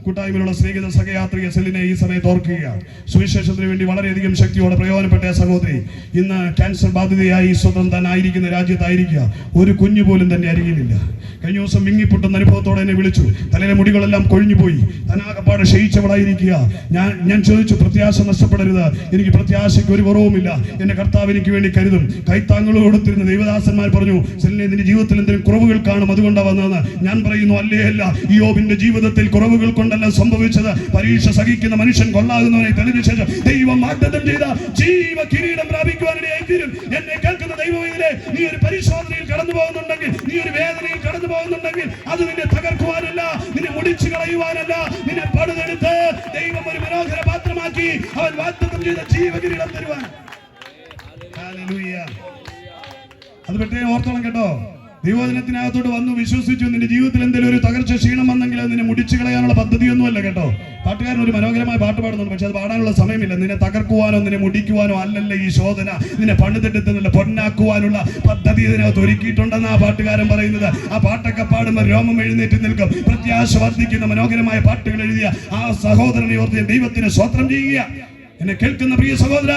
കൂട്ടായ്മയിലുള്ള സ്നേഹിത സഹയാത്രിക സെല്ലിനെ ഈ സമയത്ത് ഓർക്കുക. സുവിശേഷത്തിന് വേണ്ടി വളരെയധികം ശക്തിയോടെ പ്രയോജനപ്പെട്ട സഹോദരി ഇന്ന് ക്യാൻസർ ബാധിതയായി സ്വന്തം തന്നെ ആയിരിക്കുന്ന രാജ്യത്തായിരിക്കുക. ഒരു കുഞ്ഞു പോലും തന്നെ അരികിലില്ല. കഴിഞ്ഞ ദിവസം വിങ്ങിപ്പൊട്ടുന്ന അനുഭവത്തോടെ എന്നെ വിളിച്ചു. തലയിലെ മുടികളെല്ലാം കൊഴിഞ്ഞുപോയി, തനാകപ്പാട് ക്ഷയിച്ചവളായിരിക്കുക. ഞാൻ ചോദിച്ചു, പ്രത്യാശ നഷ്ടപ്പെടരുത്, എനിക്ക് പ്രത്യാശയ്ക്ക് ഒരു കുറവുമില്ല, എന്റെ കർത്താവ് എനിക്ക് വേണ്ടി കരുതും. കൈത്താങ്കളോട് കൊടുത്തിരുന്ന ദൈവദാസന്മാർ പറഞ്ഞു, സെല്ലിനെ നിന്റെ ജീവിതത്തിൽ എന്തെങ്കിലും കുറവുകൾ കാണും, അതുകൊണ്ടാണ് വന്നതെന്ന്. ഞാൻ പറയുന്നു, അല്ലേ അല്ല. യോബിന്റെ ജീവിതത്തിൽ കുറവുകൾ കൊണ്ടല്ല സംഭവിച്ചത്. പരീക്ഷ സഹിക്കുന്ന മനുഷ്യൻ കൊള്ളാകുന്നവനെ തെളിഞ്ഞ ശേഷം ദൈവം വാഗ്ദത്തം ചെയ്ത ജീവ കിരീടം പ്രാപിക്കുവാനിടയായി തീരും. എന്നെ കേൾക്കുന്ന ദൈവവേദിയിലെ, നീ ഒരു പരിശോധനയിൽ കടന്നു പോകുന്നുണ്ടെങ്കിൽ, നീ ഒരു വേദനയിൽ കടന്നു പോകുന്നുണ്ടെങ്കിൽ, അത് നിന്നെ തകർക്കുവാനല്ല, നിന്നെ മുടിച്ചു കളയുവാനല്ല, നിന്നെ പടുതെടുത്ത് ദൈവം ഒരു മനോഹര പാത്രമാക്കി അവൻ വാഗ്ദത്തം ചെയ്ത ജീവകിരീടം തരുവാൻ. ഹല്ലേലൂയ. അത് പ്രത്യേകം ഓർത്തോളം കേട്ടോ. ദൈവവചനത്തിനകത്തോട്ട് വന്നു വിശ്വസിച്ചു. നിന്റെ ജീവിതത്തിൽ എന്തെങ്കിലും ഒരു തകർച്ച ക്ഷീണം വന്നെങ്കിൽ അത് നിന്നെ മുടിച്ചു കളയാനുള്ള പദ്ധതിയൊന്നുമല്ല കേട്ടോ. പാട്ടുകാരൻ ഒരു മനോഹരമായ പാട്ട് പാടുന്നുണ്ട്, പക്ഷെ അത് പാടാനുള്ള സമയമില്ല. നിന്നെ തകർക്കുവാനോ നിന്നെ മുടിക്കുവാനോ അല്ലല്ല ഈ ശോധന. നിന്നെ പണിതെടുത്ത് പൊന്നാക്കുവാനുള്ള പദ്ധതി ഇതിനകത്ത് ഒരുക്കിയിട്ടുണ്ടെന്ന് ആ പാട്ടുകാരൻ പറയുന്നത്. ആ പാട്ടൊക്കെ പാടുമ്പോൾ രോമം എഴുന്നേറ്റ് നിൽക്കും. പ്രത്യാശ വർദ്ധിക്കുന്ന മനോഹരമായ പാട്ടുകൾ എഴുതിയ ആ സഹോദരനെ ഓർത്ത് ദൈവത്തിന് സ്തോത്രം ചെയ്യുക. എന്നെ കേൾക്കുന്ന പ്രിയ സഹോദര,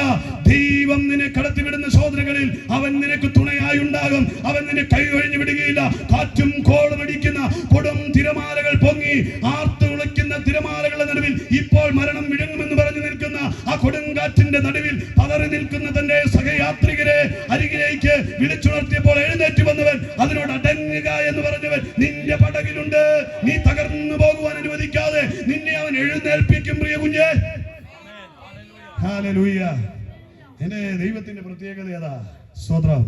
ദൈവം നിന്നെ കടത്തിവിടുന്ന ശോധനകളിൽ അവൻ നിനക്ക് തുണയായി ഉണ്ടാകും. അവൻ നിന്നെ കൈ ഒഴിഞ്ഞു വിടുകയില്ല. കാറ്റും കോളും അടിക്കുന്ന കൊടും തിരമാലകൾ പൊങ്ങി ആർത്തു വിളിക്കുന്ന തിരമാലകളുടെ നടുവിൽ ഇപ്പോൾ മരണം വിഴുങ്ങുമെന്ന് പറഞ്ഞു നിൽക്കുന്ന ആ കൊടുങ്കാറ്റിന്റെ നടുവിൽ പതറി നിൽക്കുന്ന തന്റെ സഹയാത്രികരെ വിളിച്ചുണർത്തിയപ്പോൾ എഴുന്നേറ്റ് വന്നവൻ, അതിനോട് അടങ്ങുക എന്ന് പറഞ്ഞവൻ നിന്റെ പടകിലുണ്ട്. നീ തകർന്നു പോകുവാൻ അനുവദിക്കാതെ നിന്നെ അവൻ എഴുന്നേൽപ്പിക്കും പ്രിയ കുഞ്ഞേ. ഹല്ലേലൂയ. എന്റെ ദൈവത്തിന്റെ പ്രത്യേകത ഏതാ? സ്തോത്രം.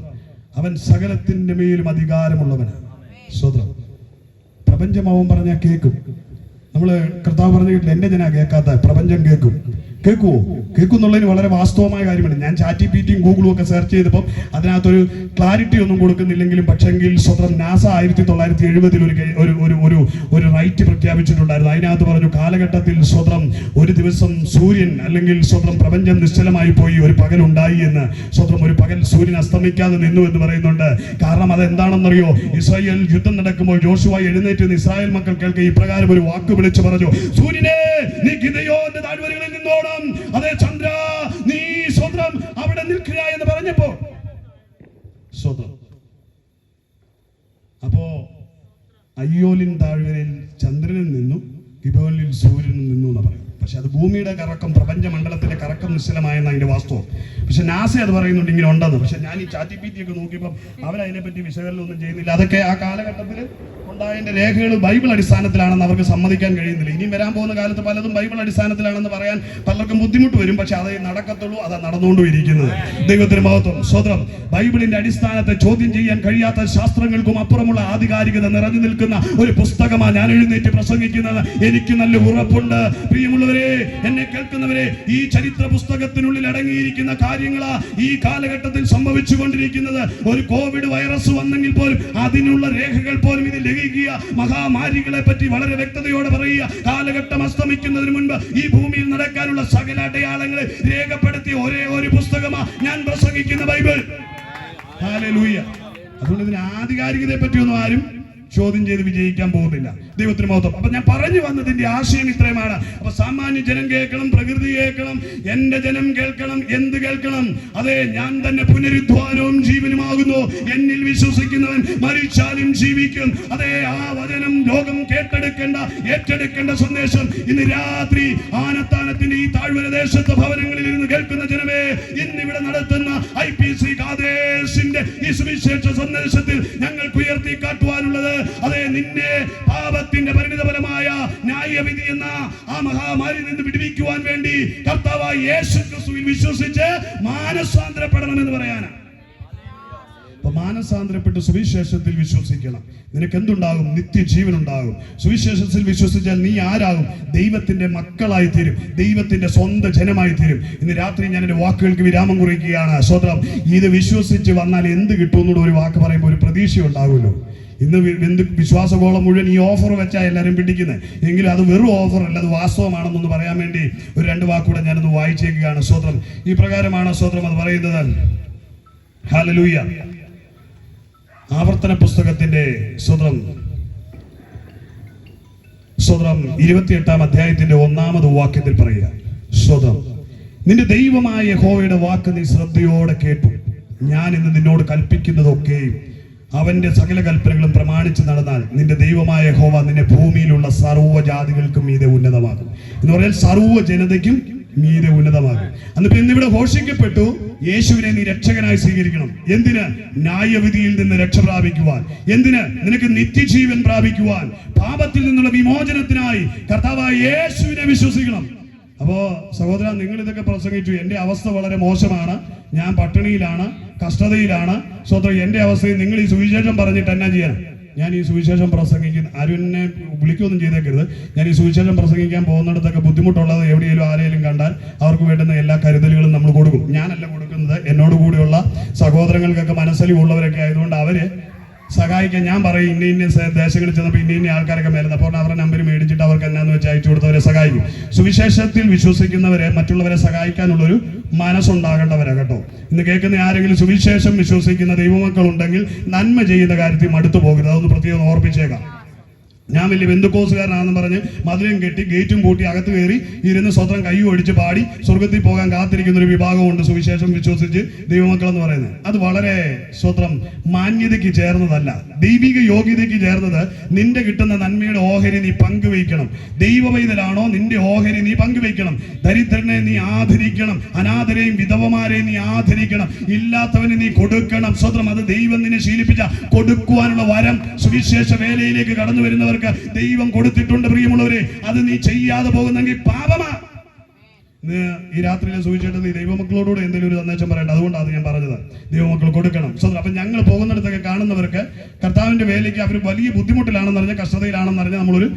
അവൻ സകലത്തിന്റെ മേലും അധികാരമുള്ളവനാണ്. സ്തോത്രം. പ്രപഞ്ചം അവൻ പറഞ്ഞാൽ കേൾക്കും. നമ്മള് കർത്താവ് പറഞ്ഞിട്ടില്ല, എന്റെ ജനാ കേൾക്കാത്ത പ്രപഞ്ചം കേൾക്കും. കേൾക്കുവോ? കേൾക്കുന്നുള്ളതിന് വളരെ വാസ്തവമായ കാര്യമാണ്. ഞാൻ ChatGPTയും ഗൂഗിളും ഒക്കെ സെർച്ച് ചെയ്തപ്പോൾ അതിനകത്തൊരു ക്ലാരിറ്റി ഒന്നും കൊടുക്കുന്നില്ലെങ്കിലും പക്ഷെങ്കിൽ സ്വതന്ത്രം നാസ 1970 ഒരു റൈറ്റ് പ്രഖ്യാപിച്ചിട്ടുണ്ടായിരുന്നു. അതിനകത്ത് പറഞ്ഞു, കാലഘട്ടത്തിൽ സ്വതന്ത്രം ഒരു ദിവസം സൂര്യൻ അല്ലെങ്കിൽ സ്വതന്ത്രം പ്രപഞ്ചം നിശ്ചലമായി പോയി ഒരു പകൽ ഉണ്ടായി എന്ന്. സ്വതന്ത്രം ഒരു പകൽ സൂര്യൻ അസ്തമിക്കാതെ നിന്നു എന്ന് പറയുന്നുണ്ട്. കാരണം അതെന്താണെന്നറിയോ? ഇസ്രായേൽ യുദ്ധം നടക്കുമ്പോൾ യോശുവ എഴുന്നേറ്റ് ഇസ്രായേൽ മക്കൾ കേൾക്കെ ഇപ്രകാരം ഒരു വാക്ക് വിളിച്ചു പറഞ്ഞു, സൂര്യനെ നീ ഗിദെയോന്റെ താഴ്വരകളിൽ നിന്നോണം, അതേ ചന്ദ്ര നീ സ്വതന്ത്രം അവിടെ നിൽക്കുക എന്ന് പറഞ്ഞപ്പോ സ്വതന്ത്രം. അപ്പോ അയ്യോലിൻ താഴ്വരയിൽ ചന്ദ്രനിൽ നിന്നു, ഗിബോലിൽ സൂര്യനിൽ നിന്നു എന്ന് പറയും. പക്ഷെ അത് ഭൂമിയുടെ കറക്കം, പ്രപഞ്ചമണ്ഡലത്തിന്റെ കറക്കം നിശ്ചലമായെന്ന് അതിന്റെ വാസ്തവം. പക്ഷെ നാസ അത് പറയുന്നുണ്ട് ഇങ്ങനെ ഉണ്ടെന്ന്. പക്ഷെ ഞാൻ ഈ ChatGPT ഒക്കെ നോക്കിയപ്പോൾ അവരതിനെപ്പറ്റി വിശകലനം ഒന്നും ചെയ്യുന്നില്ല. അതൊക്കെ ആ കാലഘട്ടത്തിൽ ഉണ്ടായതിന്റെ രേഖകൾ ബൈബിൾ അടിസ്ഥാനത്തിലാണെന്ന് അവർക്ക് സമ്മതിക്കാൻ കഴിയുന്നില്ല. ഇനിയും വരാൻ പോകുന്ന കാലത്ത് പലതും ബൈബിൾ അടിസ്ഥാനത്തിലാണെന്ന് പറയാൻ പലർക്കും ബുദ്ധിമുട്ട് വരും. പക്ഷെ അതേ നടക്കത്തുള്ളൂ, അതാ നടന്നുകൊണ്ടിരിക്കുന്നത്. ദൈവത്തിന് മഹത്വം. സ്വതന്ത്രം. ബൈബിളിന്റെ അടിസ്ഥാനത്തെ ചോദ്യം ചെയ്യാൻ കഴിയാത്ത ശാസ്ത്രങ്ങൾക്കും അപ്പുറമുള്ള ആധികാരികത നിറഞ്ഞു നിൽക്കുന്ന ഒരു പുസ്തകമാണ് ഞാൻ എഴുന്നേറ്റ് പ്രസംഗിക്കുന്നത്. എനിക്ക് നല്ല ഉറപ്പുണ്ട് പ്രിയമുള്ളവരെ, എന്നെ കേൾക്കുന്നവരെ, ഈ ചരിത്ര പുസ്തകത്തിനുള്ളിൽ അടങ്ങിയിരിക്കുന്ന കാര്യങ്ങളാ ഈ കാലഘട്ടത്തിൽ സംഭവിച്ചുകൊണ്ടിരിക്കുന്നത്. ഒരു കോവിഡ് വൈറസ് വന്നെങ്കിൽ പോലും അതിനുള്ള രേഖകൾ പോലും ഇതിൽ ലഭിക്കുക. മഹാമാരികളെ പറ്റി വളരെ വ്യക്തതയോടെ പറയുക. കാലഘട്ടം അസ്തമിക്കുന്നതിന് മുൻപ് ഈ ഭൂമിയിൽ നടക്കാനുള്ള സകല അടയാളങ്ങളെ രേഖപ്പെടുത്തിയ ഒരേ ഒരു പുസ്തകമാ ഞാൻ പ്രസംഗിക്കുന്ന ബൈബിൾ. ഹല്ലേലൂയ. അതുകൊണ്ട് ഇതിന് ആധികാരികതയെ പറ്റിയൊന്നും ആരും ചോദ്യം ചെയ്ത് വിജയിക്കാൻ പോകുന്നില്ല. ദൈവത്തിന് മഹത്വം. അപ്പൊ ഞാൻ പറഞ്ഞു വന്നതിന്റെ ആശയം ഇത്രയുമാണ്. അപ്പൊ സാമാന്യ ജനം കേൾക്കണം, പ്രകൃതി കേൾക്കണം, എന്റെ ജനം കേൾക്കണം. എന്ത് കേൾക്കണം? അതെ, ഞാൻ തന്നെ പുനരുദ്ധാനവും ജീവനുമാകുന്നു. എന്നിൽ വിശ്വസിക്കുന്നവൻ മരിച്ചാലും ജീവിക്കും. അതെ, ആ വചനം ലോകം ഏറ്റെടുക്കേണ്ട സന്ദേശം ഇന്ന് രാത്രി ആനത്താനത്തിന്റെ ഈ താഴ്വര ദേശത്തെ ഭവനങ്ങളിൽ ഇരുന്ന് കേൾക്കുന്ന ജനമേ, ഇന്നിവിടെ നടത്തുന്ന IPC കാദേശിന്റെ ഈ സുവിശേഷ സന്ദേശത്തിൽ ഞങ്ങൾക്ക് ഉയർത്തി കാട്ടുവാനുള്ളത്, അതെ, നിന്നെ പാപത്തിന്റെ പരിണിതഫലമായ ന്യായവിധി എന്ന ആ മഹാമാരിയിൽ നിന്ന് വിടുവിക്കുവാൻ വേണ്ടി കർത്താവായ യേശു ക്രിസ്തുവിൽ വിശ്വസിച്ച് മാനസാന്തരപ്പെടണമെന്ന് പറയാനാണ്. മാനസാന്തരപ്പെട്ട് സുവിശേഷത്തിൽ വിശ്വസിക്കണം. നിനക്ക് എന്തുണ്ടാകും? നിത്യജീവൻ ഉണ്ടാകും. സുവിശേഷത്തിൽ വിശ്വസിച്ചാൽ നീ ആരാകും? ദൈവത്തിന്റെ മക്കളായി തീരും, ദൈവത്തിന്റെ സ്വന്തം ജനമായി തീരും. ഇന്ന് രാത്രി ഞാൻ എന്റെ വാക്കുകൾക്ക് വിരാമം കുറിക്കുകയാണ്. സ്വതന്ത്രം. ഇത് വിശ്വസിച്ച് വന്നാൽ എന്ത് കിട്ടുമെന്നൂടെ ഒരു വാക്ക് പറയുമ്പോൾ ഒരു പ്രതീക്ഷ ഉണ്ടാകുമല്ലോ. ഇന്ന് വിശ്വാസഗോളം മുഴുവൻ ഈ ഓഫർ വെച്ചാൽ എല്ലാവരും പിടിക്കുന്നത്. എങ്കിലും അത് വെറും ഓഫർ അല്ല, അത് വാസ്തവമാണെന്നൊന്ന് പറയാൻ വേണ്ടി ഒരു 2 വാക്കുകൂടെ ഞാനൊന്ന് വായിച്ചേക്കുകയാണ്. സ്വതന്ത്രം. ഈ പ്രകാരമാണ് സ്വതന്ത്രം അത് പറയുന്നത്. ഹല്ലേലൂയ. ആവർത്തന പുസ്തകത്തിന്റെ സ്വതന്ത്രം 28-ാം അധ്യായത്തിന്റെ 1-ാമത് വാക്യത്തിൽ പറയുക, സ്വതന്ത്രം. നിന്റെ ദൈവമായ യഹോവയുടെ വാക്ക് നീ ശ്രദ്ധയോടെ കേട്ടു. ഞാൻ ഇന്ന് നിന്നോട് കൽപ്പിക്കുന്നതൊക്കെയും അവന്റെ സകല കൽപ്പനകളും പ്രമാണിച്ച് നടന്നാൽ നിന്റെ ദൈവമായ യഹോവ നിന്നെ ഭൂമിയിലുള്ള സർവ്വജാതികൾക്കും മീതെ ഉന്നതമാകും. എന്ന് പറഞ്ഞാൽ സർവ്വ ജനതയ്ക്കും മീതെ ഉന്നതമാകും. എന്നിട്ട് ഇന്നിവിടെ ഘോഷിക്കപ്പെട്ടു, യേശുവിനെ നീ രക്ഷകനായി സ്വീകരിക്കണം. എന്തിന്? ന്യായവിധിയിൽ നിന്ന് രക്ഷ പ്രാപിക്കുവാൻ. എന്തിന്? നിനക്ക് നിത്യജീവൻ പ്രാപിക്കുവാൻ. പാപത്തിൽ നിന്നുള്ള വിമോചനത്തിനായി കർത്താവായ യേശുവിനെ വിശ്വസിക്കണം. അപ്പോ സഹോദര, നിങ്ങൾ ഇതൊക്കെ പ്രസംഗിച്ചു. എന്റെ അവസ്ഥ വളരെ മോശമാണ്, ഞാൻ പട്ടിണിയിലാണ്, കഷ്ടതയിലാണ്. സ്വതന്ത്രം. എന്റെ അവസ്ഥയിൽ നിങ്ങൾ ഈ സുവിശേഷം പറഞ്ഞിട്ട് എന്നാ ചെയ്യാൻ? ഞാൻ ഈ സുവിശേഷം പ്രസംഗിക്കുന്ന ആരും എന്നെ വിളിക്കുകയൊന്നും ചെയ്തേക്കരുത്. ഞാൻ ഈ സുവിശേഷം പ്രസംഗിക്കാൻ പോകുന്നിടത്തൊക്കെ ബുദ്ധിമുട്ടുള്ളത് എവിടെയെങ്കിലും ആരെങ്കിലും കണ്ടാൽ അവർക്ക് വേണ്ടുന്ന എല്ലാ കരുതലുകളും നമ്മൾ കൊടുക്കും. ഞാനല്ല കൊടുക്കുന്നത്, എന്നോട് കൂടിയുള്ള സഹോദരങ്ങൾക്കൊക്കെ മനസ്സലിവുള്ളവരൊക്കെ ആയതുകൊണ്ട് അവര് സഹായിക്കാൻ ഞാൻ പറയും. ഇന്ന ദേശങ്ങളിൽ ചെന്നപ്പോൾ ഇന്ന ആൾക്കാരൊക്കെ മേലുന്നത്, അപ്പോൾ അവരുടെ നമ്പർ മേടിച്ചിട്ട് അവർക്ക് എന്നാന്ന് വെച്ചാൽ അയച്ചു കൊടുത്തവരെ സഹായിക്കും. സുവിശേഷത്തിൽ വിശ്വസിക്കുന്നവരെ മറ്റുള്ളവരെ സഹായിക്കാനുള്ളൊരു മനസ്സുണ്ടാകേണ്ടവരാ കേട്ടോ. ഇന്ന് കേൾക്കുന്ന ആരെങ്കിലും സുവിശേഷം വിശ്വസിക്കുന്ന ദൈവമക്കൾ ഉണ്ടെങ്കിൽ നന്മ ചെയ്യുന്ന കാര്യത്തിൽ മടുത്തു പോകരുത്. അതൊന്ന് പ്രത്യേകം ഓർപ്പിച്ചേക്കാം. ഞാൻ വലിയ ബന്ധുക്കോസുകാരനാണെന്ന് പറഞ്ഞ് മതിലും കെട്ടി ഗേറ്റും പൂട്ടി അകത്ത് കയറി ഇരുന്ന് സ്വത്രം കയ്യും ഒടിച്ച് പാടി സ്വർഗത്തിൽ പോകാൻ കാത്തിരിക്കുന്ന ഒരു വിഭാഗമുണ്ട് സുവിശേഷം വിശ്വസിച്ച് ദൈവമക്കൾ എന്ന് പറയുന്നത്. അത് വളരെ സ്വത്രം മാന്യതയ്ക്ക് ചേർന്നതല്ല, ദൈവിക യോഗ്യതയ്ക്ക് ചേർന്നത്. നിന്റെ കിട്ടുന്ന നന്മയുടെ ഓഹരി നീ പങ്കുവയ്ക്കണം. ദൈവവൈതലാണോ നിന്റെ ഓഹരി നീ പങ്കുവയ്ക്കണം. ദരിദ്രനെ നീ ആദരിക്കണം, അനാഥരെയും വിധവമാരെയും നീ ആദരിക്കണം, ഇല്ലാത്തവന് നീ കൊടുക്കണം. സ്വത്രം അത് ദൈവം നിന്നെ ശീലിപ്പിച്ച കൊടുക്കുവാനുള്ള വരം സുവിശേഷ വേലയിലേക്ക് കടന്നു വരുന്നവർ ദൈവം കൊടുത്തിട്ടുണ്ട്. പ്രിയമുള്ളവരെ, അത് നീ ചെയ്യാതെ പോകുന്നെങ്കിൽ പാപമാ. ഈ രാത്രിയിലെ സുവിശേഷം നീ ദൈവമക്കളോടുകൂടെ എന്തെങ്കിലും ഒരു സന്ദേശം പറയണ്ട. അതുകൊണ്ടാണ് ഞാൻ പറഞ്ഞത്, ദൈവമക്കൾ കൊടുക്കണം. അപ്പൊ ഞങ്ങൾ പോകുന്നിടത്തൊക്കെ കാണുന്നവർക്ക് കർത്താവിന്റെ വേലയ്ക്ക് അവർ വലിയ ബുദ്ധിമുട്ടിലാണെന്ന് പറഞ്ഞാൽ, കഷ്ടതയിലാണെന്ന് പറഞ്ഞാൽ നമ്മളൊരു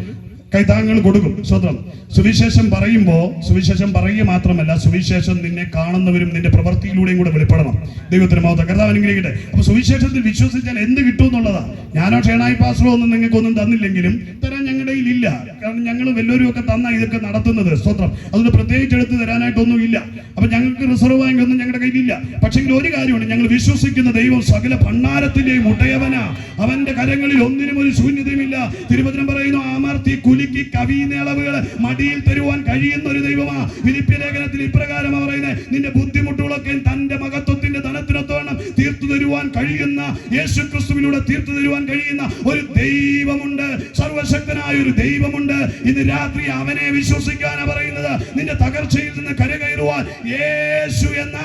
കൈത്താങ്ങുകൾ കൊടുക്കും. സ്വത്രം സുവിശേഷം പറയുമ്പോൾ സുവിശേഷം പറയുക മാത്രമല്ല, സുവിശേഷം നിന്നെ കാണുന്നവരും നിന്റെ പ്രവൃത്തിയിലൂടെയും കൂടെ വെളിപ്പെടണം. ദൈവത്തിന് മഹത്വം. കർത്താവ് അനുഗ്രഹിക്കട്ടെ. അപ്പൊ സുവിശേഷത്തിൽ വിശ്വസിച്ചാൽ എന്ത് കിട്ടും എന്നുള്ളതാ. ഞാനോ ഷേണായി പാസ്റ്ററോ ഒന്നും നിങ്ങൾക്കൊന്നും തന്നില്ലെങ്കിലും തരാൻ ഞങ്ങളുടെ ഇല്ല. കാരണം ഞങ്ങൾ വല്ലവരും ഒക്കെ തന്ന ഇതൊക്കെ നടത്തുന്നത്. സ്വത്രം അതുകൊണ്ട് പ്രത്യേകിച്ച് എടുത്ത് തരാനായിട്ടൊന്നും ഇല്ല. അപ്പൊ ഞങ്ങൾക്ക് റിസർവ് ബാങ്ക് ഒന്നും ഞങ്ങളുടെ കയ്യിലില്ല. പക്ഷേ ഒരു കാര്യമുണ്ട്, ഞങ്ങൾ വിശ്വസിക്കുന്ന ദൈവം സകല ഭണ്ഡാരത്തിന്റെയും ഉടയവനാ. അവന്റെ കരങ്ങളിൽ ഒന്നിനും ഒരു ശൂന്യതയുമില്ല. തിരുവചനം പറയുന്നു, ആമർത്തി കുലുക്കി കവിയുന്നളവുകള് മടിയിൽ തരുവാൻ കഴിയുന്ന ഒരു ദൈവമാ. ഫിലിപ്പിയ ലേഖനത്തിൽ ഇപ്രകാരം പറയുന്നത്, നിന്റെ ബുദ്ധിമുട്ടുകളൊക്കെ തന്റെ മഹത്വത്തിന്റെ ധനത്തിനൊത്തവണ്ണം തീർത്തു തരുവാൻ കഴിയുന്ന, യേശു ക്രിസ്തുവിലൂടെ തീർത്തു തരുവാൻ കഴിയുന്ന ഒരു ദൈവമുണ്ട്, സർവശക്തനായ ഒരു ദൈവമുണ്ട്. ഇന്ന് രാത്രി അവനെ വിശ്വസിക്കാനാ പറയുന്നത്. നിന്റെ തകർച്ചയിൽ നിന്ന് കരകയറുവാൻ യേശു എന്ന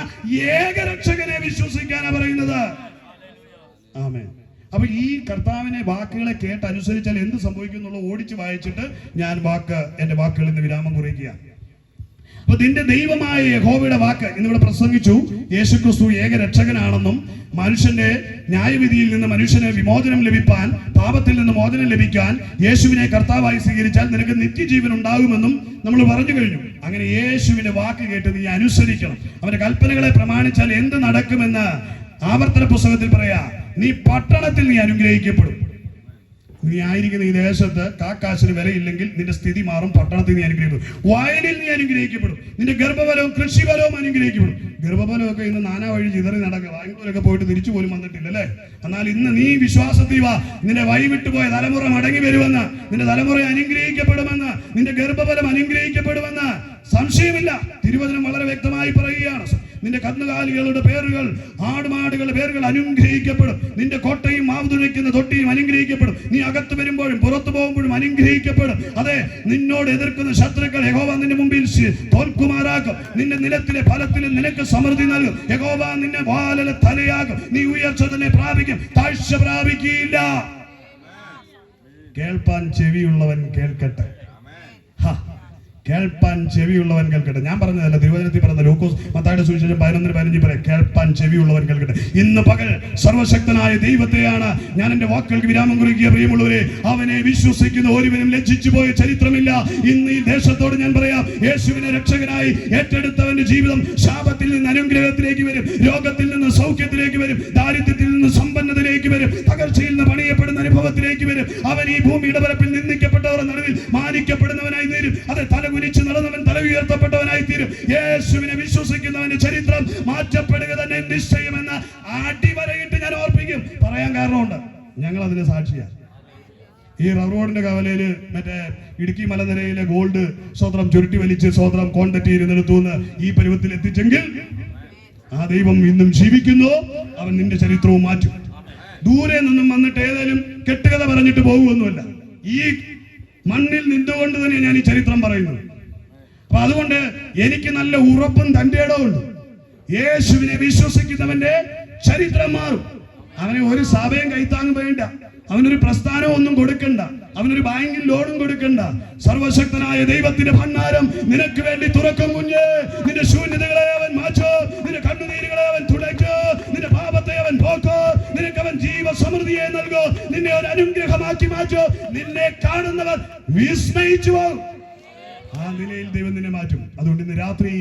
ഏകരക്ഷകനെ വിശ്വസിക്കാനാ പറയുന്നത്. ആമേൻ. അപ്പൊ ഈ കർത്താവിനെ വാക്കുകളെ കേട്ടനുസരിച്ചാൽ എന്ത് സംഭവിക്കും എന്നുള്ളത് ഓടിച്ച് വായിച്ചിട്ട് ഞാൻ എന്റെ വാക്കുകളിൽ നിന്ന് വിരാമം കുറിക്കുക. അപ്പൊ നിന്റെ ദൈവമായ യഹോവയുടെ വാക്ക് ഇന്നിവിടെ പ്രസംഗിച്ചു. യേശുക്രിസ്തു ഏകരക്ഷകനാണെന്നും മനുഷ്യന്റെ ന്യായവിധിയിൽ നിന്ന് മനുഷ്യന് വിമോചനം ലഭിക്കാൻ, പാപത്തിൽ നിന്ന് മോചനം ലഭിക്കാൻ യേശുവിനെ കർത്താവായി സ്വീകരിച്ചാൽ നിനക്ക് നിത്യജീവൻ ഉണ്ടാകുമെന്നും നമ്മൾ പറഞ്ഞു കഴിഞ്ഞു. അങ്ങനെ യേശുവിന്റെ വാക്ക് കേട്ട് നീ അനുസരിക്കണം. അവന്റെ കൽപ്പനകളെ പ്രമാണിച്ചാൽ എന്ത് നടക്കുമെന്ന് ആവർത്തന പുസ്തകത്തിൽ പറയാ. നീ പട്ടണത്തിൽ നീ അനുഗ്രഹിക്കപ്പെടും. നീ ആയിരിക്കുന്ന ഈ ദേശത്ത് കാക്കാശിന് വിലയില്ലെങ്കിൽ നിന്റെ സ്ഥിതി മാറും. പട്ടണത്തിൽ നീ അനുഗ്രഹിക്കപ്പെടും. വയലിൽ നീ അനുഗ്രഹിക്കപ്പെടും. നിന്റെ ഗർഭഫലവും കൃഷിഫലവും അനുഗ്രഹിക്കപ്പെടും. ഗർഭഫലമൊക്കെ ഇന്ന് നാനാ വഴി ചിതറി നടക്കുക. ബാംഗ്ലൂരൊക്കെ പോയിട്ട് തിരിച്ചു പോലും വന്നിട്ടില്ല അല്ലേ? എന്നാൽ ഇന്ന് നീ വിശ്വാസത്തിൽ വാ. നിന്റെ വഴിവിട്ടുപോയ തലമുറ മടങ്ങി വരുമെന്ന്, നിന്റെ തലമുറ അനുഗ്രഹിക്കപ്പെടുമെന്ന്, നിന്റെ ഗർഭഫലം അനുഗ്രഹിക്കപ്പെടുമെന്ന് സംശയമില്ല. തിരുവചനം വളരെ വ്യക്തമായി പറയുകയാണ്. നിന്റെ കന്നുകാലികളുടെ പേരുകൾ, ആടുമാടുകളുടെ പേരുകൾ അനുഗ്രഹിക്കപ്പെടും. നിന്റെ കോട്ടയും മാവുതുഴയ്ക്കുന്ന തൊട്ടിയും അനുഗ്രഹിക്കപ്പെടും. നീ അകത്ത് വരുമ്പോഴും പുറത്തു പോകുമ്പോഴും അനുഗ്രഹിക്കപ്പെടും. അതെ, നിന്നോട് എതിർക്കുന്ന ശത്രുക്കൾ യഹോവ നിന്റെ മുമ്പിൽ തോൽക്കുമാറാക്കും. നിന്റെ നിലത്തിലെ ഫലത്തിലും നിനക്ക് സമൃദ്ധി നൽകും. യഹോവ നിന്നെ വാലിലെ തലയാകും. നീ ഉയർച്ച തന്നെ പ്രാപിക്കും, താഴ്ച പ്രാപിക്കില്ല. കേൾപ്പാൻ ചെവിയുള്ളവൻ കേൾക്കട്ടെ. കേൾപ്പാൻ ചെവിയുള്ളവൻ കേൾക്കട്ടെ. ഞാൻ പറഞ്ഞതല്ല, തിരുവചനത്തിൽ പറഞ്ഞ ലൂക്കോസ് മത്തായിയുടെ സുവിശേഷം 11:15 പറയാം, കേൾപ്പാൻ ചെവിയുള്ളവൻ കേൾക്കട്ടെ. ഇന്ന് പകൽ സർവശക്തനായ ദൈവത്തെയാണ് ഞാൻ എന്റെ വാക്കുകൾക്ക് വിരാമം കുറിക്കുക. പ്രിയമുള്ളവരെ, അവനെ വിശ്വസിക്കുന്ന ഒരുവനും ലജ്ജിച്ചു പോയ ചരിത്രമില്ല. ഇന്ന് ഈ ദേശത്തോട് ഞാൻ പറയാം, യേശുവിനെ രക്ഷകനായി ഏറ്റെടുത്തവന്റെ ജീവിതം ശാപത്തിൽ നിന്ന് അനുഗ്രഹത്തിലേക്ക് വരും, രോഗത്തിൽ നിന്ന് സൗഖ്യത്തിലേക്ക് വരും, ദാരിദ്ര്യത്തിൽ നിന്ന് സമ്പന്നതയിലേക്ക് വരും, തകർച്ചയിൽ നിന്ന് പണിയപ്പെടുന്ന അനുഭവത്തിലേക്ക് വരും. അവൻ ഈ ഭൂമിയുടെ പരപ്പിൽ നിന്ദിക്കപ്പെട്ടവരുടെ നടുവിൽ മാനിക്കപ്പെടുന്നവനായി തീരും. അതെ, തലകുനിച്ച് നടന്നവൻ തല ഉയർത്തപ്പെട്ടവനായി തീരും. യേശുവിനെ വിശ്വസിക്കുന്നവന്റെ ചരിത്രം മാറ്റപ്പെടുക തന്നെ നിശ്ചയമെന്ന് അടിവരയിട്ട് ഞാൻ ഓർപ്പിക്കും. പറയാൻ കാരണമുണ്ട്, ഞങ്ങൾ അതിന് സാക്ഷിയാണ്. ഈ റബ്ബർ കവലയില് മറ്റേ ഇടുക്കി മലനിരയിലെ ഗോൾഡ് സ്വത്രം ചുരുട്ടി വലിച്ച് സ്വത്രം കോണ്ടറ്റിയിരുന്നെടുത്തുനിന്ന് ഈ പരുവത്തിൽ എത്തിച്ചെങ്കിൽ ആ ദൈവം ഇന്നും ജീവിക്കുന്നു. അവൻ നിന്റെ ചരിത്രവും മാറ്റും. ദൂരെ നിന്നും വന്നിട്ട് ഏതായാലും കെട്ടുകഥ പറഞ്ഞിട്ട് പോകുമൊന്നുമല്ല. ഈ മണ്ണിൽ നിന്നുകൊണ്ട് തന്നെ ഞാൻ ഈ ചരിത്രം പറയുന്നത്. അപ്പൊ അതുകൊണ്ട് എനിക്ക് നല്ല ഉറപ്പും തന്റെ ഇടമുണ്ട്. യേശുവിനെ വിശ്വസിക്കുന്നവന്റെ ചരിത്രം മാറും. അവനെ ഒരു സഭയും കൈത്താങ്ങ് വേണ്ട, അവനൊരു പ്രസ്ഥാനവും ഒന്നും കൊടുക്കണ്ട, അവനൊരു ബാങ്കിൽ ലോണും കൊടുക്കണ്ട. സർവശക്തനായ ദൈവത്തിന്റെ ഭണ്ഡാരം നിനക്ക് വേണ്ടി തുറക്കും. കുഞ്ഞ്, നിന്റെ ശൂന്യതകളെ അവൻ മാറ്റോ, നിന്റെ കണ്ണുനീരുകളെ അവൻ തുടയ്ക്കോ, നിന്റെ പാപത്തെ അവൻ പോക്കോ, നിനക്ക് അവൻ ജീവസമൃദ്ധിയെ നൽകോ, നിന്നെ ഒരു അനുഗ്രഹമാക്കി മാറ്റോ. നിന്നെ കാണുന്നവർ വിസ്മയിച്ചു പോകും. ആ നിലയിൽ ദൈവം നിന്നെ മാറ്റും. അതുകൊണ്ട് ഇന്ന് രാത്രി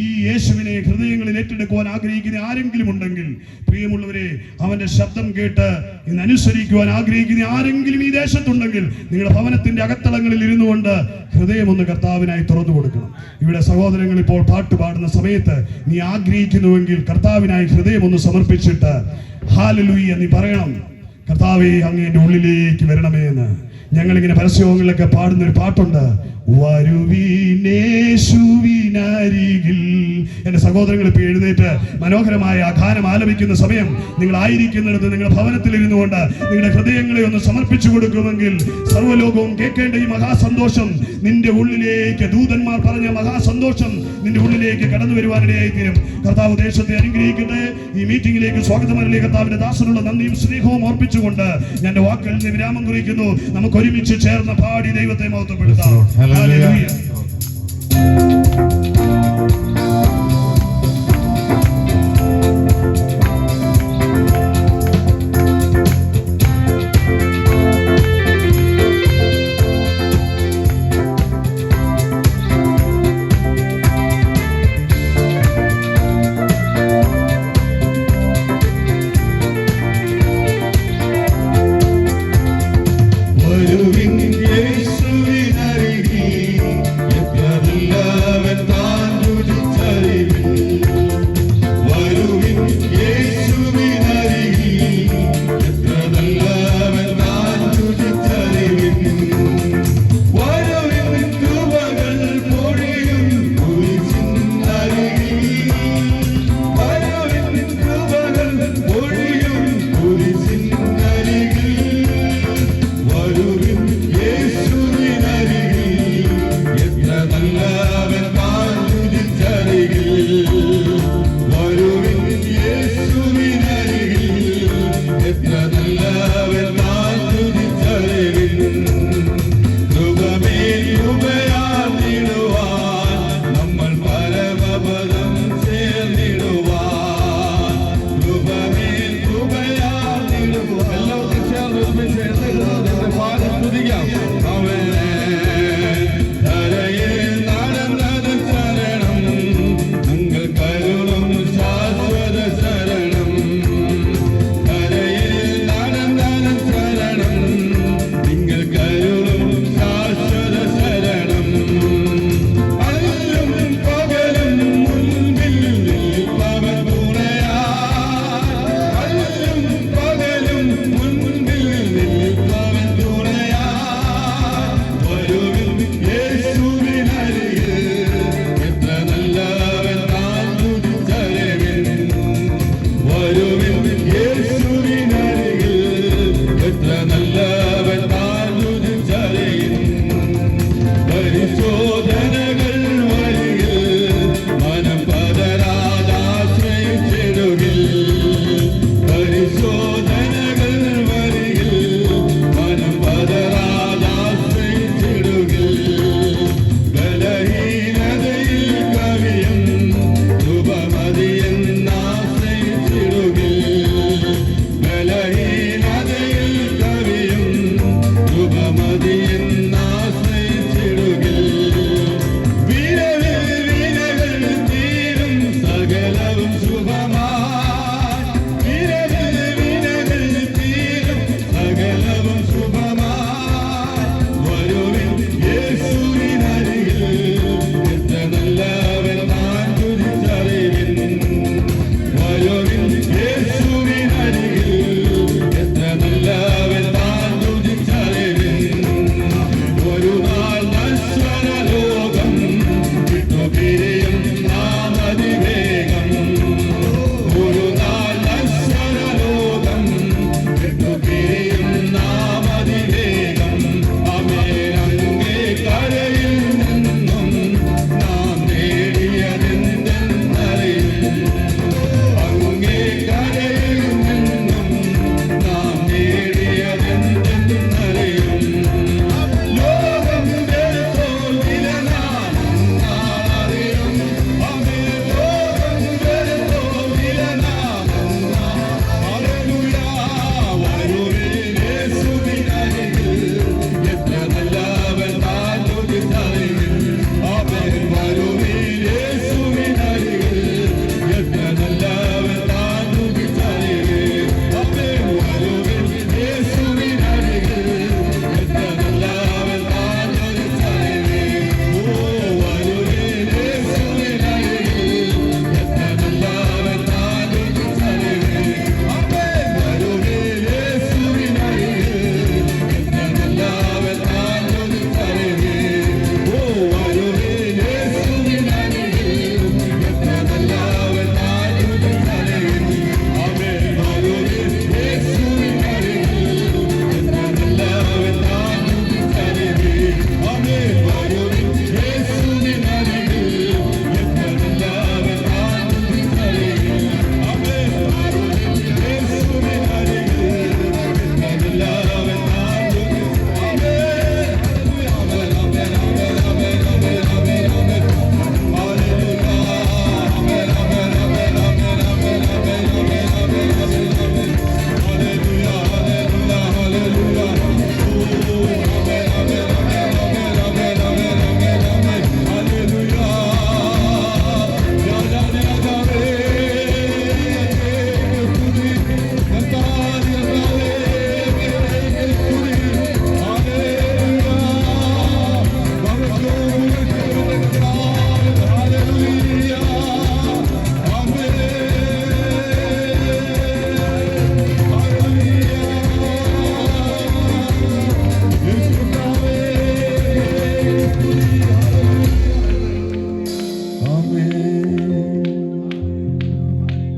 ഈ യേശുവിനെ ഹൃദയങ്ങളിൽ ഏറ്റെടുക്കുവാൻ ആഗ്രഹിക്കുന്ന ആരെങ്കിലും ഉണ്ടെങ്കിൽ, പ്രിയമുള്ളവരെ, അവന്റെ ശബ്ദം കേട്ട് ഇന്ന് അനുസരിക്കുവാൻ ആഗ്രഹിക്കുന്ന ആരെങ്കിലും ഈ ദേശത്തുണ്ടെങ്കിൽ, നിങ്ങളുടെ ഭവനത്തിന്റെ അകത്തളങ്ങളിൽ ഇരുന്നു കൊണ്ട് ഹൃദയം ഒന്ന് കർത്താവിനായി തുറന്നു കൊടുക്കണം. ഇവിടെ സഹോദരങ്ങൾ ഇപ്പോൾ പാട്ട് പാടുന്ന സമയത്ത് നീ ആഗ്രഹിക്കുന്നുവെങ്കിൽ കർത്താവിനായി ഹൃദയം ഒന്ന് സമർപ്പിച്ചിട്ട് ഹല്ലേലൂയ നീ പറയണം, കർത്താവേ അങ്ങ് എന്റെ ഉള്ളിലേക്ക് വരണമേ എന്ന്. ഞങ്ങളിങ്ങനെ പരസ്യങ്ങളിലൊക്കെ പാടുന്ന ഒരു പാട്ടുണ്ട്, വരുവീനേശുവിനരികിൽ. എന്റെ സഹോദരങ്ങൾ ഇപ്പൊ എഴുന്നേറ്റ് മനോഹരമായ ആ ഗാനം ആലപിക്കുന്ന സമയം നിങ്ങൾ ആയിരിക്കുന്നിടത്ത് നിങ്ങൾ ഭവനത്തിൽ ഇരുന്നു കൊണ്ട് നിങ്ങളുടെ ഹൃദയങ്ങളെ ഒന്ന് സമർപ്പിച്ചു കൊടുക്കുമെങ്കിൽ സർവ്വലോകവും കേൾക്കേണ്ട ഈ മഹാസന്തോഷം നിന്റെ ഉള്ളിലേക്ക്, ദൂതന്മാർ പറഞ്ഞ മഹാസന്തോഷം നിന്റെ ഉള്ളിലേക്ക് കടന്നു വരുവാനിടയായി തീരും. കർത്താവ് ദേശത്തെ അനുഗ്രഹിക്കട്ടെ. ഈ മീറ്റിംഗിലേക്ക് സ്വാഗതമല്ലേ. കർത്താവിന്റെ ദാസനുള്ള നന്ദിയും സ്നേഹവും ഓർപ്പിച്ചുകൊണ്ട് ഞാൻ എന്റെ വാക്കുകളിൽ നിന്ന് വിരാമം കുറിക്കുന്നു. നമുക്ക് ഒരുമിച്ച് ചേർന്ന് പാടി ദൈവത്തെ മഹത്വപ്പെടുത്താം. Hallelujah.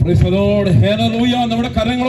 Praise the Lord. Hallelujah. നമ്മുടെ കരങ്ങൾ